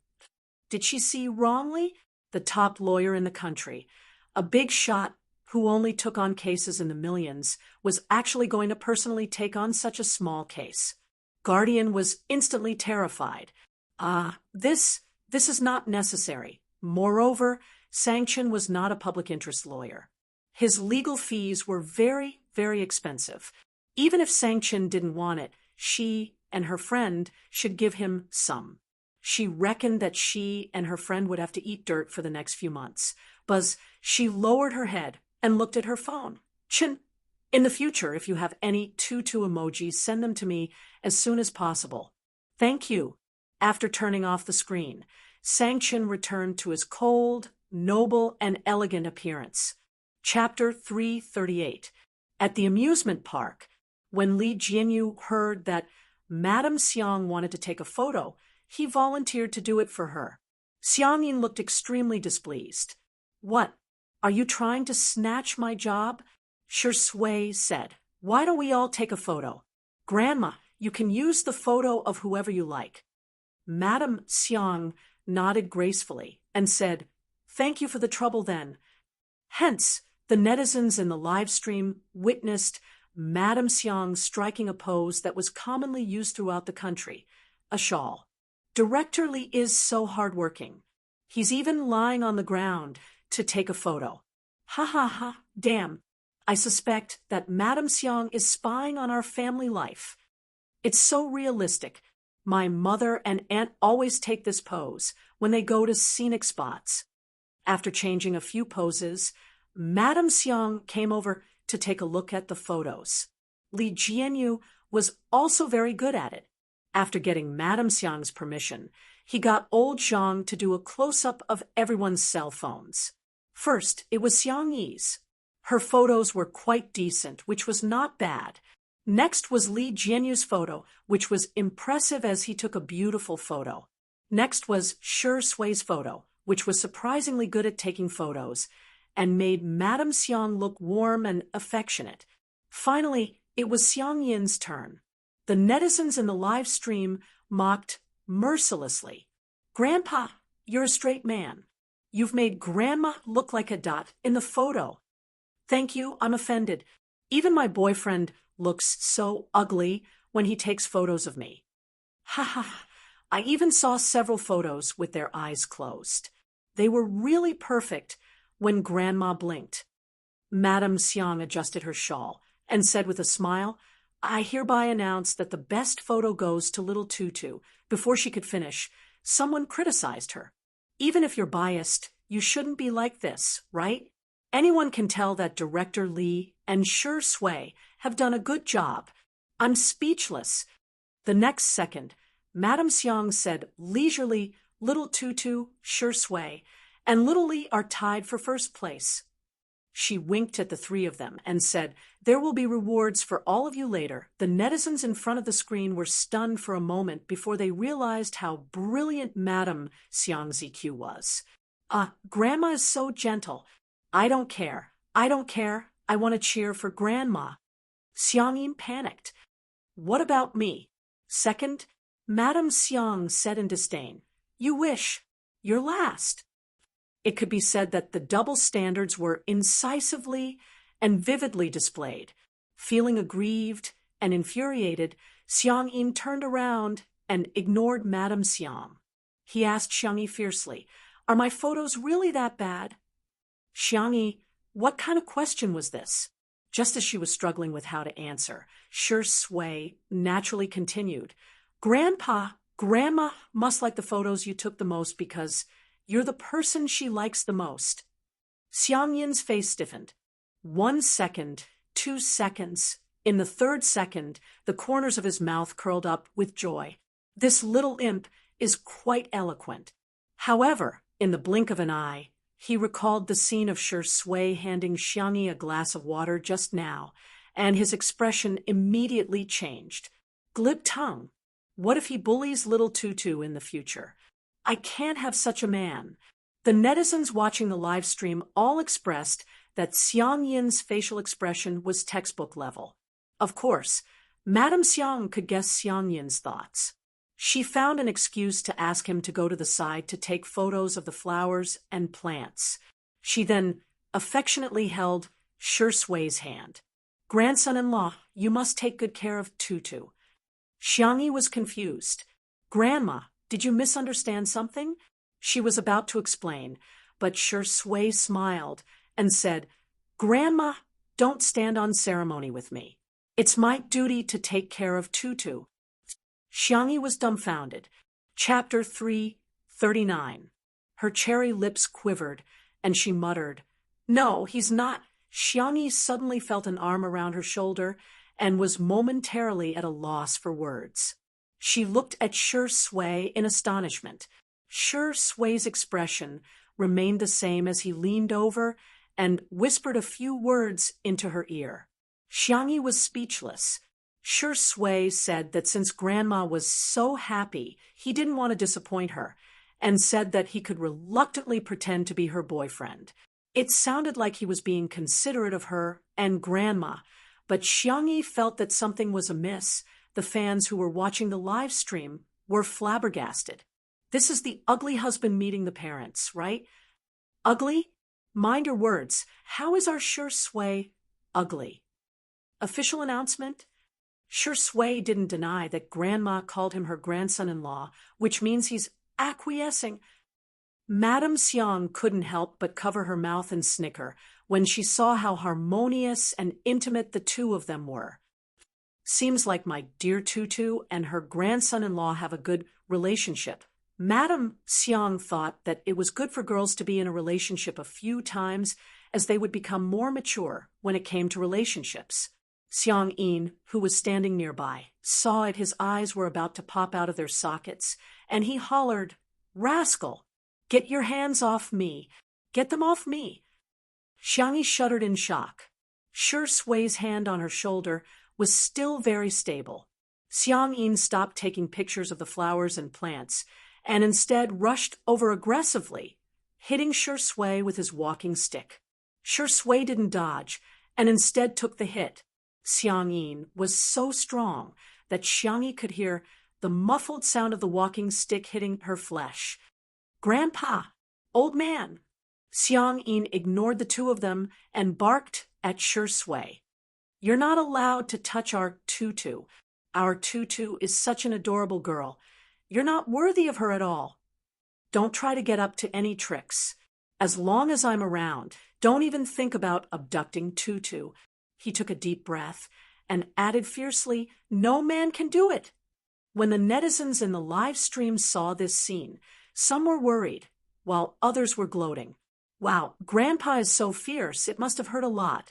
Did she see wrongly? The top lawyer in the country, a big shot who only took on cases in the millions, was actually going to personally take on such a small case. Guardian was instantly terrified. This is not necessary. Moreover, Sangchen was not a public interest lawyer. His legal fees were very, very expensive. Even if Sang-Chin didn't want it, she and her friend should give him some. She reckoned that she and her friend would have to eat dirt for the next few months. She lowered her head and looked at her phone. Chin, in the future, if you have any tutu emojis, send them to me as soon as possible. Thank you. After turning off the screen, Sang-Chin returned to his cold, noble, and elegant appearance. Chapter 338. At the amusement park, when Li Jianyu heard that Madame Xiang wanted to take a photo, he volunteered to do it for her. Xiang Yin looked extremely displeased. What? Are you trying to snatch my job? Shi Sui said. Why don't we all take a photo? Grandma, you can use the photo of whoever you like. Madame Xiang nodded gracefully and said, Thank you for the trouble then. Hence, the netizens in the live stream witnessed Madame Xiang striking a pose that was commonly used throughout the country, a shawl. Director Li is so hardworking. He's even lying on the ground to take a photo. Ha ha ha, damn. I suspect that Madame Xiang is spying on our family life. It's so realistic. My mother and aunt always take this pose when they go to scenic spots. After changing a few poses, Madame Xiang came over to take a look at the photos. Li Jianyu was also very good at it. After getting Madame Xiang's permission, he got old Zhang to do a close-up of everyone's cell phones. First, it was Xiang Yi's. Her photos were quite decent, which was not bad. Next was Li Jianyu's photo, which was impressive as he took a beautiful photo. Next was Shi Sui's photo, which was surprisingly good at taking photos, and made Madame Xiang look warm and affectionate. Finally, it was Xiang Yin's turn. The netizens in the live stream mocked mercilessly. Grandpa, you're a straight man. You've made Grandma look like a dot in the photo. Thank you, I'm offended. Even my boyfriend looks so ugly when he takes photos of me. Ha ha, I even saw several photos with their eyes closed. They were really perfect when Grandma blinked. Madame Xiang adjusted her shawl and said with a smile, I hereby announce that the best photo goes to little Tutu. Before she could finish, someone criticized her. Even if you're biased, you shouldn't be like this, right? Anyone can tell that Director Li and Shi Sui have done a good job. I'm speechless. The next second, Madame Xiang said leisurely, Little Tutu, Shi Sui, and Little Li are tied for first place. She winked at the three of them and said, There will be rewards for all of you later. The netizens in front of the screen were stunned for a moment before they realized how brilliant Madame Xiang's EQ was. Grandma is so gentle. I don't care. I don't care. I want to cheer for Grandma. Xiang Yin panicked. What about me? Second, Madame Xiang said in disdain, You wish. You're last. It could be said that the double standards were incisively and vividly displayed. Feeling aggrieved and infuriated, Xiang Yin turned around and ignored Madame Xiang. He asked Xiang Yi fiercely, Are my photos really that bad? Xiang Yi, what kind of question was this? Just as she was struggling with how to answer, Shi Sui naturally continued, Grandpa, Grandma must like the photos you took the most because you're the person she likes the most. Xiang Yin's face stiffened. 1 second, 2 seconds. In the third second, the corners of his mouth curled up with joy. This little imp is quite eloquent. However, in the blink of an eye, he recalled the scene of Shi Sui handing Xiang Yi a glass of water just now, and his expression immediately changed. Glib tongue. What if he bullies little Tutu in the future? I can't have such a man. The netizens watching the live stream all expressed that Xiang Yin's facial expression was textbook level. Of course, Madame Xiang could guess Xiang Yin's thoughts. She found an excuse to ask him to go to the side to take photos of the flowers and plants. She then affectionately held Shi Sui's hand. Grandson-in-law, you must take good care of Tutu. Xiang Yi was confused. Grandma, did you misunderstand something? She was about to explain, but Shi Sui smiled and said, Grandma, don't stand on ceremony with me. It's my duty to take care of Tutu. Xiangyi was dumbfounded. Chapter 339. Her cherry lips quivered, and she muttered, "No, he's not." Xiangyi suddenly felt an arm around her shoulder and was momentarily at a loss for words. She looked at Shi Sui in astonishment. Shi Sui's expression remained the same as he leaned over and whispered a few words into her ear. Xiangyi was speechless. Shi Sui said that since Grandma was so happy, he didn't want to disappoint her, and said that he could reluctantly pretend to be her boyfriend. It sounded like he was being considerate of her and Grandma, but Xiangyi felt that something was amiss. The fans who were watching the live stream were flabbergasted. This is the ugly husband meeting the parents, right? Ugly? Mind your words. How is our Shi Sui ugly? Official announcement? Shi Sui didn't deny that Grandma called him her grandson-in-law, which means he's acquiescing. Madame Xiang couldn't help but cover her mouth and snicker when she saw how harmonious and intimate the two of them were. Seems like my dear Tutu and her grandson-in-law have a good relationship. Madame Xiang thought that it was good for girls to be in a relationship a few times, as they would become more mature when it came to relationships. Xiang Yin, who was standing nearby, saw it. His eyes were about to pop out of their sockets, and he hollered, "Rascal! Get your hands off me! Get them off me!" Xiangyi shuddered in shock. Shi Sui's hand on her shoulder was still very stable. Xiang Yin stopped taking pictures of the flowers and plants, and instead rushed over aggressively, hitting Shi Sui with his walking stick. Shi Sui didn't dodge, and instead took the hit. Xiang Yin was so strong that Xiangyi could hear the muffled sound of the walking stick hitting her flesh. "Grandpa! Old man!" Xiang Yin ignored the two of them and barked at Shi Sui. "You're not allowed to touch our Tutu. Our Tutu is such an adorable girl. You're not worthy of her at all. Don't try to get up to any tricks. As long as I'm around, don't even think about abducting Tutu." He took a deep breath and added fiercely, "No man can do it." When the netizens in the live stream saw this scene, some were worried, while others were gloating. "Wow, Grandpa is so fierce, it must have hurt a lot.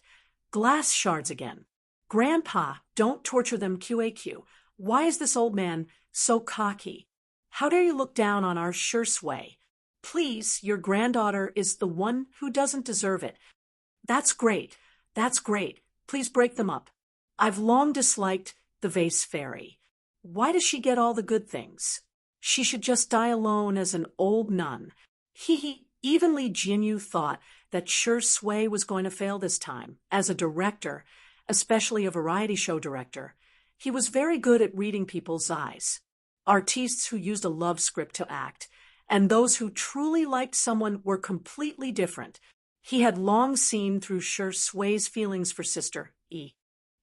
Glass shards again. Grandpa, don't torture them QAQ. Why is this old man so cocky? How dare you look down on our Shi Sui? Please, your granddaughter is the one who doesn't deserve it. That's great. That's great. Please break them up. I've long disliked the vase fairy. Why does she get all the good things? She should just die alone as an old nun." Even Li Jinyu thought that Shi Sui was going to fail this time. As a director, especially a variety show director, he was very good at reading people's eyes. Artistes who used a love script to act, and those who truly liked someone were completely different. He had long seen through Shi Sui's feelings for Sister E.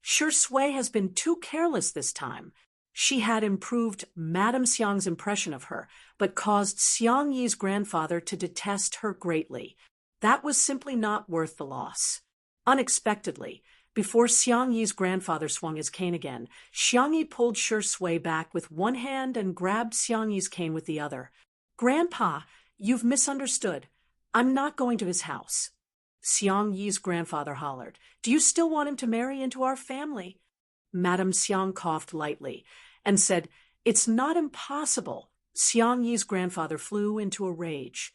Shi Sui has been too careless this time. She had improved Madame Xiang's impression of her, but caused Xiang Yi's grandfather to detest her greatly. That was simply not worth the loss. Unexpectedly, before Xiang Yi's grandfather swung his cane again, Xiang Yi pulled Shi Sui back with one hand and grabbed Xiang Yi's cane with the other. "Grandpa, you've misunderstood. I'm not going to his house." Xiang Yi's grandfather hollered, "Do you still want him to marry into our family?" Madame Xiang coughed lightly and said, "It's not impossible." Xiang Yi's grandfather flew into a rage.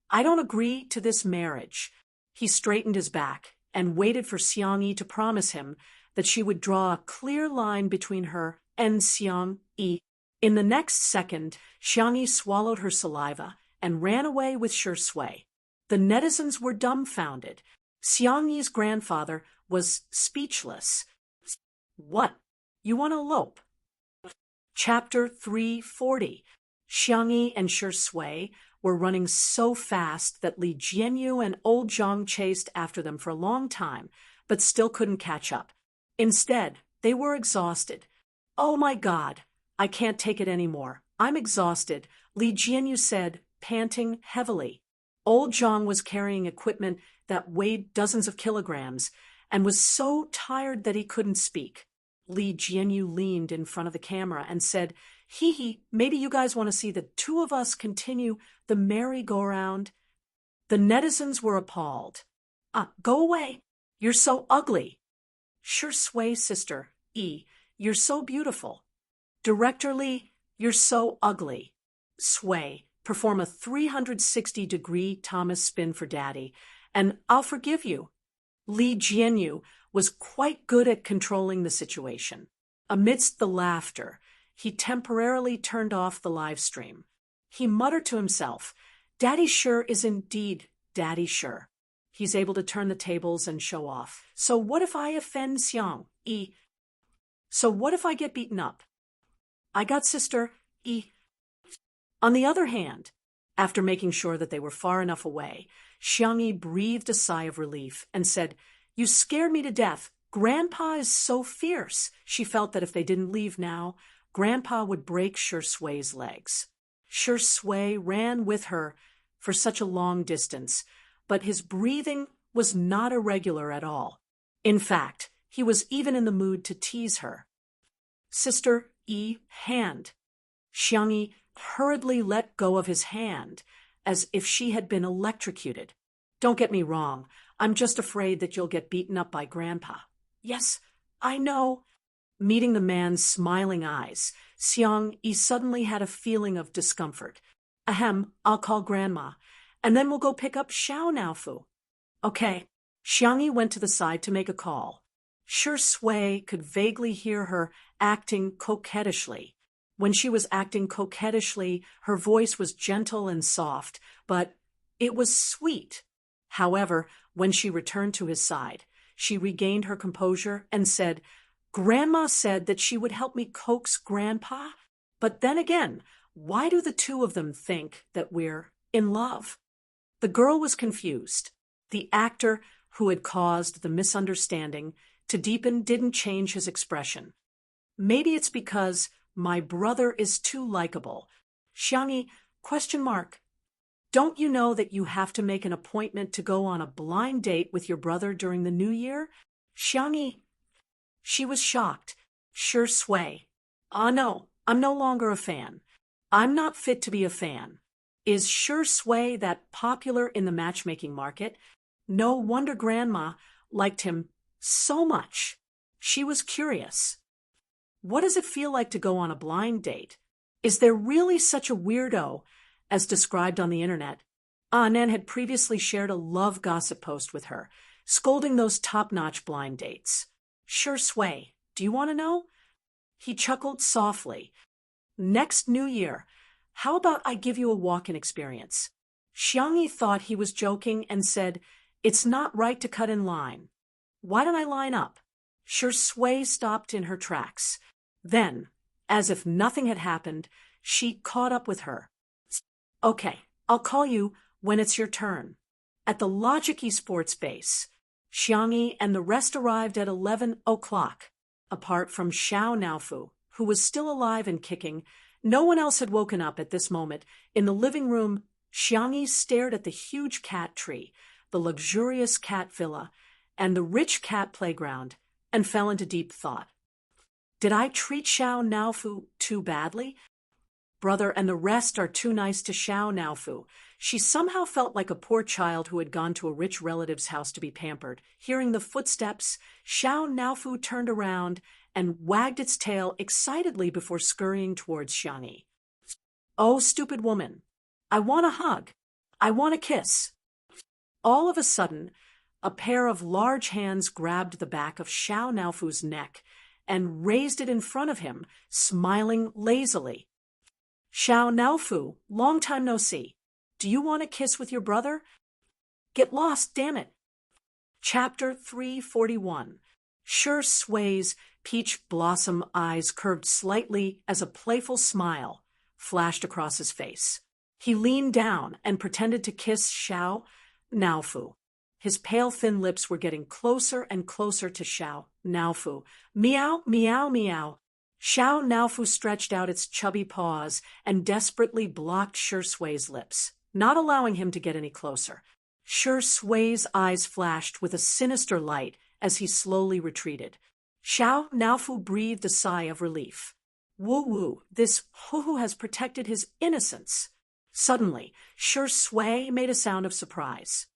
"I don't agree to this marriage." He straightened his back and waited for Xiang Yi to promise him that she would draw a clear line between her and Xiang Yi. In the next second, Xiang Yi swallowed her saliva and ran away with Shi Sui. The netizens were dumbfounded. Xiang Yi's grandfather was speechless. "What? You want to elope?" Chapter 340. Xiang Yi and Shi Sui were running so fast that Li Jianyu and old Zhang chased after them for a long time, but still couldn't catch up. Instead, they were exhausted. "Oh my God, I can't take it anymore. I'm exhausted," Li Jianyu said, panting heavily. Old Zhang was carrying equipment that weighed dozens of kilograms, and was so tired that he couldn't speak. Li Jianyu leaned in front of the camera and said, "Hee hee, maybe you guys want to see the two of us continue the merry-go-round." The netizens were appalled. Go away. You're so ugly." "Sure sway, sister. You're so beautiful." "Director Li, you're so ugly." "Sway, perform a 360-degree Thomas spin for Daddy, and I'll forgive you." Li Jianyu was quite good at controlling the situation. Amidst the laughter, he temporarily turned off the live stream. He muttered to himself, "Daddy sure is indeed Daddy sure. He's able to turn the tables and show off. So what if I offend Xiang? So what if I get beaten up? I got sister, On the other hand, after making sure that they were far enough away, Xiangyi breathed a sigh of relief and said, "You scared me to death. Grandpa is so fierce." She felt that if they didn't leave now, Grandpa would break Sure Sway's legs. Sure Sway ran with her for such a long distance, but his breathing was not irregular at all. In fact, he was even in the mood to tease her. "Sister, hand." Xiangyi hurriedly let go of his hand, as if she had been electrocuted. "Don't get me wrong, I'm just afraid that you'll get beaten up by Grandpa." "Yes, I know." Meeting the man's smiling eyes, Xiangyi suddenly had a feeling of discomfort. "Ahem, I'll call Grandma, and then we'll go pick up Xiao Naofu." "Okay." Xiangyi went to the side to make a call. Sure Sway could vaguely hear her acting coquettishly. When she was acting coquettishly, her voice was gentle and soft, but it was sweet. However, when she returned to his side, she regained her composure and said, "Grandma said that she would help me coax Grandpa, but then again, why do the two of them think that we're in love?" The girl was confused. The actor who had caused the misunderstanding to deepen didn't change his expression. "Maybe it's because my brother is too likable." Xiangyi, ? "Don't you know that you have to make an appointment to go on a blind date with your brother during the New Year?" Xiangyi. She was shocked. Sure Sway. No, I'm no longer a fan. I'm not fit to be a fan." Is Sure Sway that popular in the matchmaking market? No wonder Grandma liked him so much. She was curious. What does it feel like to go on a blind date? Is there really such a weirdo as described on the internet? Nan had previously shared a love gossip post with her, scolding those top-notch blind dates. Sure Sway, do you want to know? He chuckled softly. Next New Year, how about I give you a walk-in experience? Xiangyi thought he was joking and said, "It's not right to cut in line. Why don't I line up?" Sure Sway stopped in her tracks. Then, as if nothing had happened, she caught up with her. "Okay, I'll call you when it's your turn." At the Logic Esports base, Xiangyi and the rest arrived at 11 o'clock. Apart from Xiao Naofu, who was still alive and kicking, no one else had woken up at this moment. In the living room, Xiangyi stared at the huge cat tree, the luxurious cat villa, and the rich cat playground, and fell into deep thought. Did I treat Xiao Naofu too badly? Brother and the rest are too nice to Xiao Naofu. She somehow felt like a poor child who had gone to a rich relative's house to be pampered. Hearing the footsteps, Xiao Naofu turned around and wagged its tail excitedly before scurrying towards Xiangyi. "Oh, stupid woman. I want a hug. I want a kiss." All of a sudden, a pair of large hands grabbed the back of Xiao Naofu's neck and raised it in front of him, smiling lazily. "Xiao Naofu, long time no see. Do you want a kiss with your brother?" "Get lost, damn it." Chapter 341. Sure Sway's peach blossom eyes curved slightly as a playful smile flashed across his face. He leaned down and pretended to kiss Xiao Naofu. His pale thin lips were getting closer and closer to Xiao Naofu. Meow, meow, meow. Xiao Naofu stretched out its chubby paws and desperately blocked Sure Sway's lips, not allowing him to get any closer. Sure Sway's eyes flashed with a sinister light as he slowly retreated. Xiao Naofu breathed a sigh of relief. Woo-woo, this Hu has protected his innocence. Suddenly, Shi Sui made a sound of surprise.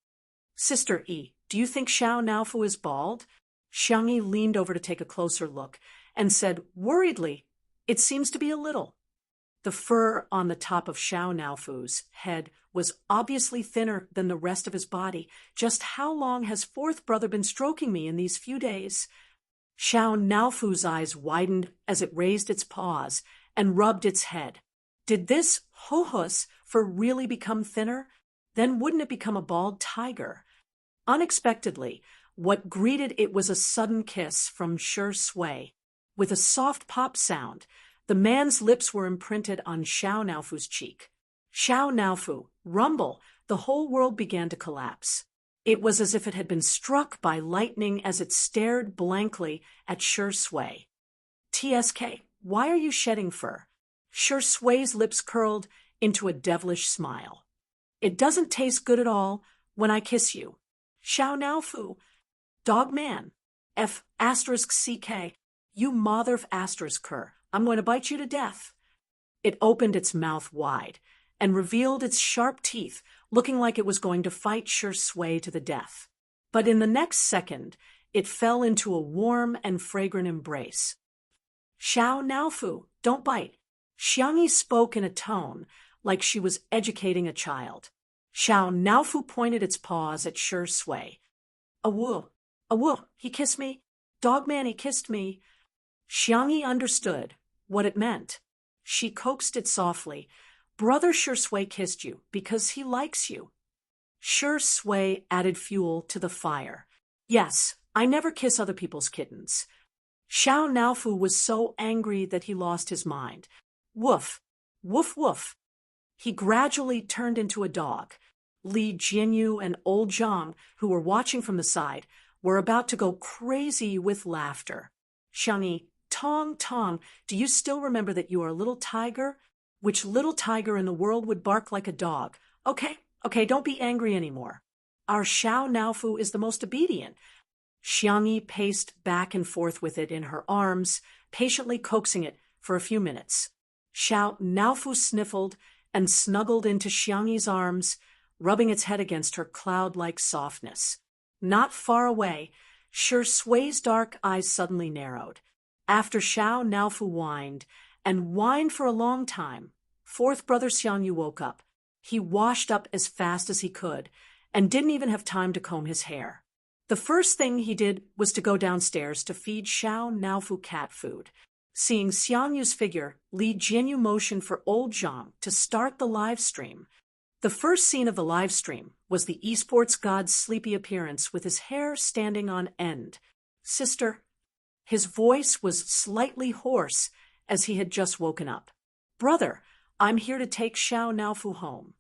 Sister Yi, do you think Xiao Naofu is bald? Xiang Yi leaned over to take a closer look and said worriedly, it seems to be a little. The fur on the top of Xiao Naofu's head was obviously thinner than the rest of his body. Just how long has fourth brother been stroking me in these few days? Xiao Naofu's eyes widened as it raised its paws and rubbed its head. Did this Hohus fur really become thinner? Then wouldn't it become a bald tiger? Unexpectedly, what greeted it was a sudden kiss from Shi Sui. With a soft pop sound, the man's lips were imprinted on Xiao Naofu's cheek. Xiao Naofu, rumble, the whole world began to collapse. It was as if it had been struck by lightning as it stared blankly at Shi Sui. TSK, why are you shedding fur? Shi Sui's lips curled into a devilish smile. It doesn't taste good at all when I kiss you. Xiao Naofu, dog man, F***CK, you mother ***, I'm going to bite you to death. It opened its mouth wide and revealed its sharp teeth, looking like it was going to fight Shi Sui to the death. But in the next second, it fell into a warm and fragrant embrace. Xiao Naofu, don't bite. Xiang Yi spoke in a tone like she was educating a child. Xiao Naofu pointed its paws at Shi Sui. Awoo, he kissed me. Dog man, he kissed me. Xiang Yi understood what it meant. She coaxed it softly. Brother Shi Sui kissed you because he likes you. Shi Sui added fuel to the fire. Yes, I never kiss other people's kittens. Xiao Naofu was so angry that he lost his mind. Woof, woof, woof. He gradually turned into a dog. Li Jinyu and old Zhang, who were watching from the side, were about to go crazy with laughter. Xiang Yi, Tong, do you still remember that you are a little tiger? Which little tiger in the world would bark like a dog? Okay, don't be angry anymore. Our Xiao Naofu is the most obedient. Xiang Yi paced back and forth with it in her arms, patiently coaxing it for a few minutes. Xiao Naofu sniffled and snuggled into Xiang Yi's arms, rubbing its head against her cloud-like softness. Not far away, Shi Sui's dark eyes suddenly narrowed. After Xiao Naofu whined, and whined for a long time, fourth brother Xiang Yu woke up. He washed up as fast as he could, and didn't even have time to comb his hair. The first thing he did was to go downstairs to feed Xiao Naofu cat food. Seeing Xiang Yu's figure, Li Jinyu motioned for old Zhang to start the live stream. The first scene of the live stream was the esports god's sleepy appearance with his hair standing on end. Sister, his voice was slightly hoarse as he had just woken up. Brother, I'm here to take Xiao Naofu home.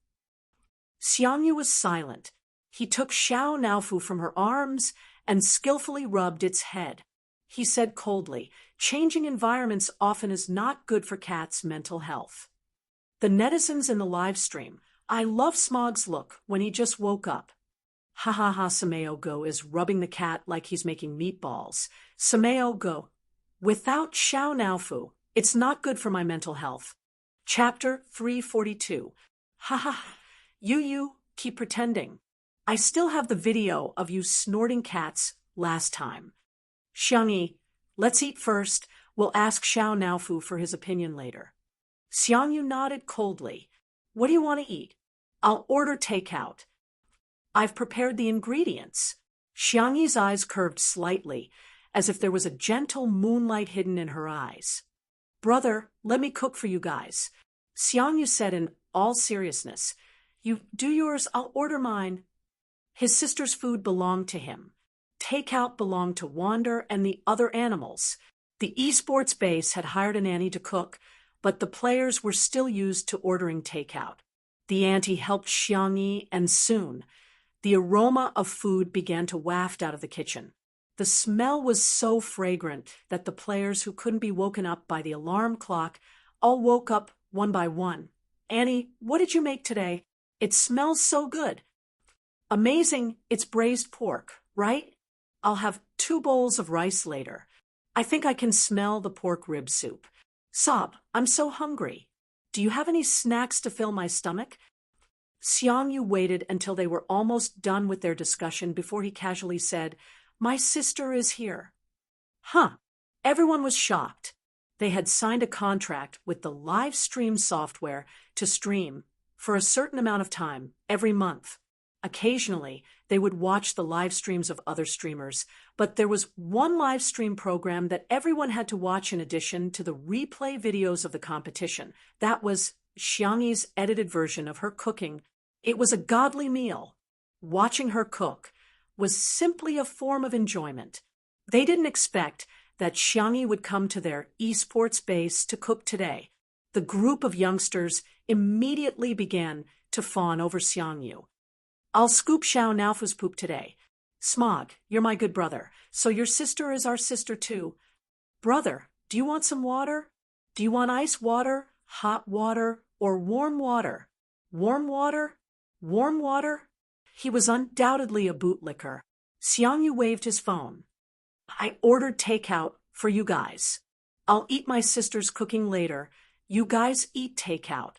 Xiang Yu was silent. He took Xiao Naofu from her arms and skillfully rubbed its head. He said coldly, changing environments often is not good for cats' mental health. The netizens in the live stream, I love Smog's look when he just woke up. Ha ha ha, Sameo Go is rubbing the cat like he's making meatballs. Sameo Go. Without Xiao Naofu, it's not good for my mental health. Chapter 342. Ha ha. You keep pretending. I still have the video of you snorting cats last time. Xiang Yi, let's eat first. We'll ask Xiao Naofu for his opinion later. Xiang Yu nodded coldly. What do you want to eat? I'll order takeout. I've prepared the ingredients. Xiang Yi's eyes curved slightly, as if there was a gentle moonlight hidden in her eyes. Brother, let me cook for you guys. Xiang Yu said in all seriousness. You do yours, I'll order mine. His sister's food belonged to him. Takeout belonged to Wander and the other animals. The esports base had hired a nanny to cook, but the players were still used to ordering takeout. The auntie helped Xiang Yi, and soon, the aroma of food began to waft out of the kitchen. The smell was so fragrant that the players who couldn't be woken up by the alarm clock all woke up one by one. Annie, what did you make today? It smells so good. Amazing, it's braised pork, right? I'll have 2 bowls of rice later. I think I can smell the pork rib soup. Sob, I'm so hungry. Do you have any snacks to fill my stomach? Xiangyu waited until they were almost done with their discussion before he casually said, My sister is here. Huh. Everyone was shocked. They had signed a contract with the live stream software to stream for a certain amount of time every month. Occasionally, they would watch the live streams of other streamers, but there was one live stream program that everyone had to watch in addition to the replay videos of the competition. That was Xiangyi's edited version of her cooking. It was a godly meal. Watching her cook was simply a form of enjoyment. They didn't expect that Xiangyi would come to their esports base to cook today. The group of youngsters immediately began to fawn over Xiangyu. I'll scoop Xiao Naofu's poop today. Smog, you're my good brother, so your sister is our sister too. Brother, do you want some water? Do you want ice water, hot water, or warm water? Warm water? Warm water? He was undoubtedly a bootlicker. Xiangyu waved his phone. I ordered takeout for you guys. I'll eat my sister's cooking later. You guys eat takeout.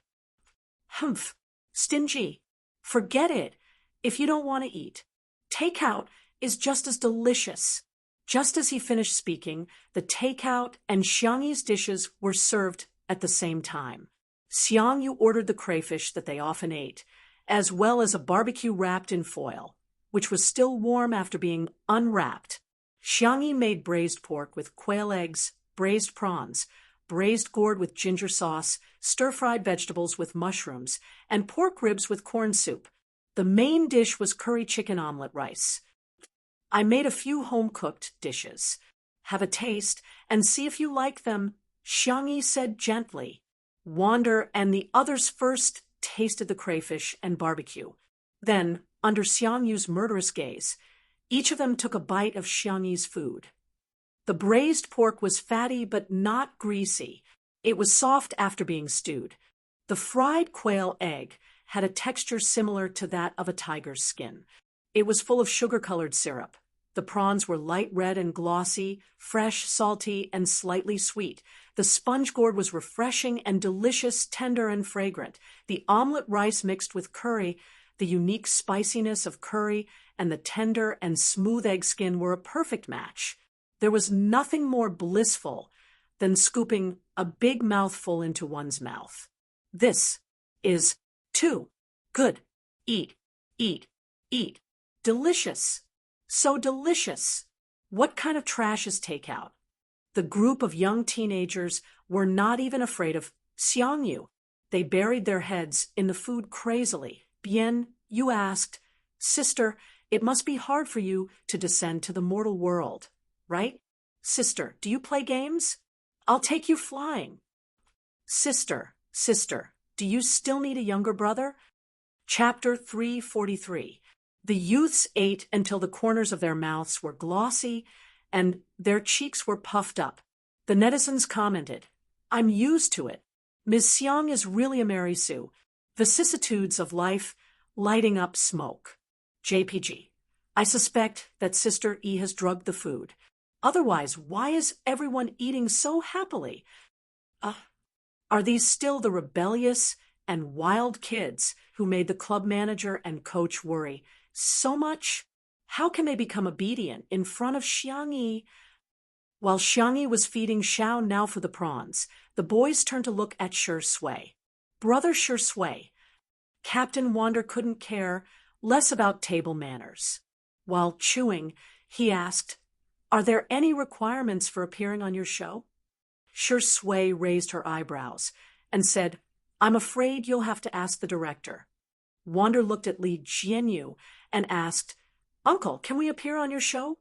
Humph, stingy. Forget it. If you don't want to eat, takeout is just as delicious. Just as he finished speaking, the takeout and Xiangyi's dishes were served at the same time. Xiangyu ordered the crayfish that they often ate, as well as a barbecue wrapped in foil, which was still warm after being unwrapped. Xiangyi made braised pork with quail eggs, braised prawns, braised gourd with ginger sauce, stir-fried vegetables with mushrooms, and pork ribs with corn soup. The main dish was curry chicken omelet rice. I made a few home-cooked dishes. Have a taste and see if you like them, Xiangyi said gently. Wander and the others first tasted the crayfish and barbecue. Then, under Xiangyu's murderous gaze, each of them took a bite of Xiangyi's food. The braised pork was fatty but not greasy. It was soft after being stewed. The fried quail egg had a texture similar to that of a tiger's skin. It was full of sugar-colored syrup. The prawns were light red and glossy, fresh, salty, and slightly sweet. The sponge gourd was refreshing and delicious, tender and fragrant. The omelet rice mixed with curry, the unique spiciness of curry, and the tender and smooth egg skin were a perfect match. There was nothing more blissful than scooping a big mouthful into one's mouth. This is too good. Eat, eat, eat. Delicious. So delicious. What kind of trash is takeout? The group of young teenagers were not even afraid of Xiangyu. They buried their heads in the food crazily. Bien, you asked, Sister, it must be hard for you to descend to the mortal world, right? Sister, do you play games? I'll take you flying. Sister, do you still need a younger brother? Chapter 343. The youths ate until the corners of their mouths were glossy and their cheeks were puffed up. The netizens commented, I'm used to it. Ms. Xiang is really a Mary Sue. Vicissitudes of life lighting up smoke. JPG. I suspect that Sister E has drugged the food. Otherwise, why is everyone eating so happily? Are these still the rebellious and wild kids who made the club manager and coach worry so much? How can they become obedient in front of Xiangyi? While Xiangyi was feeding Xiao Naofu the prawns, the boys turned to look at Shi Sui. Brother Shi Sui. Captain Wander couldn't care less about table manners. While chewing, he asked, Are there any requirements for appearing on your show? Shi Sui raised her eyebrows and said, I'm afraid you'll have to ask the director. Wander looked at Li Jianyu and asked, Uncle, can we appear on your show?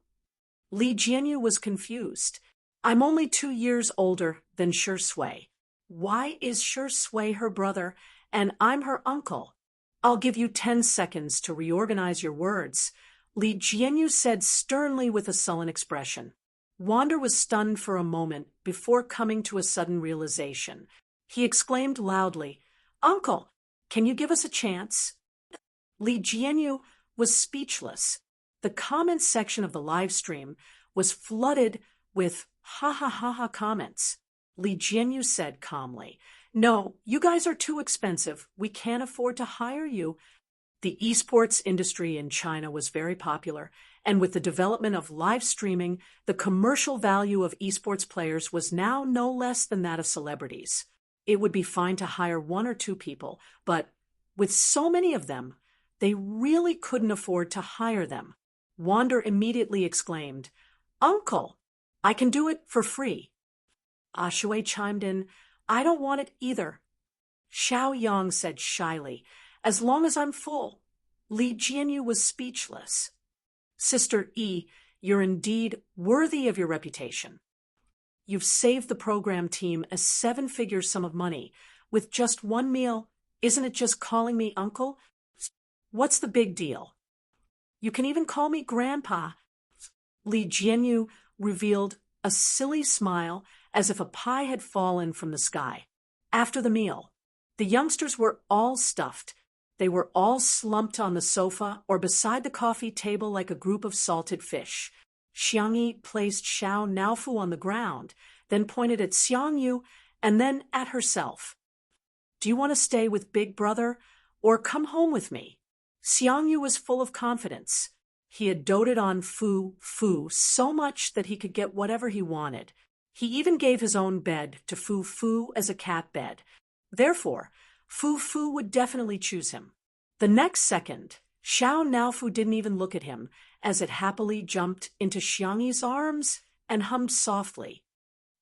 Li Jianyu was confused. I'm only 2 years older than Shi Sui. Why is Shi Sui her brother and I'm her uncle? I'll give you 10 seconds to reorganize your words, Li Jianyu said sternly with a sullen expression. Wander was stunned for a moment before coming to a sudden realization. He exclaimed loudly, Uncle, can you give us a chance? Li Jianyu was speechless. The comments section of the live stream was flooded with ha ha ha ha comments. Li Jianyu said calmly, "No, you guys are too expensive. We can't afford to hire you." The esports industry in China was very popular, and with the development of live streaming, the commercial value of esports players was now no less than that of celebrities. It would be fine to hire one or two people, but with so many of them, they really couldn't afford to hire them. Wander immediately exclaimed, "Uncle, I can do it for free." Ashui chimed in, "I don't want it either." Xiao Yang said shyly, "As long as I'm full." Li Jianyu was speechless. "Sister Yi, you're indeed worthy of your reputation. You've saved the program team a seven-figure sum of money with just one meal. Isn't it just calling me uncle? What's the big deal? You can even call me grandpa." Li Jianyu revealed a silly smile as if a pie had fallen from the sky. After the meal, the youngsters were all stuffed. They were all slumped on the sofa or beside the coffee table like a group of salted fish. Xiangyi placed Xiao Naofu on the ground, then pointed at Xiangyu and then at herself. "Do you want to stay with Big Brother or come home with me?" Xiangyu was full of confidence. He had doted on Fu Fu so much that he could get whatever he wanted. He even gave his own bed to Fu Fu as a cat bed. Therefore, Fu Fu would definitely choose him. The next second, Xiao Naofu didn't even look at him as it happily jumped into Xiangyi's arms and hummed softly,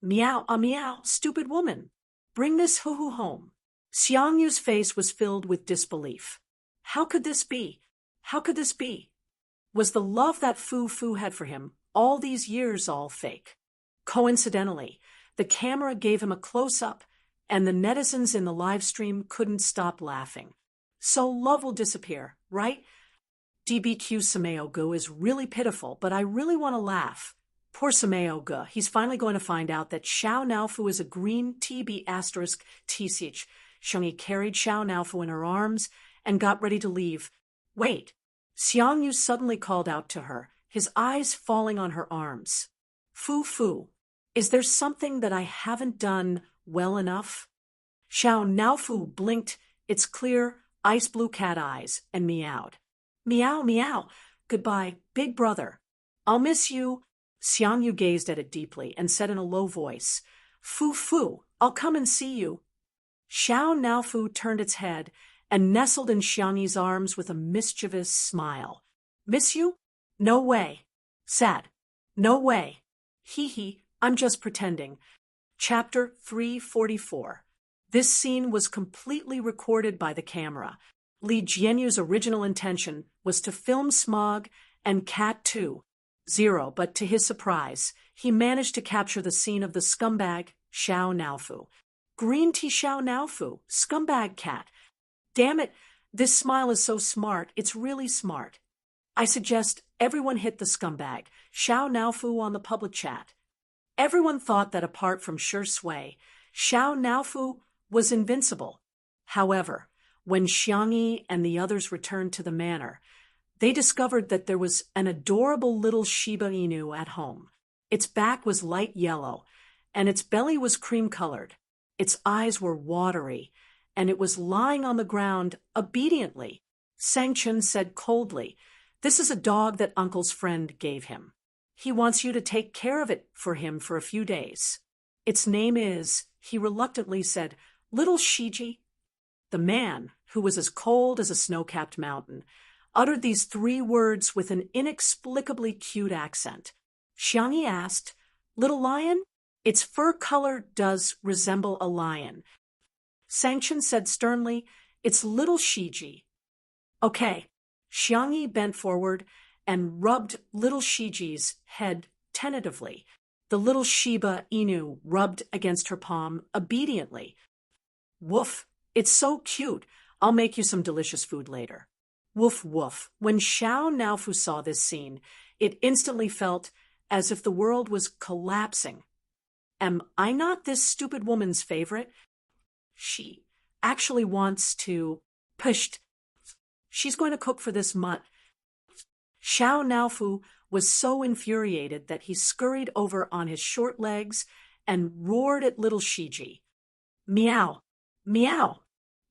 "Meow, meow, stupid woman. Bring this hoo-hoo home." Xiangyu's face was filled with disbelief. How could this be? How could this be? Was the love that Fu Fu had for him all these years all fake? Coincidentally, the camera gave him a close-up, and the netizens in the live stream couldn't stop laughing. So love will disappear, right? DBQ Sameo-gu is really pitiful, but I really want to laugh. Poor Sameo-gu, he's finally going to find out that Xiao Naofu is a green TB asterisk TCH. Xiangyi carried Xiao Naofu in her arms and got ready to leave. "Wait." Xiangyu suddenly called out to her, his eyes falling on her arms. "Fu Fu, is there something that I haven't done well enough?" Xiao Naofu blinked its clear, ice-blue cat eyes and meowed. "Meow, meow. Goodbye, Big Brother. I'll miss you." Xiangyu gazed at it deeply and said in a low voice, "Fu Fu, I'll come and see you." Xiao Naofu turned its head and nestled in Xiangyi's arms with a mischievous smile. "Miss you? No way." Sad. "No way. Hee hee, I'm just pretending." Chapter 344. This scene was completely recorded by the camera. Li Jianyu's original intention was to film Smog and Cat 2.0, but to his surprise, he managed to capture the scene of the scumbag Xiao Naofu. Green tea Xiao Naofu, scumbag cat. Damn it, this smile is so smart, it's really smart. I suggest everyone hit the scumbag Xiao Naofu on the public chat. Everyone thought that apart from Sure Sui, Xiao Naofu was invincible. However, when Xiangyi and the others returned to the manor, they discovered that there was an adorable little Shiba Inu at home. Its back was light yellow, and its belly was cream-colored. Its eyes were watery, and it was lying on the ground obediently. Sang-chun said coldly, "This is a dog that Uncle's friend gave him. He wants you to take care of it for him for a few days. Its name is," he reluctantly said, "Little Shiji." The man, who was as cold as a snow-capped mountain, uttered these three words with an inexplicably cute accent. Xiangyi asked, "Little lion? Its fur color does resemble a lion." Sang-chun said sternly, "It's little Shiji." "Okay." Xiangyi bent forward and rubbed little Shiji's head tentatively. The little Shiba Inu rubbed against her palm obediently. "Woof, it's so cute. I'll make you some delicious food later." Woof woof. When Xiao Naofu saw this scene, it instantly felt as if the world was collapsing. Am I not this stupid woman's favorite? She actually wants to... Pushed. She's going to cook for this mutt. Xiao Naofu was so infuriated that he scurried over on his short legs and roared at little Shiji. Meow! Meow!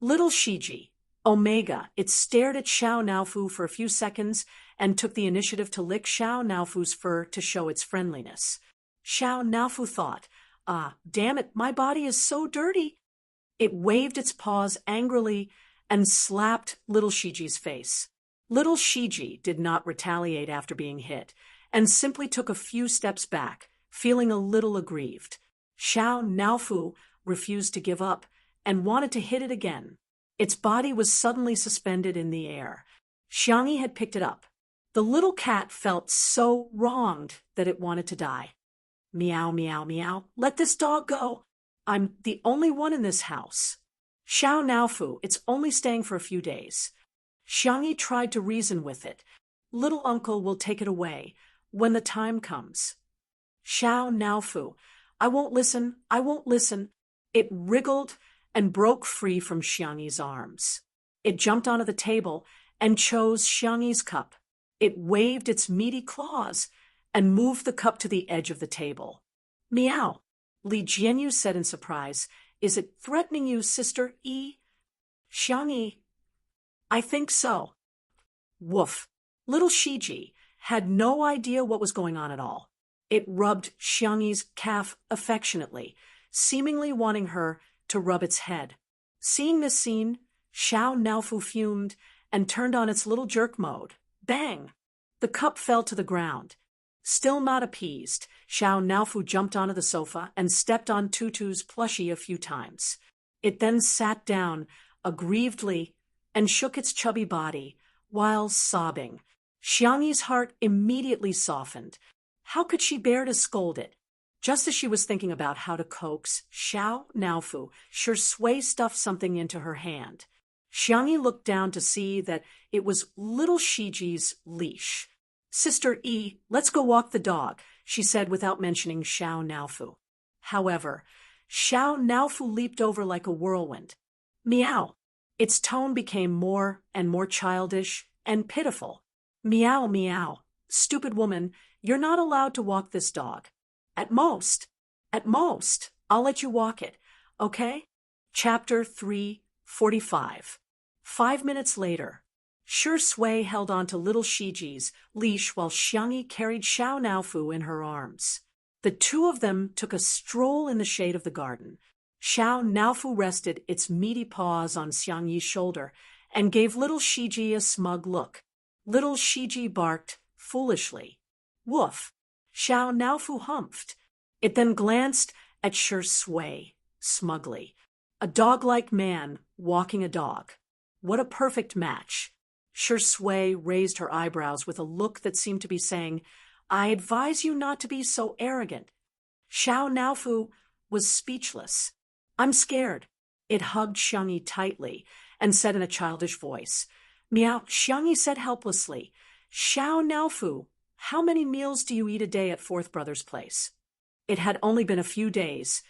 Little Shiji, Omega, it stared at Xiao Naofu for a few seconds and took the initiative to lick Xiao Naofu's fur to show its friendliness. Xiao Naofu thought, damn it, my body is so dirty. It waved its paws angrily and slapped little Shiji's face. Little Shiji did not retaliate after being hit, and simply took a few steps back, feeling a little aggrieved. Xiao Naofu refused to give up and wanted to hit it again. Its body was suddenly suspended in the air. Xiangyi had picked it up. The little cat felt so wronged that it wanted to die. Meow, meow, meow. Let this dog go. I'm the only one in this house. Xiao Naofu, it's only staying for a few days. Xiangyi tried to reason with it. Little uncle will take it away when the time comes. Xiao Naofu, I won't listen, I won't listen. It wriggled and broke free from Xiangyi's arms. It jumped onto the table and chose Xiangyi's cup. It waved its meaty claws and moved the cup to the edge of the table. Meow, Li Jianyu said in surprise. Is it threatening you, Sister E? Xiangyi, I think so. Woof. Little Shiji had no idea what was going on at all. It rubbed Xiangyi's calf affectionately, seemingly wanting her to rub its head. Seeing this scene, Xiao Naofu fumed and turned on its little jerk mode. Bang! The cup fell to the ground. Still not appeased, Xiao Naofu jumped onto the sofa and stepped on Tutu's plushie a few times. It then sat down aggrievedly and shook its chubby body while sobbing. Xiangyi's heart immediately softened. How could she bear to scold it? Just as she was thinking about how to coax Xiao Naofu, Shui stuffed something into her hand. Xiangyi looked down to see that it was little Shiji's leash. Sister E, let's go walk the dog, she said without mentioning Xiao Naofu. However, Xiao Naofu leaped over like a whirlwind. Meow. Its tone became more and more childish and pitiful. Meow, meow. Stupid woman, you're not allowed to walk this dog. At most, I'll let you walk it, okay? Chapter 345. 5 minutes later, Shui held on to little Shiji's leash while Xiangyi carried Xiao Naofu in her arms. The two of them took a stroll in the shade of the garden. Xiao Naofu rested its meaty paws on Xiangyi's shoulder and gave little Shiji a smug look. Little Shiji barked foolishly. Woof! Xiao Naofu humphed. It then glanced at Shui smugly. A dog-like man walking a dog. What a perfect match. Shui raised her eyebrows with a look that seemed to be saying, I advise you not to be so arrogant. Xiao Naofu was speechless. I'm scared. It hugged Xiangyi tightly and said in a childish voice. Meow, Xiangyi said helplessly. Xiao Naofu, how many meals do you eat a day at Fourth Brother's place? It had only been a few days,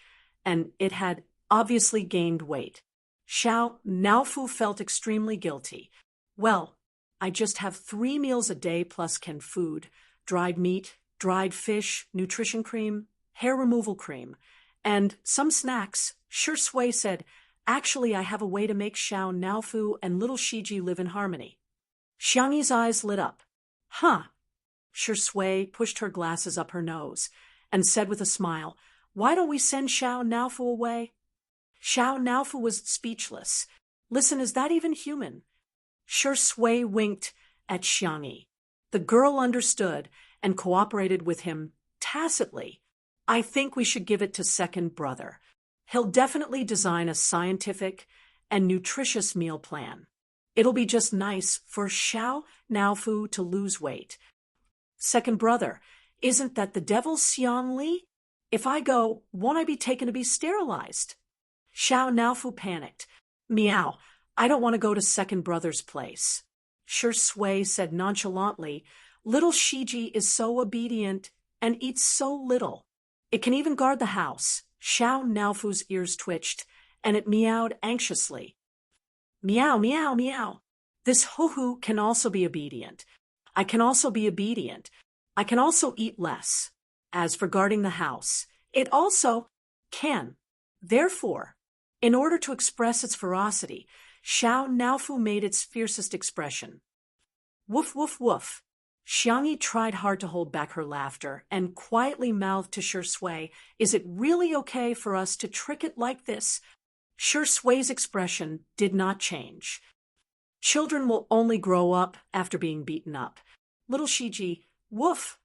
and it had obviously gained weight. Xiao Naofu felt extremely guilty. Well, I just have 3 meals a day plus canned food, dried meat, dried fish, nutrition cream, hair removal cream, and some snacks. Shui said, actually I have a way to make Xiao Naofu and little Shiji live in harmony. Xiangyi's eyes lit up. Huh. Shui pushed her glasses up her nose and said with a smile, why don't we send Xiao Naofu away? Xiao Naofu was speechless. Listen, is that even human? Shui winked at Xiangyi. The girl understood and cooperated with him tacitly. I think we should give it to second brother. He'll definitely design a scientific and nutritious meal plan. It'll be just nice for Xiao Naofu to lose weight. Second brother, isn't that the devil Xiang Li? If I go, won't I be taken to be sterilized? Xiao Naofu panicked. Meow, I don't want to go to second brother's place. Shui said nonchalantly, little Shiji is so obedient and eats so little. It can even guard the house. Xiao Naofu's ears twitched, and it meowed anxiously. Meow, meow, meow. This hoo-hoo can also be obedient. I can also be obedient. I can also eat less. As for guarding the house, it also can. Therefore, in order to express its ferocity, Xiao Naofu made its fiercest expression. Woof, woof, woof. Xiangyi tried hard to hold back her laughter and quietly mouthed to Shi Sui, "Is it really okay for us to trick it like this?" Shi Sui's expression did not change. Children will only grow up after being beaten up. Little Shiji, woof.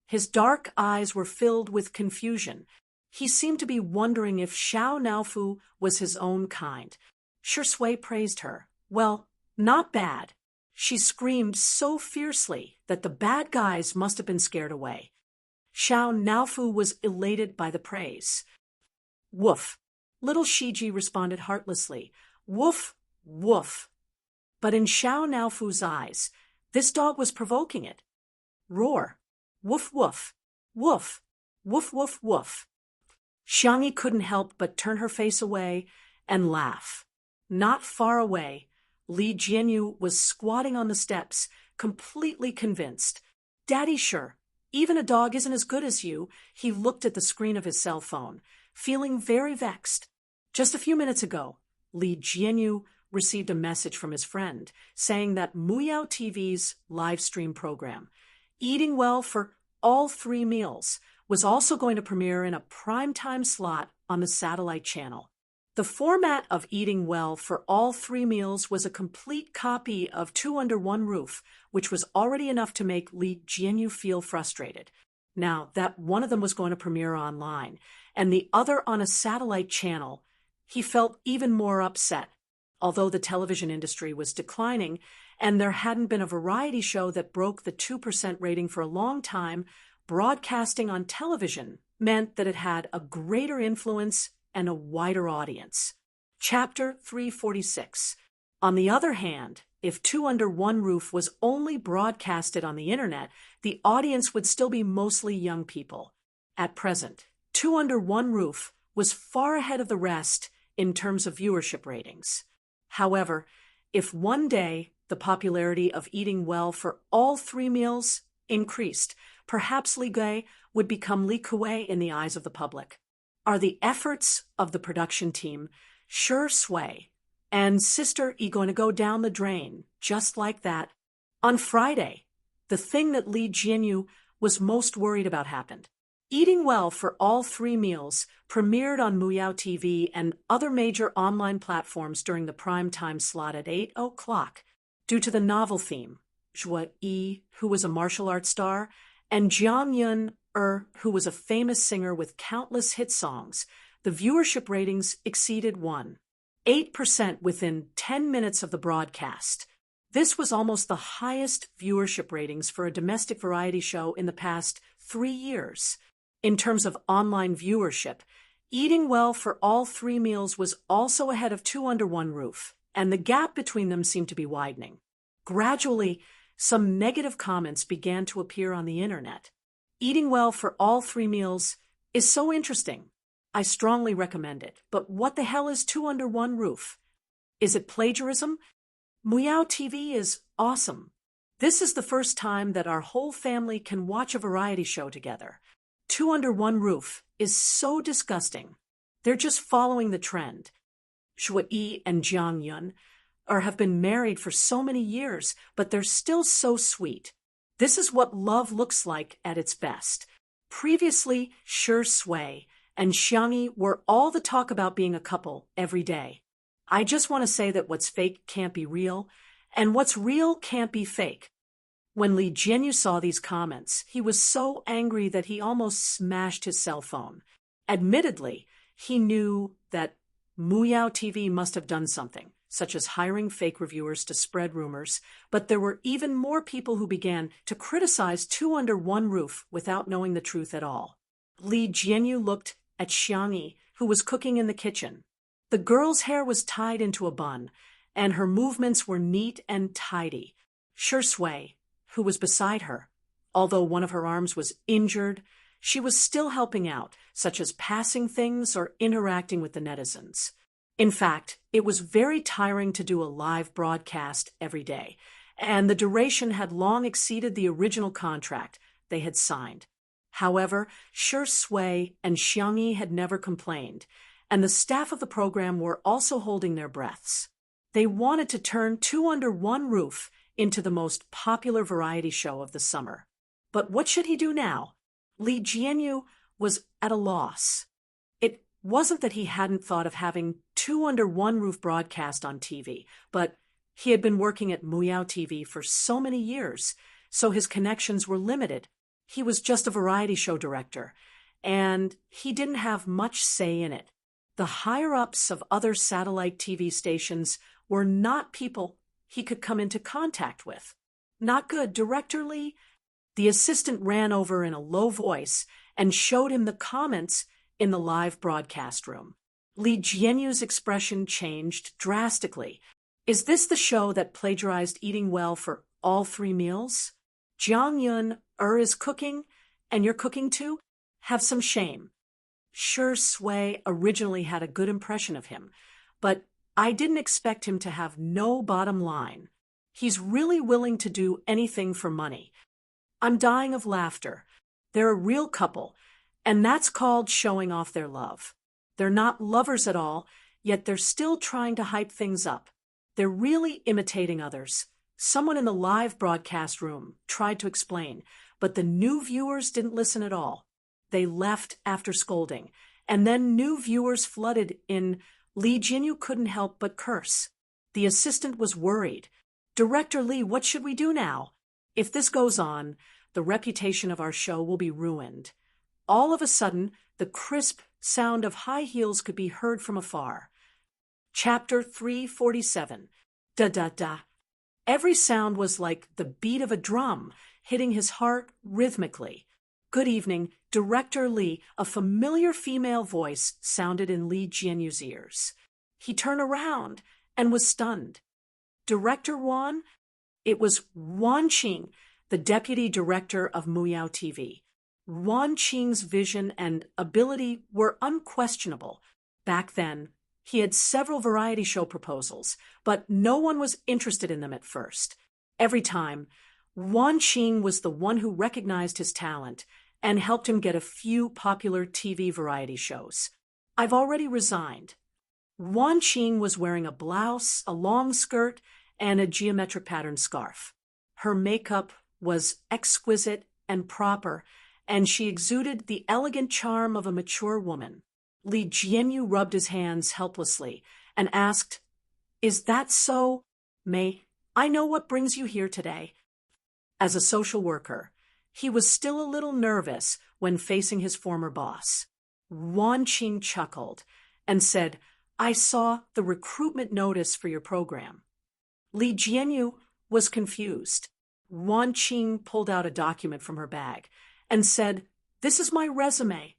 His dark eyes were filled with confusion. He seemed to be wondering if Xiao Naofu was his own kind. Shi Sui praised her. "Well, not bad." She screamed so fiercely that the bad guys must have been scared away. Xiao Naofu was elated by the praise. "Woof." Little Shiji responded heartlessly. "Woof, woof." But in Xiao Naofu's eyes, this dog was provoking it. "Roar. Woof, woof. Woof. Woof, woof, woof." Xiangyi couldn't help but turn her face away and laugh. Not far away, Li Jianyu was squatting on the steps, completely convinced. "Daddy, sure, even a dog isn't as good as you." He looked at the screen of his cell phone, feeling very vexed. Just a few minutes ago, Li Jianyu received a message from his friend saying that Muyao TV's live stream program, Eating Well for All 3 Meals, was also going to premiere in a primetime slot on the satellite channel. The format of Eating Well for All 3 Meals was a complete copy of Two Under One Roof, which was already enough to make Li Jianyu feel frustrated. Now that one of them was going to premiere online, and the other on a satellite channel, he felt even more upset. Although the television industry was declining, and there hadn't been a variety show that broke the 2% rating for a long time, broadcasting on television meant that it had a greater influence and a wider audience. Chapter 346. On the other hand, if Two Under One Roof was only broadcasted on the internet, the audience would still be mostly young people. At present, Two Under One Roof was far ahead of the rest in terms of viewership ratings. However, if one day the popularity of Eating Well for All 3 Meals increased, perhaps Li Gui would become Li Kuei in the eyes of the public. Are the efforts of the production team, Shi Sui and Sister Yi, going to go down the drain just like that? On Friday, the thing that Li Jianyu was most worried about happened. Eating Well for All 3 Meals premiered on Muyao TV and other major online platforms during the prime time slot at 8 o'clock. Due to the novel theme, Zhuo Yi, who was a martial arts star, and Jiang Yun who was a famous singer with countless hit songs, the viewership ratings exceeded 8% within 10 minutes of the broadcast. This was almost the highest viewership ratings for a domestic variety show in the past 3 years. In terms of online viewership, Eating Well for All 3 Meals was also ahead of Two Under One Roof, and the gap between them seemed to be widening. Gradually, some negative comments began to appear on the internet. Eating Well for All 3 Meals is so interesting. I strongly recommend it. But what the hell is Two Under One Roof? Is it plagiarism? Muyao TV is awesome. This is the first time that our whole family can watch a variety show together. Two Under One Roof is so disgusting. They're just following the trend. Zhuo Yi and Jiang Yun have been married for so many years, but they're still so sweet. This is what love looks like at its best. Previously, Shi Sui and Xiangyi were all the talk about being a couple every day. I just want to say that what's fake can't be real, and what's real can't be fake. When Li Jianyu saw these comments, he was so angry that he almost smashed his cell phone. Admittedly, he knew that Muyao TV must have done something, such as hiring fake reviewers to spread rumors, but there were even more people who began to criticize Two Under One Roof without knowing the truth at all. Li Jianyu looked at Xiangyi, who was cooking in the kitchen. The girl's hair was tied into a bun, and her movements were neat and tidy. Shi Sui, who was beside her, although one of her arms was injured, she was still helping out, such as passing things or interacting with the netizens. In fact, it was very tiring to do a live broadcast every day, and the duration had long exceeded the original contract they had signed. However, Shi Sui and Xiangyi had never complained, and the staff of the program were also holding their breaths. They wanted to turn Two Under One Roof into the most popular variety show of the summer. But what should he do now? Li Jianyu was at a loss. It wasn't that he hadn't thought of having Two Under One Roof broadcast on TV, but he had been working at Muyao TV for so many years, so his connections were limited. He was just a variety show director, and he didn't have much say in it. The higher-ups of other satellite TV stations were not people he could come into contact with. Not good, Director Li. The assistant ran over in a low voice and showed him the comments in the live broadcast room. Li Jianyu's expression changed drastically. Is this the show that plagiarized eating well for all 3 meals? Jiang Yun is cooking, and you're cooking too? Have some shame. Shi Sui originally had a good impression of him, but I didn't expect him to have no bottom line. He's really willing to do anything for money. I'm dying of laughter. They're a real couple, and that's called showing off their love. They're not lovers at all, yet they're still trying to hype things up. They're really imitating others. Someone in the live broadcast room tried to explain, but the new viewers didn't listen at all. They left after scolding, and then new viewers flooded in. Li Jianyu couldn't help but curse. The assistant was worried. Director Li, what should we do now? If this goes on, the reputation of our show will be ruined. All of a sudden, the crisp sound of high heels could be heard from afar. Chapter 347. Da-da-da. Every sound was like the beat of a drum, hitting his heart rhythmically. Good evening, Director Li. A familiar female voice sounded in Li Jianyu's ears. He turned around and was stunned. Director Wan? It was Wan Qing, the deputy director of Muyao TV. Wan Qing's vision and ability were unquestionable. Back then, he had several variety show proposals, but no one was interested in them at first. Every time, Wan Qing was the one who recognized his talent and helped him get a few popular TV variety shows. I've already resigned. Wan Qing was wearing a blouse, a long skirt, and a geometric pattern scarf. Her makeup was exquisite and proper, and she exuded the elegant charm of a mature woman. Li Jianyu rubbed his hands helplessly and asked, "Is that so? May I know what brings you here today?" As a social worker, he was still a little nervous when facing his former boss. Wan Qing chuckled and said, "I saw the recruitment notice for your program." Li Jianyu was confused. Wan Qing pulled out a document from her bag and said, "This is my resume."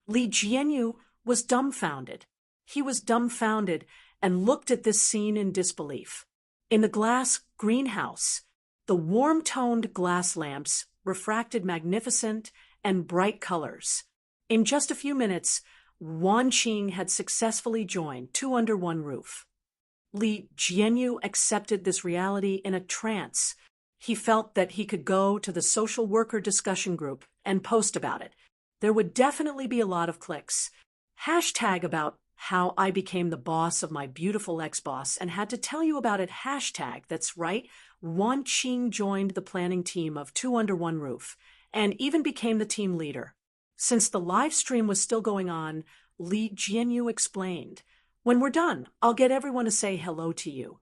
Li Jianyu was dumbfounded. He was dumbfounded and looked at this scene in disbelief. In the glass greenhouse, the warm-toned glass lamps refracted magnificent and bright colors. In just a few minutes, Wan Qing had successfully joined Two Under One Roof. Li Jianyu accepted this reality in a trance. He felt that he could go to the social worker discussion group and post about it. There would definitely be a lot of clicks. Hashtag about how I became the boss of my beautiful ex-boss and had to tell you about it. Hashtag, that's right. Wan Qing joined the planning team of Two Under One Roof and even became the team leader. Since the live stream was still going on, Li Jianyu explained, "When we're done, I'll get everyone to say hello to you."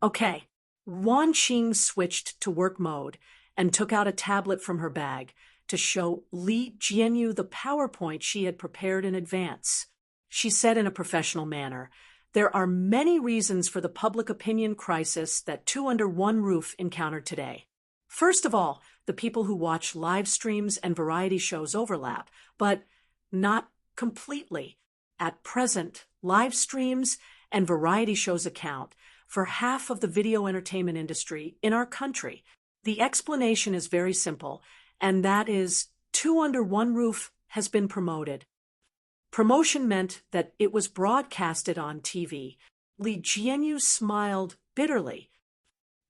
Okay. Wan Qing switched to work mode and took out a tablet from her bag to show Li Jianyu the PowerPoint she had prepared in advance. She said in a professional manner, "There are many reasons for the public opinion crisis that Two Under One Roof encountered today. First of all, the people who watch live streams and variety shows overlap, but not completely. At present, live streams and variety shows account for half of the video entertainment industry in our country. The explanation is very simple, and that is Two Under One Roof has been promoted." Promotion meant that it was broadcasted on TV. Li Jianyu smiled bitterly.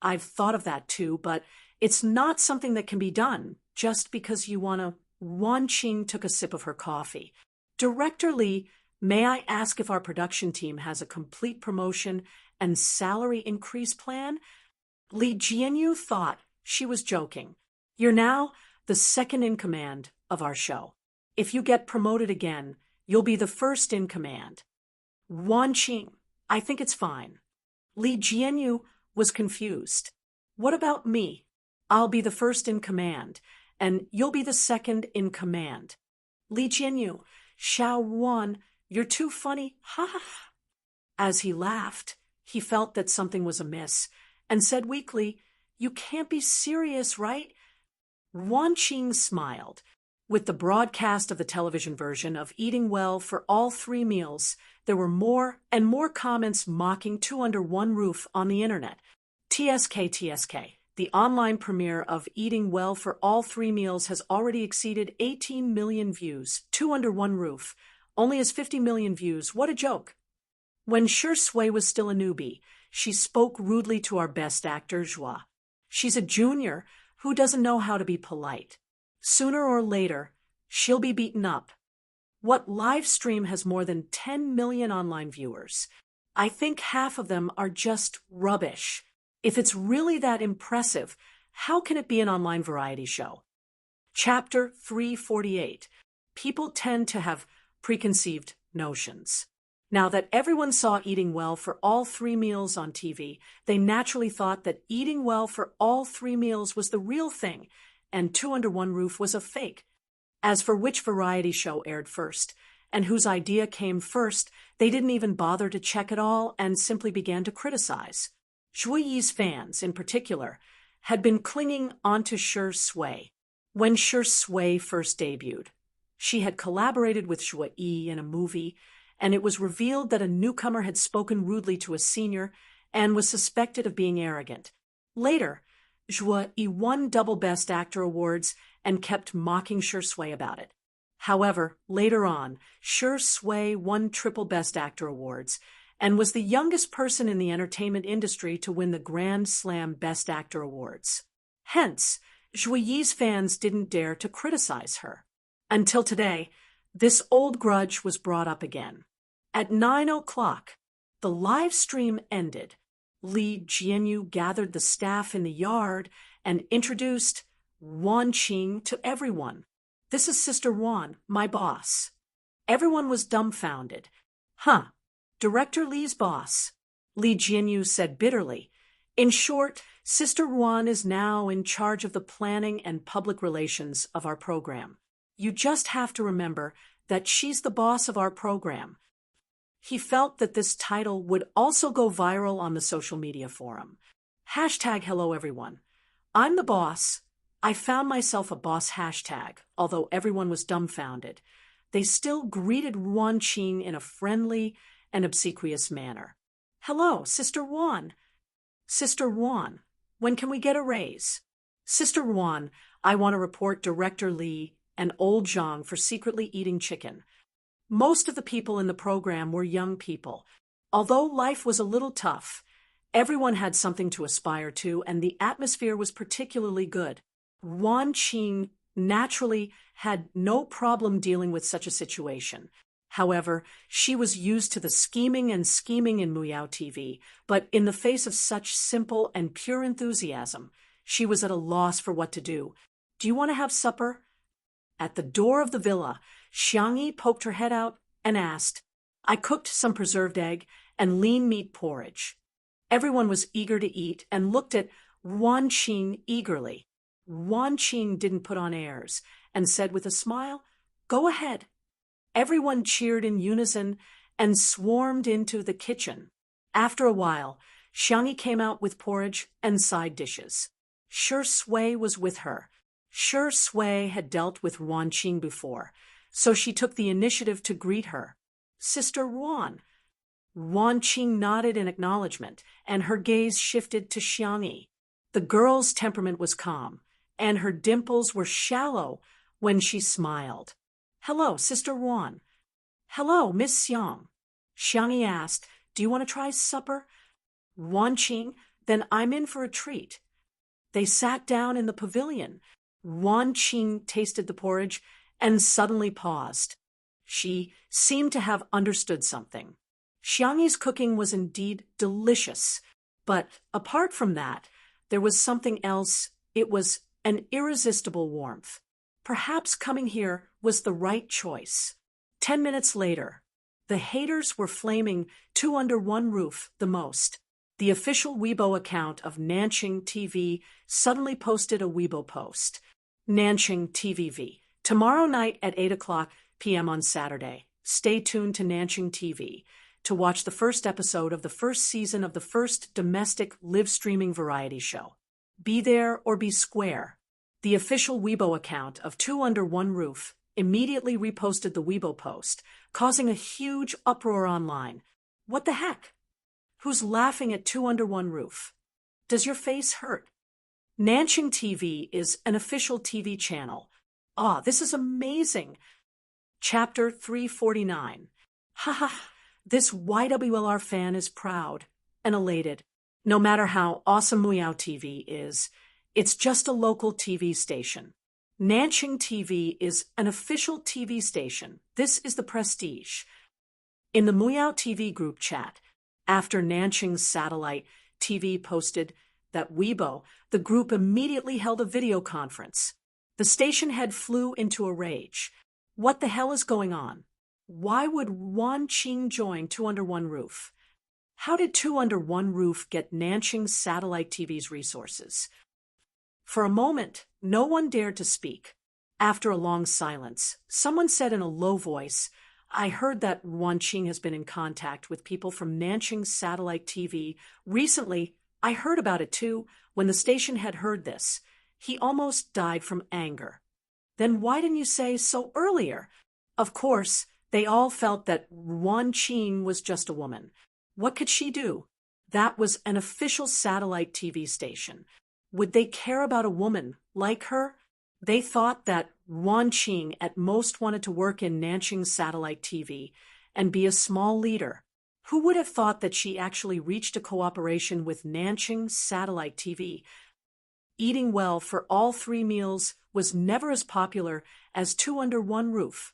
I've thought of that too, but it's not something that can be done just because you want to. Wan Qing took a sip of her coffee. Director Li, may I ask if our production team has a complete promotion and salary increase plan? Li Jianyu thought she was joking. You're now the second in command of our show. If you get promoted again, you'll be the first in command. Wan Qing, I think it's fine. Li Jianyu was confused. What about me? I'll be the first in command, and you'll be the second in command. Li Jianyu, Xiao Wan, you're too funny, ha ha ha. As he laughed, he felt that something was amiss, and said weakly, You can't be serious, right? Wan Qing smiled. With the broadcast of the television version of Eating Well for all 3 meals, there were more and more comments mocking 2 under 1 roof on the internet. TSK, the online premiere of Eating Well for all 3 meals has already exceeded 18 million views. 2 under 1 roof only has 50 million views. What a joke. When Shi Sui was still a newbie, she spoke rudely to our best actor, Zhua. She's a junior who doesn't know how to be polite. Sooner or later, she'll be beaten up. What live stream has more than 10 million online viewers? I think half of them are just rubbish. If it's really that impressive, how can it be an online variety show? Chapter 348. People tend to have preconceived notions. Now that everyone saw Eating Well for all 3 meals on TV, they naturally thought that Eating Well for all 3 meals was the real thing, and 2 under 1 roof was a fake. As for which variety show aired first, and whose idea came first, they didn't even bother to check at all and simply began to criticize. Zhuo Yi's fans, in particular, had been clinging onto Shi Sui. When Shi Sui first debuted, she had collaborated with Zhuo Yi in a movie, and it was revealed that a newcomer had spoken rudely to a senior and was suspected of being arrogant. Later, Zhuo Yi won double Best Actor awards and kept mocking Shi Sui about it. However, later on, Shi Sui won triple Best Actor awards and was the youngest person in the entertainment industry to win the Grand Slam Best Actor awards. Hence, Zhuo Yi's fans didn't dare to criticize her. Until today, this old grudge was brought up again. At 9 o'clock, the live stream ended. Li Jianyu gathered the staff in the yard and introduced Wan Qing to everyone. This is Sister Wan, my boss. Everyone was dumbfounded. Huh, Director Li's boss, Li Jianyu said bitterly. In short, Sister Wan is now in charge of the planning and public relations of our program. You just have to remember that she's the boss of our program. He felt that this title would also go viral on the social media forum. #Hello everyone. I'm the boss. I found myself a boss hashtag, although everyone was dumbfounded. They still greeted Wan Qing in a friendly and obsequious manner. Hello, Sister Wan. Sister Wan, when can we get a raise? Sister Wan, I want to report Director Li and Old Zhang for secretly eating chicken. Most of the people in the program were young people. Although life was a little tough, everyone had something to aspire to, and the atmosphere was particularly good. Wan Qing naturally had no problem dealing with such a situation. However, she was used to the scheming in Muyao TV, but in the face of such simple and pure enthusiasm, she was at a loss for what to do. Do you want to have supper? At the door of the villa, Xiangyi poked her head out and asked, I cooked some preserved egg and lean meat porridge. Everyone was eager to eat and looked at Wan Qing eagerly. Wan Qing didn't put on airs and said with a smile, Go ahead. Everyone cheered in unison and swarmed into the kitchen. After a while, Xiangyi came out with porridge and side dishes. Shi Sui was with her. Shi Sui had dealt with Wan Qing before, so she took the initiative to greet her. Sister Wan. Wan Qing nodded in acknowledgement, and her gaze shifted to Xiangyi. The girl's temperament was calm, and her dimples were shallow when she smiled. Hello, Sister Wan. Hello, Miss Xiang. Xiangyi asked, Do you want to try supper? Wan Qing, then I'm in for a treat. They sat down in the pavilion. Wan Qing tasted the porridge and suddenly paused. She seemed to have understood something. Xiangyi's cooking was indeed delicious, but apart from that, there was something else. It was an irresistible warmth. Perhaps coming here was the right choice. 10 minutes later, the haters were flaming two under one roof the most. The official Weibo account of Nanqing TV suddenly posted a Weibo post. Nanqing TVV. Tomorrow night at 8 o'clock p.m. on Saturday. Stay tuned to Nanqing TV to watch the first episode of the first season of the first domestic live-streaming variety show. Be there or be square. The official Weibo account of Two Under One Roof immediately reposted the Weibo post, causing a huge uproar online. What the heck? Who's laughing at Two Under One Roof? Does your face hurt? Nanqing TV is an official TV channel. This is amazing. Chapter 349. Haha, this YWLR fan is proud and elated. No matter how awesome Muyao TV is, it's just a local TV station. Nanqing TV is an official TV station. This is the prestige. In the Muyao TV group chat, after Nanqing's satellite TV posted that Weibo, the group immediately held a video conference. The station head flew into a rage. What the hell is going on? Why would Wan Qing join Two Under One Roof? How did Two Under One Roof get Nanqing's satellite TV's resources? For a moment, no one dared to speak. After a long silence, someone said in a low voice, I heard that Wan Qing has been in contact with people from Nanqing's satellite TV. Recently, I heard about it too. When the station had heard this, he almost died from anger. Then why didn't you say so earlier? Of course, they all felt that Wan Qing was just a woman. What could she do? That was an official satellite TV station. Would they care about a woman like her? They thought that Wan Qing at most wanted to work in Nanqing's satellite TV and be a small leader. Who would have thought that she actually reached a cooperation with Nanqing's satellite TV? Eating well for all 3 meals was never as popular as Two Under One Roof.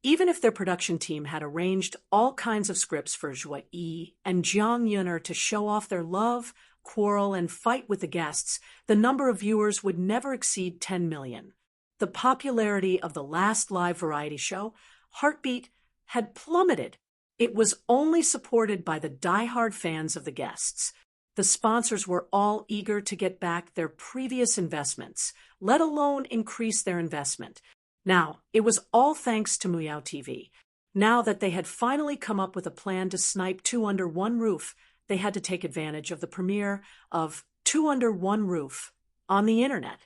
Even if their production team had arranged all kinds of scripts for Zhuo Yi and Jiang Yuner to show off their love, quarrel, and fight with the guests, the number of viewers would never exceed 10 million. The popularity of the last live variety show, Heartbeat, had plummeted. It was only supported by the die-hard fans of the guests. The sponsors were all eager to get back their previous investments, let alone increase their investment. Now, it was all thanks to Muyao TV. Now that they had finally come up with a plan to snipe Two Under One Roof, they had to take advantage of the premiere of Two Under One Roof on the internet.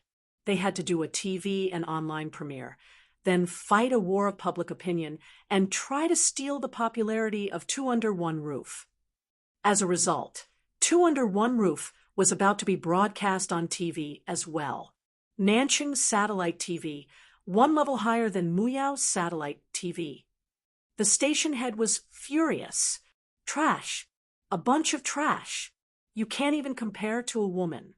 They had to do a TV and online premiere, then fight a war of public opinion and try to steal the popularity of Two Under One Roof. As a result, Two Under One Roof was about to be broadcast on TV as well. Nanqing's satellite TV, one level higher than Muyao's satellite TV. The station head was furious. Trash. A bunch of trash. You can't even compare to a woman.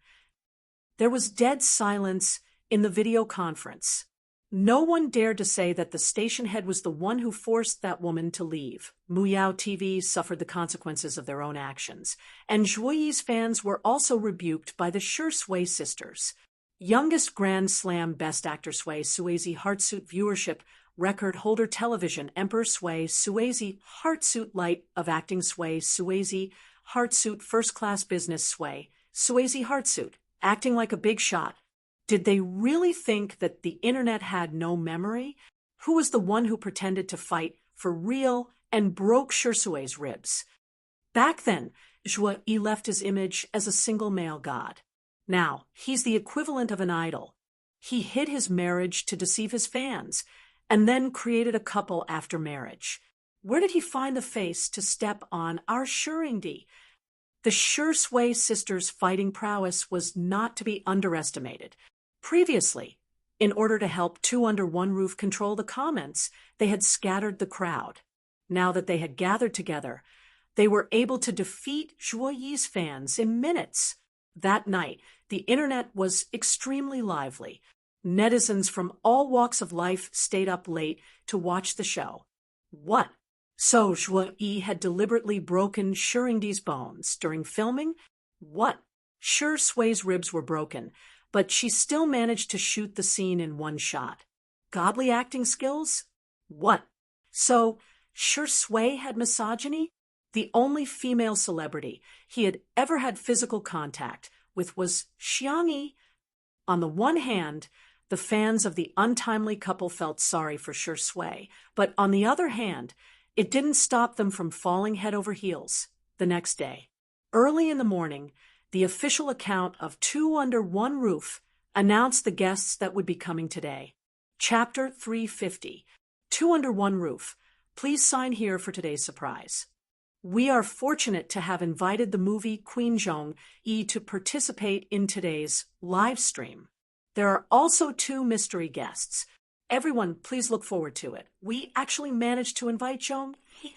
There was dead silence in the video conference. No one dared to say that the station head was the one who forced that woman to leave. Muyao TV suffered the consequences of their own actions, and Zhuo Yi's fans were also rebuked by the Shui sisters. Youngest Grand Slam Best Actor Sui Suezi Heartsuit Viewership Record Holder Television Emperor Sui Suezi Heartsuit Light of Acting Sui Suezi Heartsuit First Class Business Sui Suezi Heartsuit Acting Like a Big Shot. Did they really think that the internet had no memory? Who was the one who pretended to fight for real and broke Shursue's ribs? Back then, Zhuo Yi left his image as a single male god. Now, he's the equivalent of an idol. He hid his marriage to deceive his fans, and then created a couple after marriage. Where did he find the face to step on our Shuringdi? The Shui sisters' fighting prowess was not to be underestimated. Previously, in order to help Two Under One Roof control the comments, they had scattered the crowd. Now that they had gathered together, They were able to defeat Zhuo Yi's fans in minutes. That night, the internet was extremely lively. Netizens from all walks of life stayed up late to watch the show. What? So Zhuo Yi had deliberately broken Shuringdi's bones during filming? What? Sure, Sui's ribs were broken, but she still managed to shoot the scene in one shot. Godly acting skills? What? So, Sure Sui had misogyny? The only female celebrity he had ever had physical contact with was Xiangyi. On the one hand, the fans of the untimely couple felt sorry for Sure Sui, but on the other hand, it didn't stop them from falling head over heels the next day. Early in the morning, the official account of Two Under One Roof announced the guests that would be coming today. Chapter 350, Two Under One Roof. Please sign here for today's surprise. We are fortunate to have invited the movie Queen Zhong Yi to participate in today's live stream. There are also two mystery guests. Everyone, please look forward to it. We actually managed to invite Zhong Yi.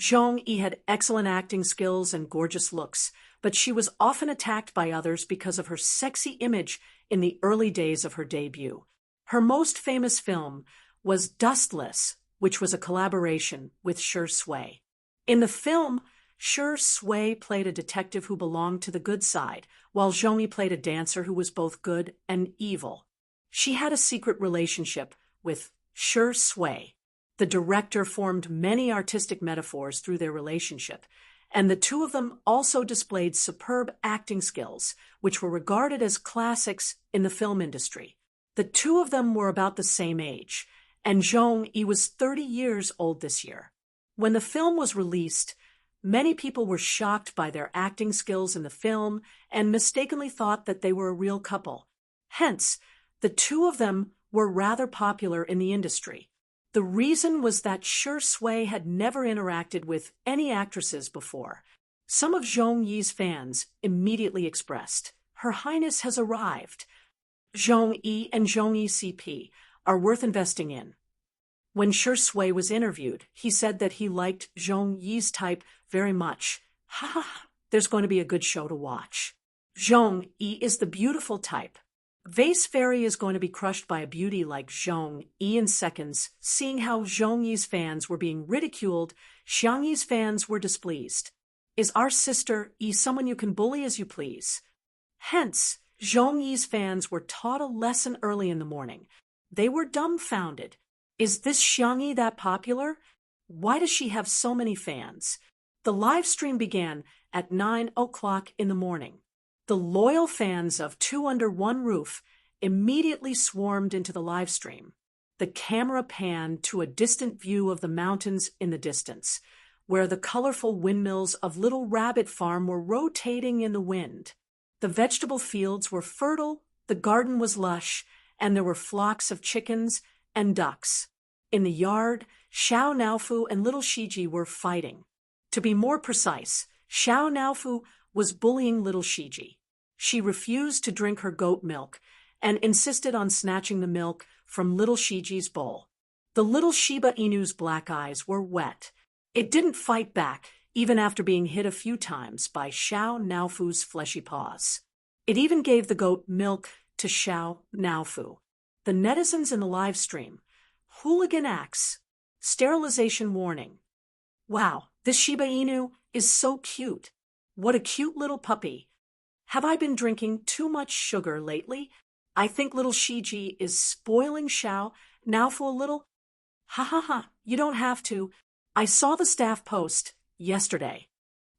Zhong Yi had excellent acting skills and gorgeous looks, but she was often attacked by others because of her sexy image in the early days of her debut. Her most famous film was Dustless, which was a collaboration with Sure Sui. In the film, Sure Sui played a detective who belonged to the good side, while Zhong Yi played a dancer who was both good and evil. She had a secret relationship with Sure Sui. The director formed many artistic metaphors through their relationship, and the two of them also displayed superb acting skills, which were regarded as classics in the film industry. The two of them were about the same age, and Zhong Yi was 30 years old this year. When the film was released, many people were shocked by their acting skills in the film and mistakenly thought that they were a real couple. Hence, the two of them were rather popular in the industry. The reason was that Sure Sui had never interacted with any actresses before. Some of Zhong Yi's fans immediately expressed, "Her Highness has arrived." Zhong Yi and Zhong Yi CP are worth investing in. When Sure Sui was interviewed, he said that he liked Zhong Yi's type very much. Ha ha ha, there's going to be a good show to watch. Zhong Yi is the beautiful type. Vase Fairy is going to be crushed by a beauty like Zhong Yi in seconds. Seeing how Zhong Yi's fans were being ridiculed, Xiang Yi's fans were displeased. Is our sister Yi someone you can bully as you please? Hence, Zhong Yi's fans were taught a lesson early in the morning. They were dumbfounded. Is this Xiang Yi that popular? Why does she have so many fans? The live stream began at 9 o'clock in the morning. The loyal fans of Two Under One Roof immediately swarmed into the live stream. The camera panned to a distant view of the mountains in the distance, where the colorful windmills of Little Rabbit Farm were rotating in the wind. The vegetable fields were fertile, the garden was lush, and there were flocks of chickens and ducks. In the yard, Xiao Naofu and little Shiji were fighting. To be more precise, Xiao Naofu was bullying little Shiji. She refused to drink her goat milk and insisted on snatching the milk from little Shiji's bowl. The little Shiba Inu's black eyes were wet. It didn't fight back, even after being hit a few times by Xiao Naofu's fleshy paws. It even gave the goat milk to Xiao Naofu. The netizens in the live stream. Hooligan acts. Sterilization warning. Wow, this Shiba Inu is so cute. What a cute little puppy. Have I been drinking too much sugar lately? I think little Shiji is spoiling Xiao Naofu a little. Ha ha ha, you don't have to. I saw the staff post yesterday.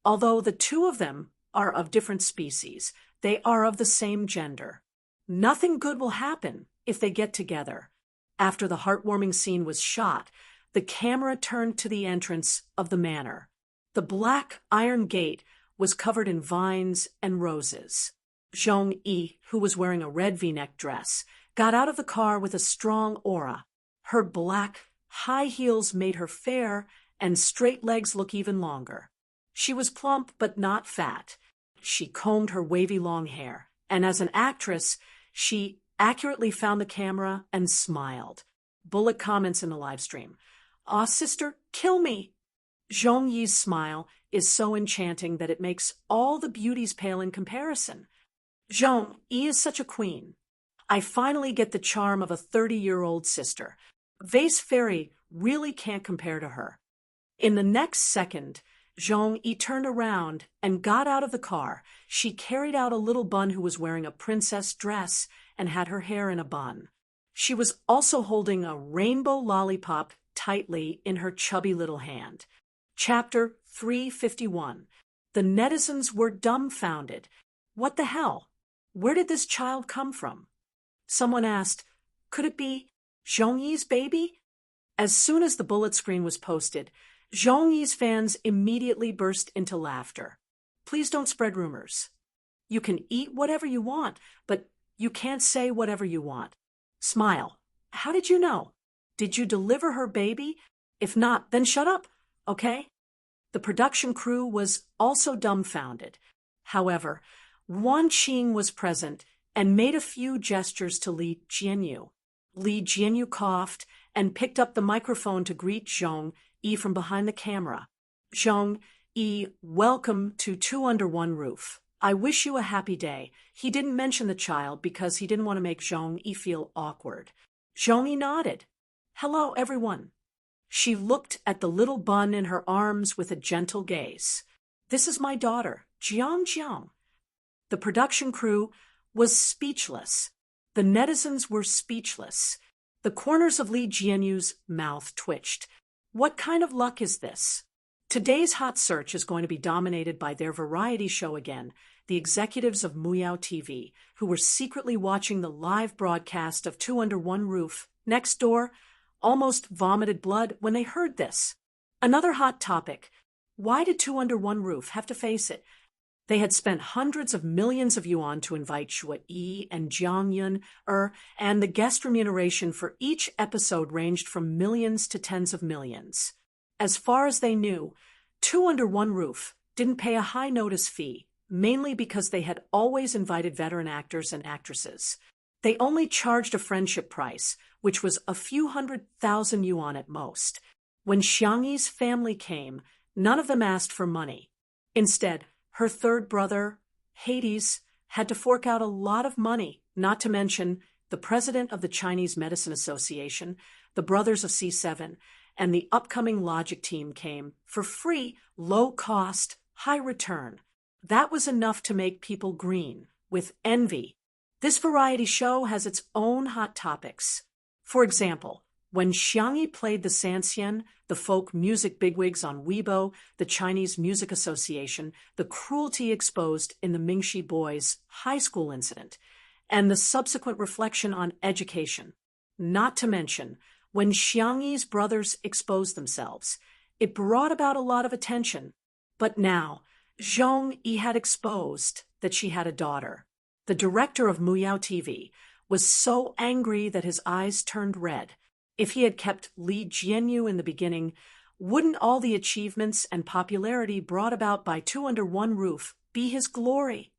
Although the two of them are of different species, they are of the same gender. Nothing good will happen if they get together. After the heartwarming scene was shot, the camera turned to the entrance of the manor. The black iron gate was covered in vines and roses. Zhong Yi, who was wearing a red V-neck dress, got out of the car with a strong aura. Her black, high heels made her fair, and straight legs look even longer. She was plump but not fat. She combed her wavy long hair, and as an actress, she accurately found the camera and smiled. Bullet comments in the live stream. "Aw, sister, kill me." Zhong Yi's smile is so enchanting that it makes all the beauties pale in comparison. Zhong Yi is such a queen. I finally get the charm of a 30-year-old sister. Vase Fairy really can't compare to her. In the next second, Zhong Yi turned around and got out of the car. She carried out a little bun who was wearing a princess dress and had her hair in a bun. She was also holding a rainbow lollipop tightly in her chubby little hand. Chapter 351. The netizens were dumbfounded. What the hell? Where did this child come from? Someone asked, could it be Zhong Yi's baby? As soon as the bullet screen was posted, Zhong Yi's fans immediately burst into laughter. Please don't spread rumors. You can eat whatever you want, but you can't say whatever you want. Smile. How did you know? Did you deliver her baby? If not, then shut up, okay? The production crew was also dumbfounded. However, Wan Qing was present and made a few gestures to Li Jianyu. Li Jianyu coughed and picked up the microphone to greet Zhong Yi from behind the camera. Zhong Yi, welcome to Two Under One Roof. I wish you a happy day. He didn't mention the child because he didn't want to make Zhong Yi feel awkward. Zhong Yi nodded. Hello, everyone. She looked at the little bun in her arms with a gentle gaze. This is my daughter, Jiang. The production crew was speechless. The netizens were speechless. The corners of Li Jianyu's mouth twitched. What kind of luck is this? Today's hot search is going to be dominated by their variety show again, the executives of Muyao TV, who were secretly watching the live broadcast of Two Under One Roof next door, almost vomited blood when they heard this. Another hot topic. Why did Two Under One Roof have to face it? They had spent hundreds of millions of yuan to invite Shuai Yi and Jiang Yun, and the guest remuneration for each episode ranged from millions to tens of millions. As far as they knew, Two Under One Roof didn't pay a high notice fee, mainly because they had always invited veteran actors and actresses. They only charged a friendship price, which was a few 100,000 yuan at most. When Xiang Yi's family came, none of them asked for money. Instead, her third brother, Hades, had to fork out a lot of money, not to mention the president of the Chinese Medicine Association, the brothers of C7, and the upcoming Logic team came for free, low-cost, high-return. That was enough to make people green, with envy. This variety show has its own hot topics. For example, when Xiang Yi played the Sanxian, the folk music bigwigs on Weibo, the Chinese Music Association, the cruelty exposed in the Mingxi boys' high school incident, and the subsequent reflection on education. Not to mention, when Xiang Yi's brothers exposed themselves, it brought about a lot of attention. But now, Zhong Yi had exposed that she had a daughter. The director of Muyao TV was so angry that his eyes turned red. If he had kept Li Jianyu in the beginning, wouldn't all the achievements and popularity brought about by Two Under One Roof be his glory?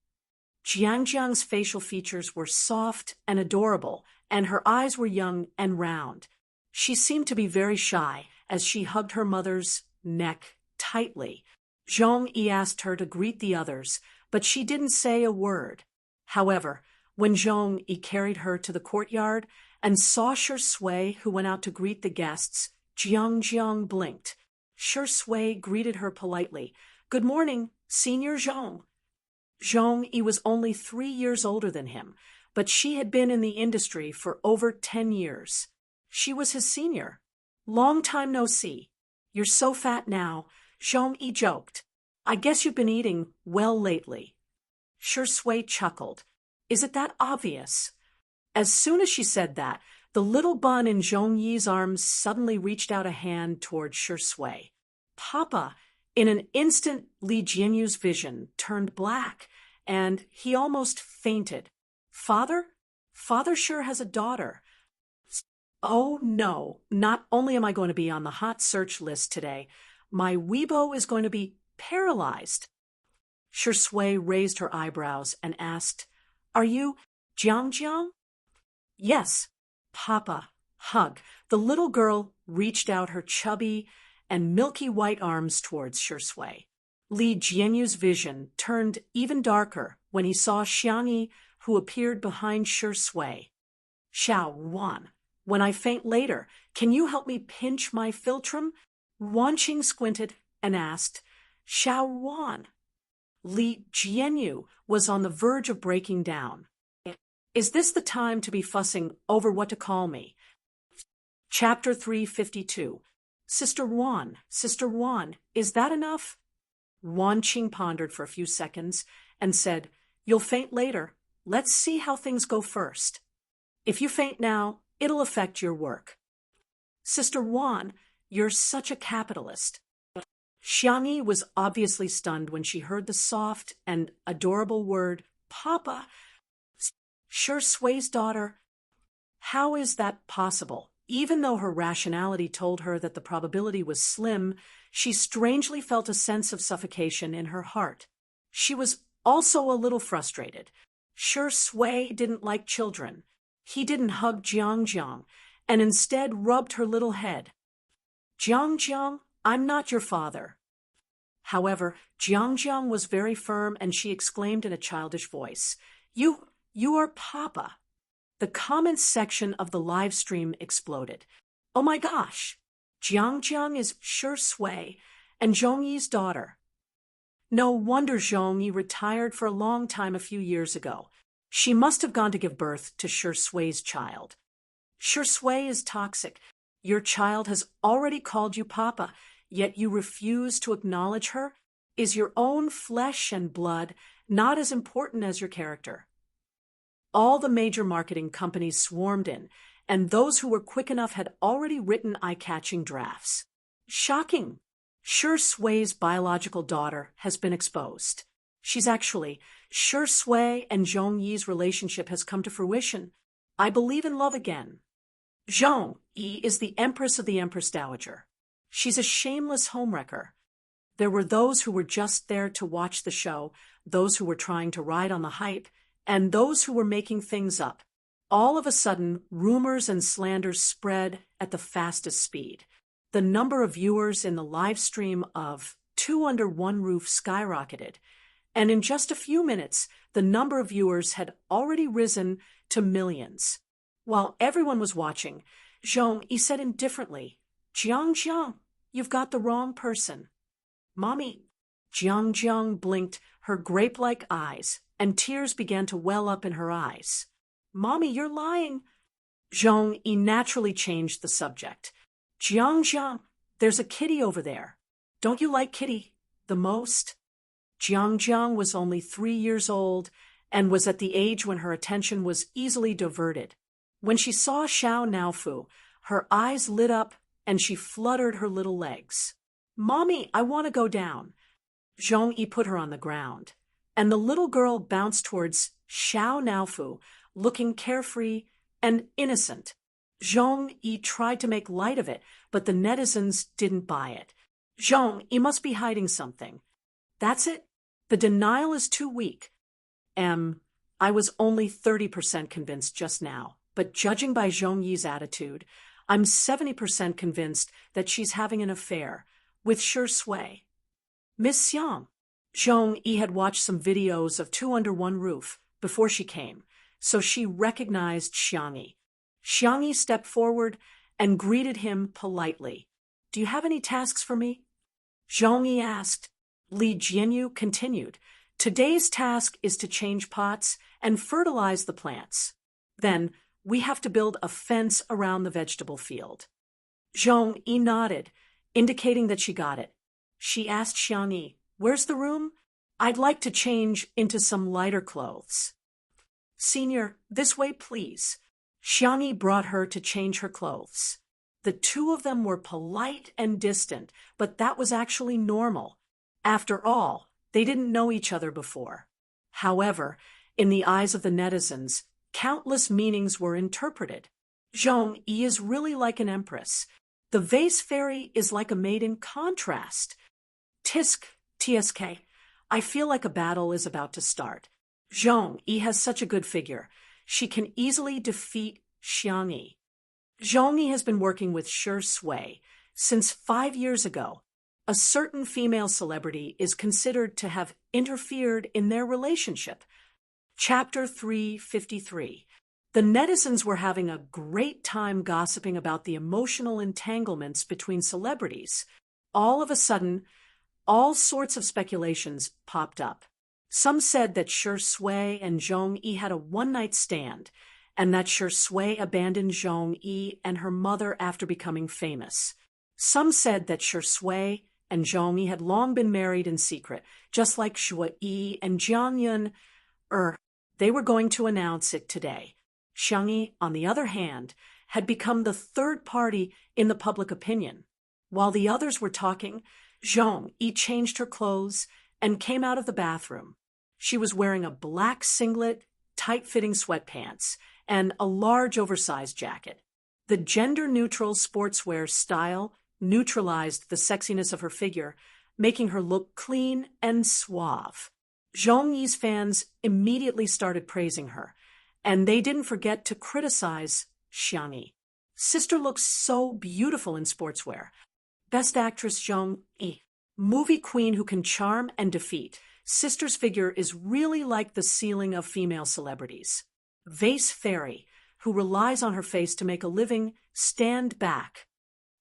Jiang's facial features were soft and adorable, and her eyes were young and round. She seemed to be very shy as she hugged her mother's neck tightly. Zhong Yi asked her to greet the others, but she didn't say a word. However, when Zhong Yi carried her to the courtyard and saw Shui, who went out to greet the guests, Jiang blinked. Shui greeted her politely. Good morning, Senior Zhong. Zhong Yi was only 3 years older than him, but she had been in the industry for over 10 years. She was his senior. Long time no see. You're so fat now, Zhong Yi joked. I guess you've been eating well lately. Shui chuckled. Is it that obvious? As soon as she said that, the little bun in Zhong Yi's arms suddenly reached out a hand toward Shui. Papa! In an instant, Li Jianyu's vision turned black, and he almost fainted. Father? Father sure has a daughter. Oh no, not only am I going to be on the hot search list today, my Weibo is going to be paralyzed. Shui raised her eyebrows and asked, Are you Jiang? Yes, Papa. Hug. The little girl reached out her chubby and milky white arms towards Shui. Li Jianyu's vision turned even darker when he saw Xiangyi, who appeared behind Shi Sui. Xiao Wan, when I faint later, can you help me pinch my philtrum? Wanqing squinted and asked, Xiao Wan. Li Jianyu was on the verge of breaking down. Is this the time to be fussing over what to call me? Chapter 352. Sister Wan, is that enough? Wanqing pondered for a few seconds and said, You'll faint later. Let's see how things go first. If you faint now, it'll affect your work. Sister Wan, you're such a capitalist. Xiangyi was obviously stunned when she heard the soft and adorable word, Papa. Shi Sui's daughter. How is that possible? Even though her rationality told her that the probability was slim, she strangely felt a sense of suffocation in her heart. She was also a little frustrated. Shi Sui didn't like children. He didn't hug Jiang, and instead rubbed her little head. Jiang, I'm not your father. However, Jiang was very firm, and she exclaimed in a childish voice, You are Papa. The comments section of the live stream exploded. Oh my gosh! Jiang is Shi Sui and Zhongyi's daughter. No wonder Zhongyi retired for a long time a few years ago. She must have gone to give birth to Shi Sui's child. Shi Sui is toxic. Your child has already called you Papa, yet you refuse to acknowledge her? Is your own flesh and blood not as important as your character? All the major marketing companies swarmed in, and those who were quick enough had already written eye-catching drafts. Shocking! Shi Sui's biological daughter has been exposed. She's actually, Shi Sui and Zhongyi's relationship has come to fruition. I believe in love again. Zhongyi is the Empress of the Empress Dowager. She's a shameless homewrecker. There were those who were just there to watch the show, those who were trying to ride on the hype, and those who were making things up. All of a sudden, rumors and slanders spread at the fastest speed. The number of viewers in the live stream of Two Under One Roof skyrocketed, and in just a few minutes, the number of viewers had already risen to millions. While everyone was watching, Zhongyi said indifferently, Jiang, you've got the wrong person. Mommy. Jiang blinked her grape-like eyes, and tears began to well up in her eyes. Mommy, you're lying. Zhongyi naturally changed the subject. Jiang, there's a kitty over there. Don't you like kitty the most? Jiang was only 3 years old and was at the age when her attention was easily diverted. When she saw Xiao Naofu, her eyes lit up and she fluttered her little legs. Mommy, I want to go down. Zhongyi put her on the ground, and the little girl bounced towards Xiao Naofu, looking carefree and innocent. Zhongyi tried to make light of it, but the netizens didn't buy it. Zhongyi must be hiding something. That's it. The denial is too weak. I was only 30% convinced just now, but judging by Zhongyi's attitude, I'm 70% convinced that she's having an affair with Shi Sui. Miss Xiang. Zhongyi had watched some videos of Two Under One Roof before she came, so she recognized Xiangyi. Xiangyi stepped forward and greeted him politely. Do you have any tasks for me? Zhongyi asked. Li Jianyu continued. Today's task is to change pots and fertilize the plants. Then we have to build a fence around the vegetable field. Zhongyi nodded, indicating that she got it. She asked Xiangyi, Where's the room? I'd like to change into some lighter clothes. Senior, this way, please. Xiangyi brought her to change her clothes. The two of them were polite and distant, but that was actually normal. After all, they didn't know each other before. However, in the eyes of the netizens, countless meanings were interpreted. Zhongyi is really like an empress. The vase fairy is like a maid in contrast. TSK, I feel like a battle is about to start. Zhongyi has such a good figure. She can easily defeat Xiangyi. Zhongyi has been working with Shi Sui since 5 years ago. a certain female celebrity is considered to have interfered in their relationship. Chapter 353. The netizens were having a great time gossiping about the emotional entanglements between celebrities. All of a sudden, all sorts of speculations popped up. Some said that Shui and Zhong-yi had a one-night stand, and that Shui abandoned Zhong-yi and her mother after becoming famous. Some said that Shui and Zhong-yi had long been married in secret, just like Shui and Jiangyun. They were going to announce it today. Xiangyi, on the other hand, had become the third party in the public opinion. While the others were talking, Zhong-yi changed her clothes and came out of the bathroom. She was wearing a black singlet, tight-fitting sweatpants, and a large oversized jacket. The gender-neutral sportswear style neutralized the sexiness of her figure, making her look clean and suave. Zhong-yi's fans immediately started praising her, and they didn't forget to criticize Xiangyi. Sister looks so beautiful in sportswear. Best actress Zhong-yi. Movie queen who can charm and defeat. Sister's figure is really like the ceiling of female celebrities. Vase fairy, who relies on her face to make a living, stand back.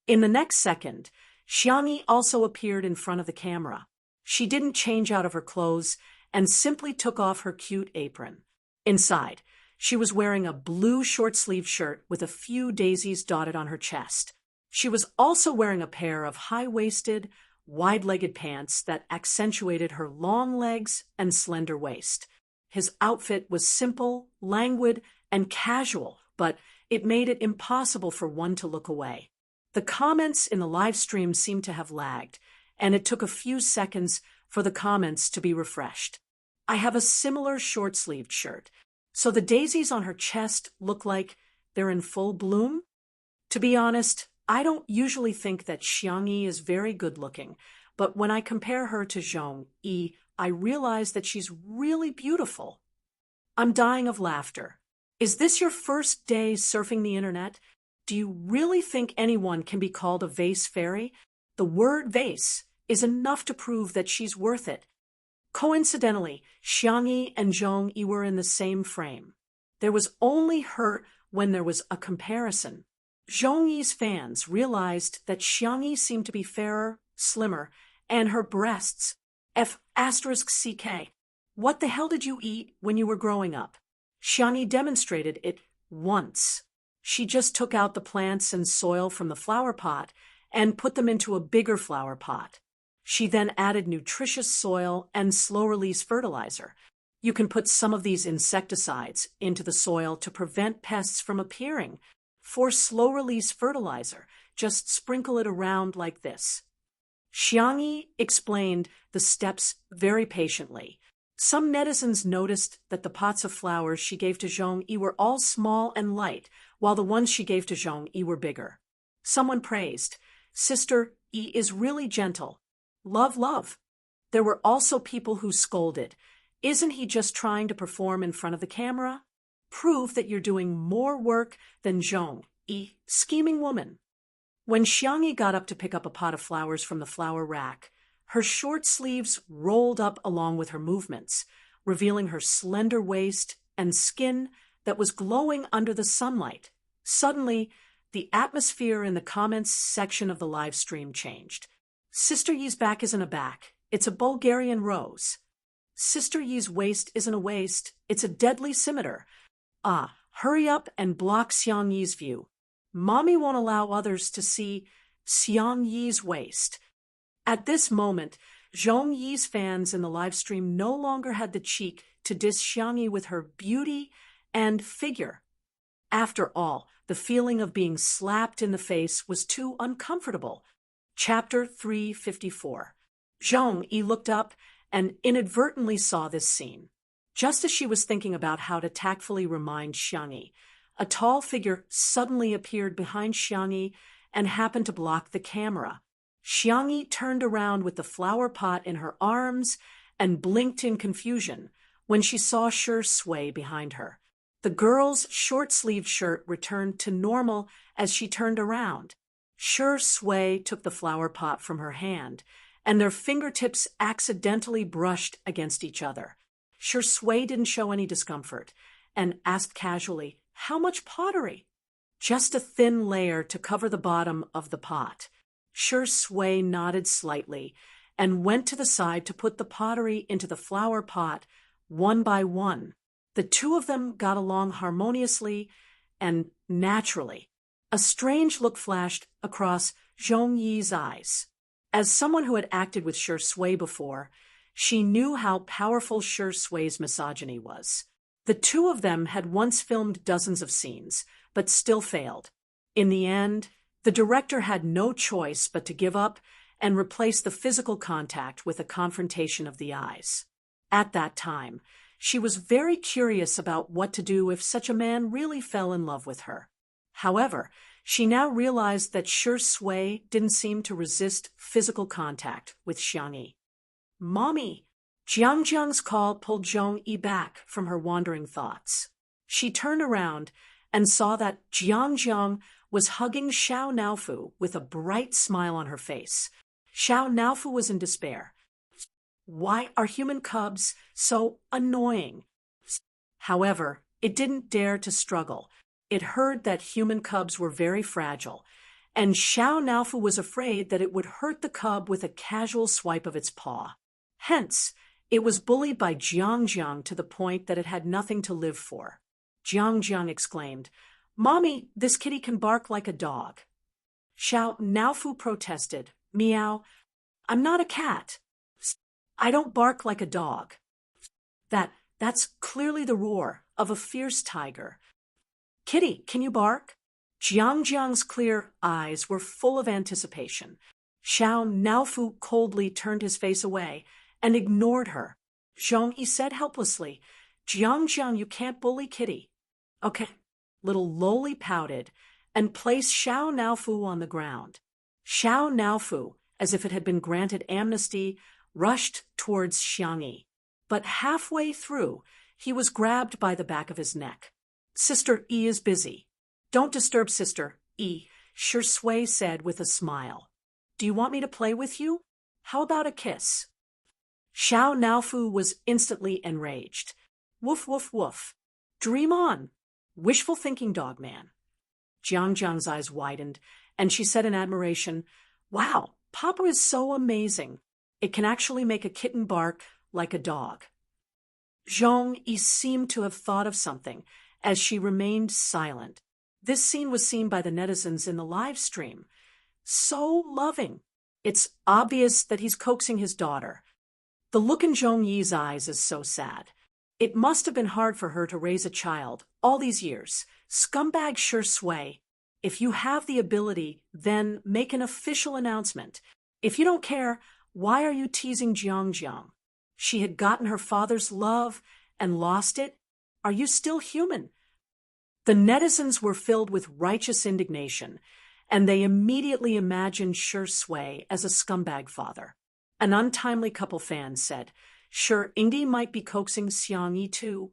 In the next second, Xiangyi also appeared in front of the camera. She didn't change out of her clothes and simply took off her cute apron. Inside, she was wearing a blue short-sleeved shirt with a few daisies dotted on her chest. She was also wearing a pair of high-waisted, wide-legged pants that accentuated her long legs and slender waist. His outfit was simple, languid, and casual, but it made it impossible for one to look away. The comments in the live stream seemed to have lagged, and it took a few seconds for the comments to be refreshed. I have a similar short-sleeved shirt, so the daisies on her chest look like they're in full bloom? To be honest, I don't usually think that Xiangyi is very good-looking, but when I compare her to Zhong-yi, I realize that she's really beautiful. I'm dying of laughter. Is this your first day surfing the internet? Do you really think anyone can be called a vase fairy? The word vase is enough to prove that she's worth it. Coincidentally, Xiangyi and Zhong-yi were in the same frame. There was only hurt when there was a comparison. Zhong-yi's fans realized that Xiangyi seemed to be fairer, slimmer, and her breasts, F***CK. What the hell did you eat when you were growing up? Xiangyi demonstrated it once. She just took out the plants and soil from the flower pot and put them into a bigger flower pot. She then added nutritious soil and slow-release fertilizer. You can put some of these insecticides into the soil to prevent pests from appearing. For slow-release fertilizer, just sprinkle it around like this. Xiangyi explained the steps very patiently. Some netizens noticed that the pots of flowers she gave to Zhong-yi were all small and light, while the ones she gave to Zhong-yi were bigger. Someone praised, "Sister E is really gentle. Love, love." There were also people who scolded, "Isn't he just trying to perform in front of the camera? Prove that you're doing more work than Zhong-yi, scheming woman." When Xiangyi got up to pick up a pot of flowers from the flower rack, her short sleeves rolled up along with her movements, revealing her slender waist and skin that was glowing under the sunlight. Suddenly, the atmosphere in the comments section of the live stream changed. Sister Yi's back isn't a back, it's a Bulgarian rose. Sister Yi's waist isn't a waist, it's a deadly scimitar. Hurry up and block Xiangyi's view. Mommy won't allow others to see Xiangyi's waist. At this moment, Zhong-yi's fans in the live stream no longer had the cheek to diss Xiangyi with her beauty and figure. After all, the feeling of being slapped in the face was too uncomfortable. Chapter 354. Zhong-yi looked up and inadvertently saw this scene. Just as she was thinking about how to tactfully remind Xiangyi, a tall figure suddenly appeared behind Xiangyi and happened to block the camera. Xiangyi turned around with the flower pot in her arms and blinked in confusion when she saw Shui behind her. The girl's short-sleeved shirt returned to normal as she turned around. Shi Sui took the flower pot from her hand, and their fingertips accidentally brushed against each other. Shi Sui didn't show any discomfort, and asked casually, "How much pottery?" "Just a thin layer to cover the bottom of the pot." Shi Sui nodded slightly, and went to the side to put the pottery into the flower pot one by one. The two of them got along harmoniously and naturally. A strange look flashed across Zhong Yi's eyes. As someone who had acted with Shi Sui before, she knew how powerful Shi Sui's misogyny was. The two of them had once filmed dozens of scenes, but still failed. In the end, the director had no choice but to give up and replace the physical contact with a confrontation of the eyes. At that time, she was very curious about what to do if such a man really fell in love with her. However, she now realized that Shi Sui didn't seem to resist physical contact with Xiang Yi. "Mommy!" Jiang Jiang's call pulled Zhong Yi back from her wandering thoughts. She turned around and saw that Jiang Jiang was hugging Xiao Naofu with a bright smile on her face. Xiao Naofu was in despair. "Why are human cubs so annoying?" However, it didn't dare to struggle. It heard that human cubs were very fragile, and Xiao Naofu was afraid that it would hurt the cub with a casual swipe of its paw. Hence, it was bullied by Jiang Jiang to the point that it had nothing to live for. Jiang Jiang exclaimed, "Mommy, this kitty can bark like a dog." Xiao Naofu protested, "Meow, I'm not a cat. I don't bark like a dog." That's clearly the roar of a fierce tiger. "Kitty, can you bark?" Jiang Jiang's clear eyes were full of anticipation. Xiao Naofu coldly turned his face away and ignored her. Zhong Yi said helplessly, "Jiang Jiang, you can't bully Kitty." "Okay." Little Loli pouted and placed Xiao Naofu on the ground. Xiao Naofu, as if it had been granted amnesty, rushed towards Xiang Yi. But halfway through, he was grabbed by the back of his neck. "Sister Yi is busy." "Don't disturb Sister Yi," Shi Sui said with a smile. "Do you want me to play with you? How about a kiss?" Xiao Naofu was instantly enraged. "Woof, woof, woof. Dream on. Wishful thinking, dog man." Jiang Jiang's eyes widened, and she said in admiration, "Wow, Papa is so amazing. It can actually make a kitten bark like a dog." Zhong Yi seemed to have thought of something as she remained silent. This scene was seen by the netizens in the live stream. So loving. It's obvious that he's coaxing his daughter. The look in Zhong Yi's eyes is so sad. It must have been hard for her to raise a child all these years. Scumbag Shi Sui. If you have the ability, then make an official announcement. If you don't care, why are you teasing Jiang Jiang? She had gotten her father's love and lost it. Are you still human? The netizens were filled with righteous indignation, and they immediately imagined Shi Sui as a scumbag father. An untimely couple fan said, "Sure, Indy might be coaxing Xiang Yi too."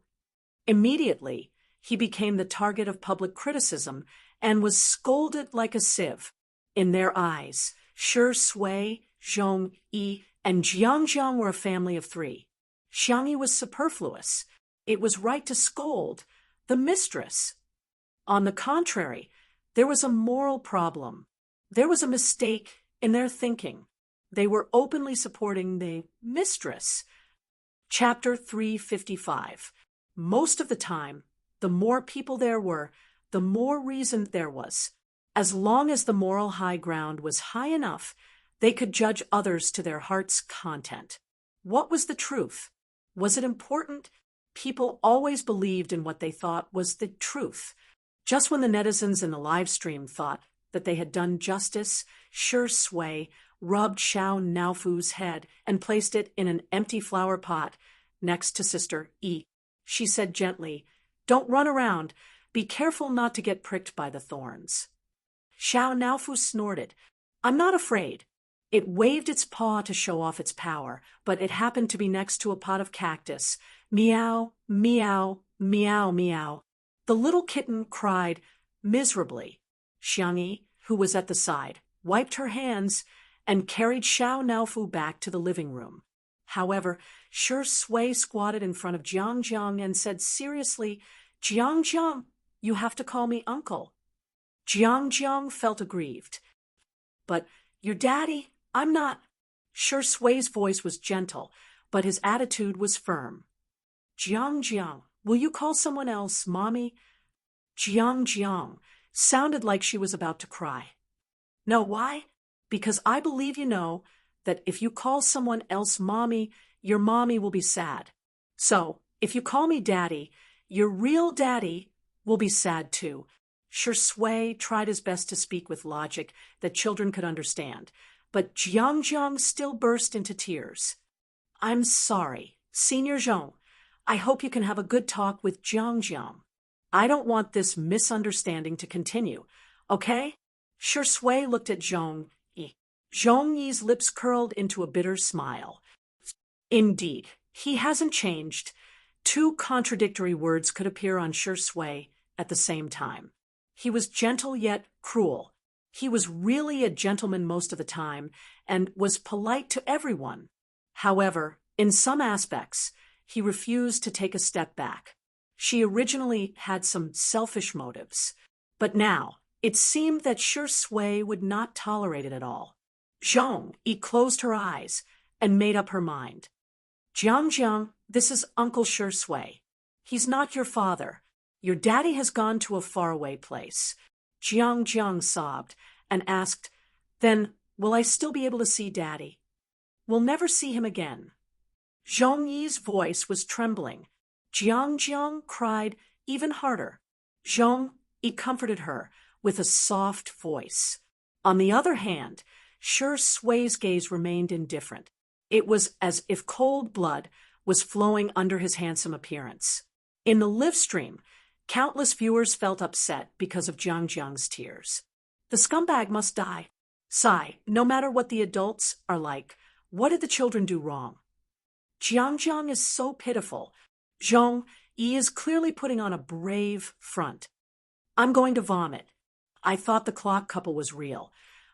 Immediately, he became the target of public criticism and was scolded like a sieve. In their eyes, Shi Sui, Zhong Yi, and Jiang Jiang were a family of three. Xiang Yi was superfluous. It was right to scold the mistress. On the contrary, there was a moral problem. There was a mistake in their thinking. They were openly supporting the mistress. Chapter 355. Most of the time, the more people there were, the more reason there was. As long as the moral high ground was high enough, they could judge others to their heart's content. What was the truth? Was it important? People always believed in what they thought was the truth. Just when the netizens in the live stream thought that they had done justice, Shi Sui rubbed Xiao Naofu's head and placed it in an empty flower pot next to Sister Yi. She said gently, "Don't run around. Be careful not to get pricked by the thorns." Xiao Naofu snorted. "I'm not afraid." It waved its paw to show off its power, but it happened to be next to a pot of cactus. Meow, meow, meow, meow. The little kitten cried miserably. "Xiang Yi, who was at the side, wiped her hands and carried Xiao Naofu back to the living room. However, Shi Sui squatted in front of Jiang Jiang and said seriously, "Jiang Jiang, you have to call me uncle." Jiang Jiang felt aggrieved. "But your daddy, I'm not." Shi Sui's voice was gentle, but his attitude was firm. "Jiang Jiang, will you call someone else, mommy?" Jiang Jiang sounded like she was about to cry. "No, why? Because I believe you know that if you call someone else mommy, your mommy will be sad. So, if you call me daddy, your real daddy will be sad too." Shi Sui tried his best to speak with logic that children could understand, but Jiang Jiang still burst into tears. "I'm sorry, Senior Zhong. I hope you can have a good talk with Jiang Jiang. I don't want this misunderstanding to continue, okay?" Shi Sui looked at Zhong Yi. Zhong Yi's lips curled into a bitter smile. Indeed, he hasn't changed. Two contradictory words could appear on Shi Sui at the same time. He was gentle yet cruel. He was really a gentleman most of the time and was polite to everyone. However, in some aspects, he refused to take a step back. She originally had some selfish motives, but now it seemed that Shi Sui would not tolerate it at all. Zhong Yi closed her eyes and made up her mind. "Jiang Jiang, this is Uncle Shi Sui. He's not your father. Your daddy has gone to a faraway place." Jiang Jiang sobbed and asked, "Then will I still be able to see daddy?" "We'll never see him again." Zhong Yi's voice was trembling. Jiang Jiang cried even harder. Zhong Yi comforted her with a soft voice. On the other hand, Shi Sui's gaze remained indifferent. It was as if cold blood was flowing under his handsome appearance. In the live stream, countless viewers felt upset because of Jiang Jiang's tears. The scumbag must die. Sigh, no matter what the adults are like, what did the children do wrong? Jiang Jiang is so pitiful. Zhong Yi is clearly putting on a brave front. "I'm going to vomit. I thought the clock couple was real,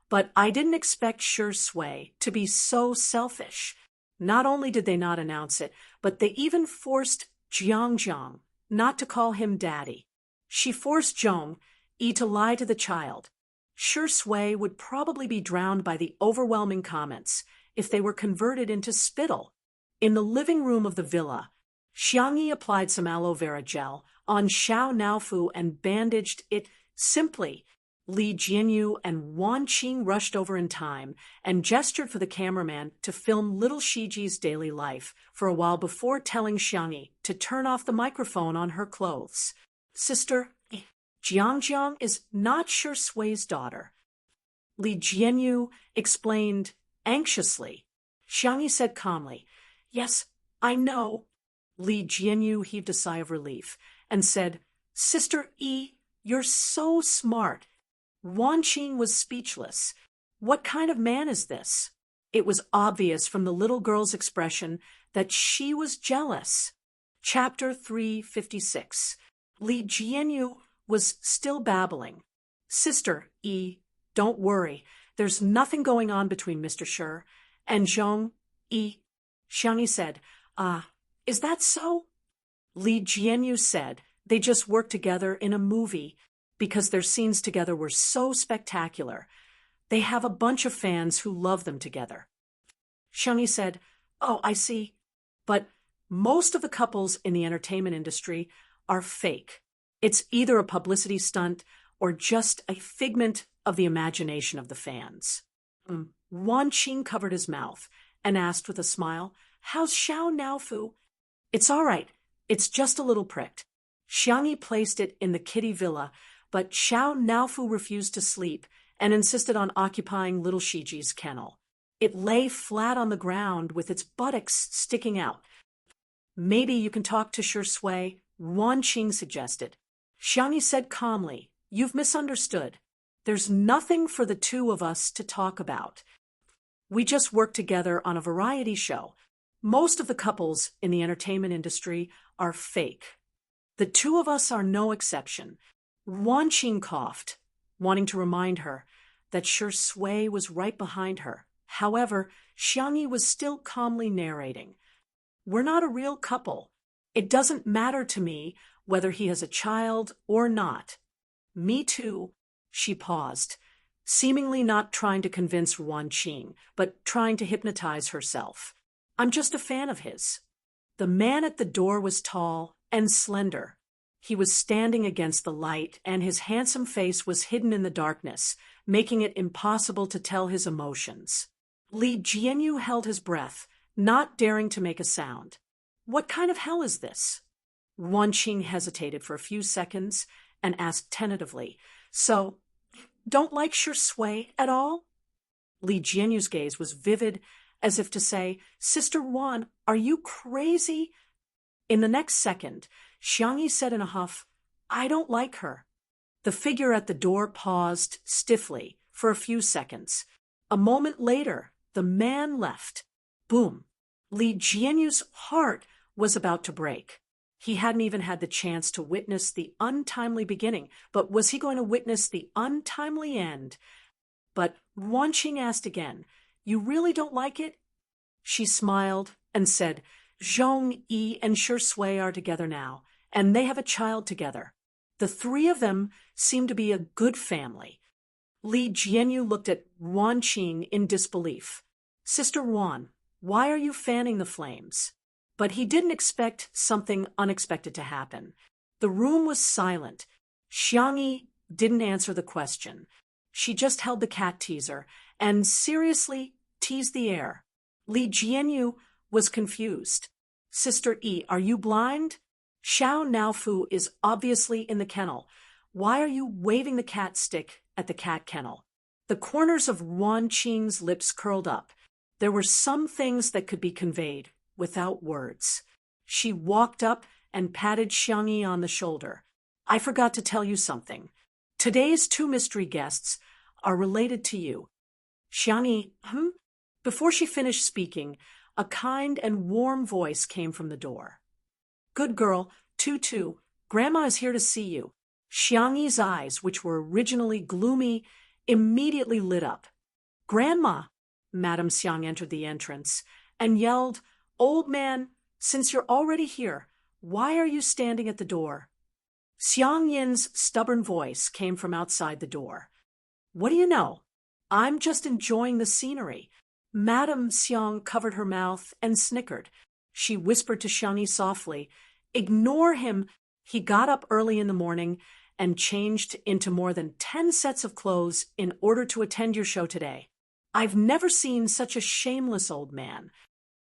but I didn't expect Shi Sui to be so selfish. Not only did they not announce it, but they even forced Jiang Jiang not to call him daddy. She forced Zhong Yi to lie to the child. Shi Sui would probably be drowned by the overwhelming comments if they were converted into spittle." In the living room of the villa, Xiang Yi applied some aloe vera gel on Xiao Naofu and bandaged it simply. Li Jianyu and Wan Qing rushed over in time and gestured for the cameraman to film little Shiji's daily life for a while before telling Xiang Yi to turn off the microphone on her clothes. "Sister, Jiang Jiang is not Shi Sui's daughter." Li Jianyu explained anxiously. Xiang Yi said calmly, "Yes, I know." Li Jianyu heaved a sigh of relief and said, "Sister Yi, you're so smart." Wan Qing was speechless. What kind of man is this? It was obvious from the little girl's expression that she was jealous. Chapter 356. Li Jianyu was still babbling. "Sister Yi, don't worry. There's nothing going on between Mr. Shi and Zhong Yi." Xiang Yi said, "Is that so?" Li Jianyu said they just worked together in a movie because their scenes together were so spectacular. They have a bunch of fans who love them together. Xiang Yi said, "Oh, I see. But most of the couples in the entertainment industry are fake. It's either a publicity stunt or just a figment of the imagination of the fans." Wan Qing covered his mouth and asked with a smile, "How's Xiao Naofu?" "It's all right. It's just a little pricked." Xiang Yi placed it in the kitty villa, but Xiao Naofu refused to sleep and insisted on occupying little Shiji's kennel. It lay flat on the ground with its buttocks sticking out. "Maybe you can talk to Shi Sui," Wan Qing suggested. Xiang Yi said calmly, "You've misunderstood. There's nothing for the two of us to talk about. We just work together on a variety show. Most of the couples in the entertainment industry are fake. The two of us are no exception." Wan Qing coughed, wanting to remind her, that Shui was right behind her. However, Xiangyi was still calmly narrating. We're not a real couple. It doesn't matter to me whether he has a child or not. Me too. She paused, seemingly not trying to convince Wanqing, but trying to hypnotize herself. I'm just a fan of his. The man at the door was tall and slender. He was standing against the light, and his handsome face was hidden in the darkness, making it impossible to tell his emotions. Li Jianyu held his breath, not daring to make a sound. What kind of hell is this? Wanqing hesitated for a few seconds and asked tentatively, So, don't like Shui at all? Li Jianyu's gaze was vivid, as if to say, Sister Wan, are you crazy? In the next second, Xiangyi said in a huff, I don't like her. The figure at the door paused stiffly for a few seconds. A moment later, the man left. Boom. Li Jianyu's heart was about to break. He hadn't even had the chance to witness the untimely beginning, but was he going to witness the untimely end? But Wanqing asked again, You really don't like it? She smiled and said, Zhong Yi and Shui are together now, and they have a child together. The three of them seem to be a good family. Li Jianyu looked at Wanqing in disbelief. Sister Wan, why are you fanning the flames? But he didn't expect something unexpected to happen. The room was silent. Xiangyi didn't answer the question. She just held the cat teaser and seriously teased the air. Li Jianyu was confused. Sister Yi, are you blind? Xiao Naofu is obviously in the kennel. Why are you waving the cat stick at the cat kennel? The corners of Wanqing's lips curled up. There were some things that could be conveyed without words. She walked up and patted Xiangyi on the shoulder. I forgot to tell you something. Today's two mystery guests are related to you. Xiangyi, Before she finished speaking, a kind and warm voice came from the door. Good girl, Tutu, Grandma is here to see you. Xiangyi's eyes, which were originally gloomy, immediately lit up. Grandma, Madame Xiang entered the entrance and yelled, Old man, since you're already here, why are you standing at the door? Xiang Yin's stubborn voice came from outside the door. What do you know? I'm just enjoying the scenery. Madame Xiang covered her mouth and snickered. She whispered to Xiangyi softly, Ignore him. He got up early in the morning and changed into more than 10 sets of clothes in order to attend your show today. I've never seen such a shameless old man.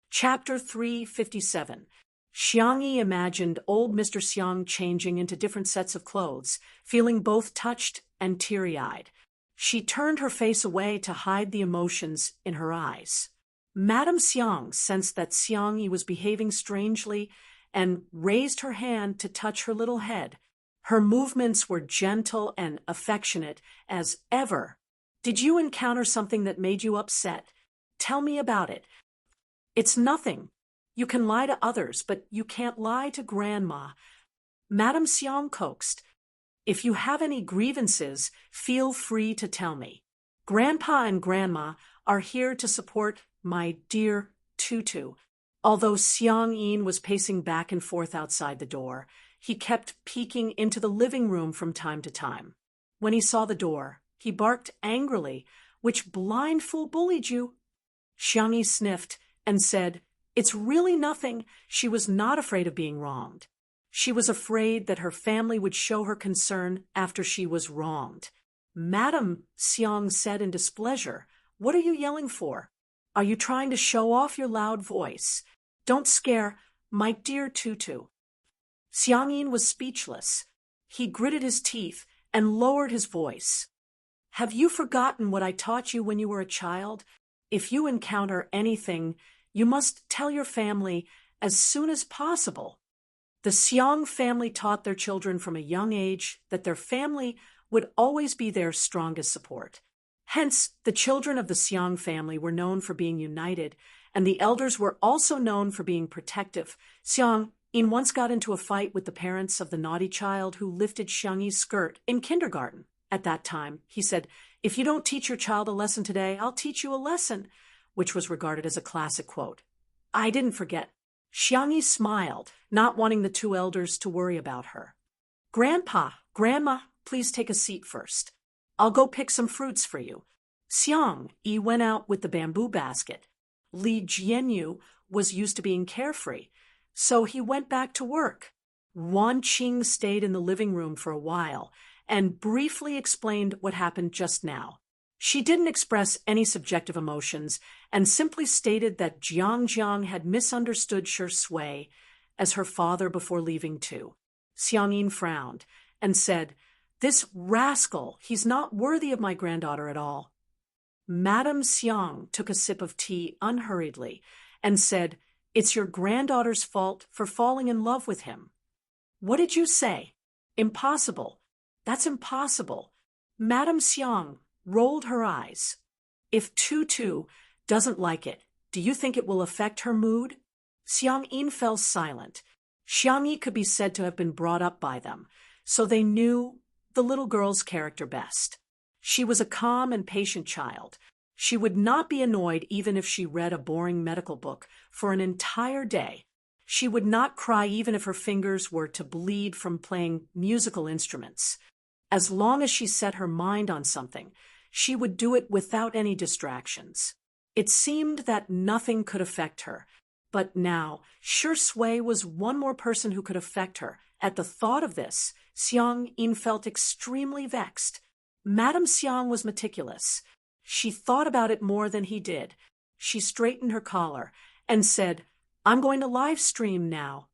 Chapter 357. Xiangyi imagined old Mr. Xiang changing into different sets of clothes, feeling both touched and teary-eyed. She turned her face away to hide the emotions in her eyes. Madame Xiang sensed that Xiangyi was behaving strangely and raised her hand to touch her little head. Her movements were gentle and affectionate as ever. Did you encounter something that made you upset? Tell me about it. It's nothing. You can lie to others, but you can't lie to Grandma. Madame Xiang coaxed. If you have any grievances, feel free to tell me. Grandpa and Grandma are here to support my dear Tutu. Although Xiang Yin was pacing back and forth outside the door, he kept peeking into the living room from time to time. When he saw the door, he barked angrily. Which blind fool bullied you? Xiangyi sniffed and said, It's really nothing. She was not afraid of being wronged. She was afraid that her family would show her concern after she was wronged. Madame Xiang said in displeasure, What are you yelling for? Are you trying to show off your loud voice? Don't scare my dear Tutu. Xiang Yin was speechless. He gritted his teeth and lowered his voice. Have you forgotten what I taught you when you were a child? If you encounter anything, you must tell your family as soon as possible. The Xiang family taught their children from a young age that their family would always be their strongest support. Hence, the children of the Xiang family were known for being united, and the elders were also known for being protective. Xiang Yin once got into a fight with the parents of the naughty child who lifted Xiangyi's skirt in kindergarten. At that time, he said, "If you don't teach your child a lesson today, I'll teach you a lesson," which was regarded as a classic quote. I didn't forget. Xiangyi smiled, not wanting the two elders to worry about her. "Grandpa, Grandma, please take a seat first. I'll go pick some fruits for you." Xiang Yi went out with the bamboo basket. Li Jianyu was used to being carefree, so he went back to work. Wan Qing stayed in the living room for a while and briefly explained what happened just now. She didn't express any subjective emotions and simply stated that Jiang had misunderstood Shi Sui as her father before leaving too. Xiang Yin frowned and said, "This rascal, he's not worthy of my granddaughter at all." Madame Xiang took a sip of tea unhurriedly and said, "It's your granddaughter's fault for falling in love with him." "What did you say?" "Impossible. That's impossible." Madame Xiang rolled her eyes. "If Tutu doesn't like it, do you think it will affect her mood?" Xiang Yin fell silent. Xiang Yi could be said to have been brought up by them, so they knew the little girl's character best. She was a calm and patient child. She would not be annoyed even if she read a boring medical book for an entire day. She would not cry even if her fingers were to bleed from playing musical instruments. As long as she set her mind on something, she would do it without any distractions. It seemed that nothing could affect her. But now, Shi Sui was one more person who could affect her. At the thought of this, Xiang Yin felt extremely vexed. Madame Xiang was meticulous. She thought about it more than he did. She straightened her collar and said, "I'm going to live stream now.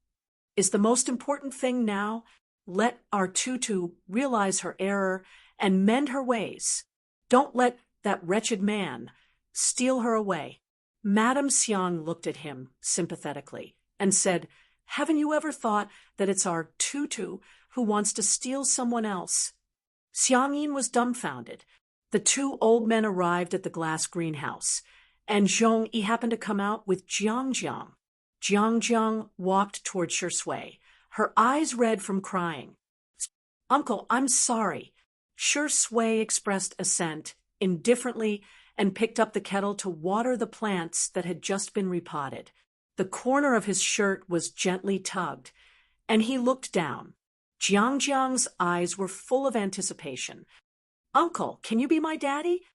Is the most important thing now? Let our Tutu realize her error and mend her ways. Don't let that wretched man steal her away." Madame Xiang looked at him sympathetically and said, "Haven't you ever thought that it's our Tutu who wants to steal someone else?" Xiang Yin was dumbfounded. The two old men arrived at the glass greenhouse, and Zhong Yi happened to come out with Jiang. Jiang walked toward Shi Sui, her eyes red from crying. "Uncle, I'm sorry." Shi Sui expressed assent indifferently and picked up the kettle to water the plants that had just been repotted. The corner of his shirt was gently tugged, and he looked down. Jiang's eyes were full of anticipation. "Uncle, can you be my daddy?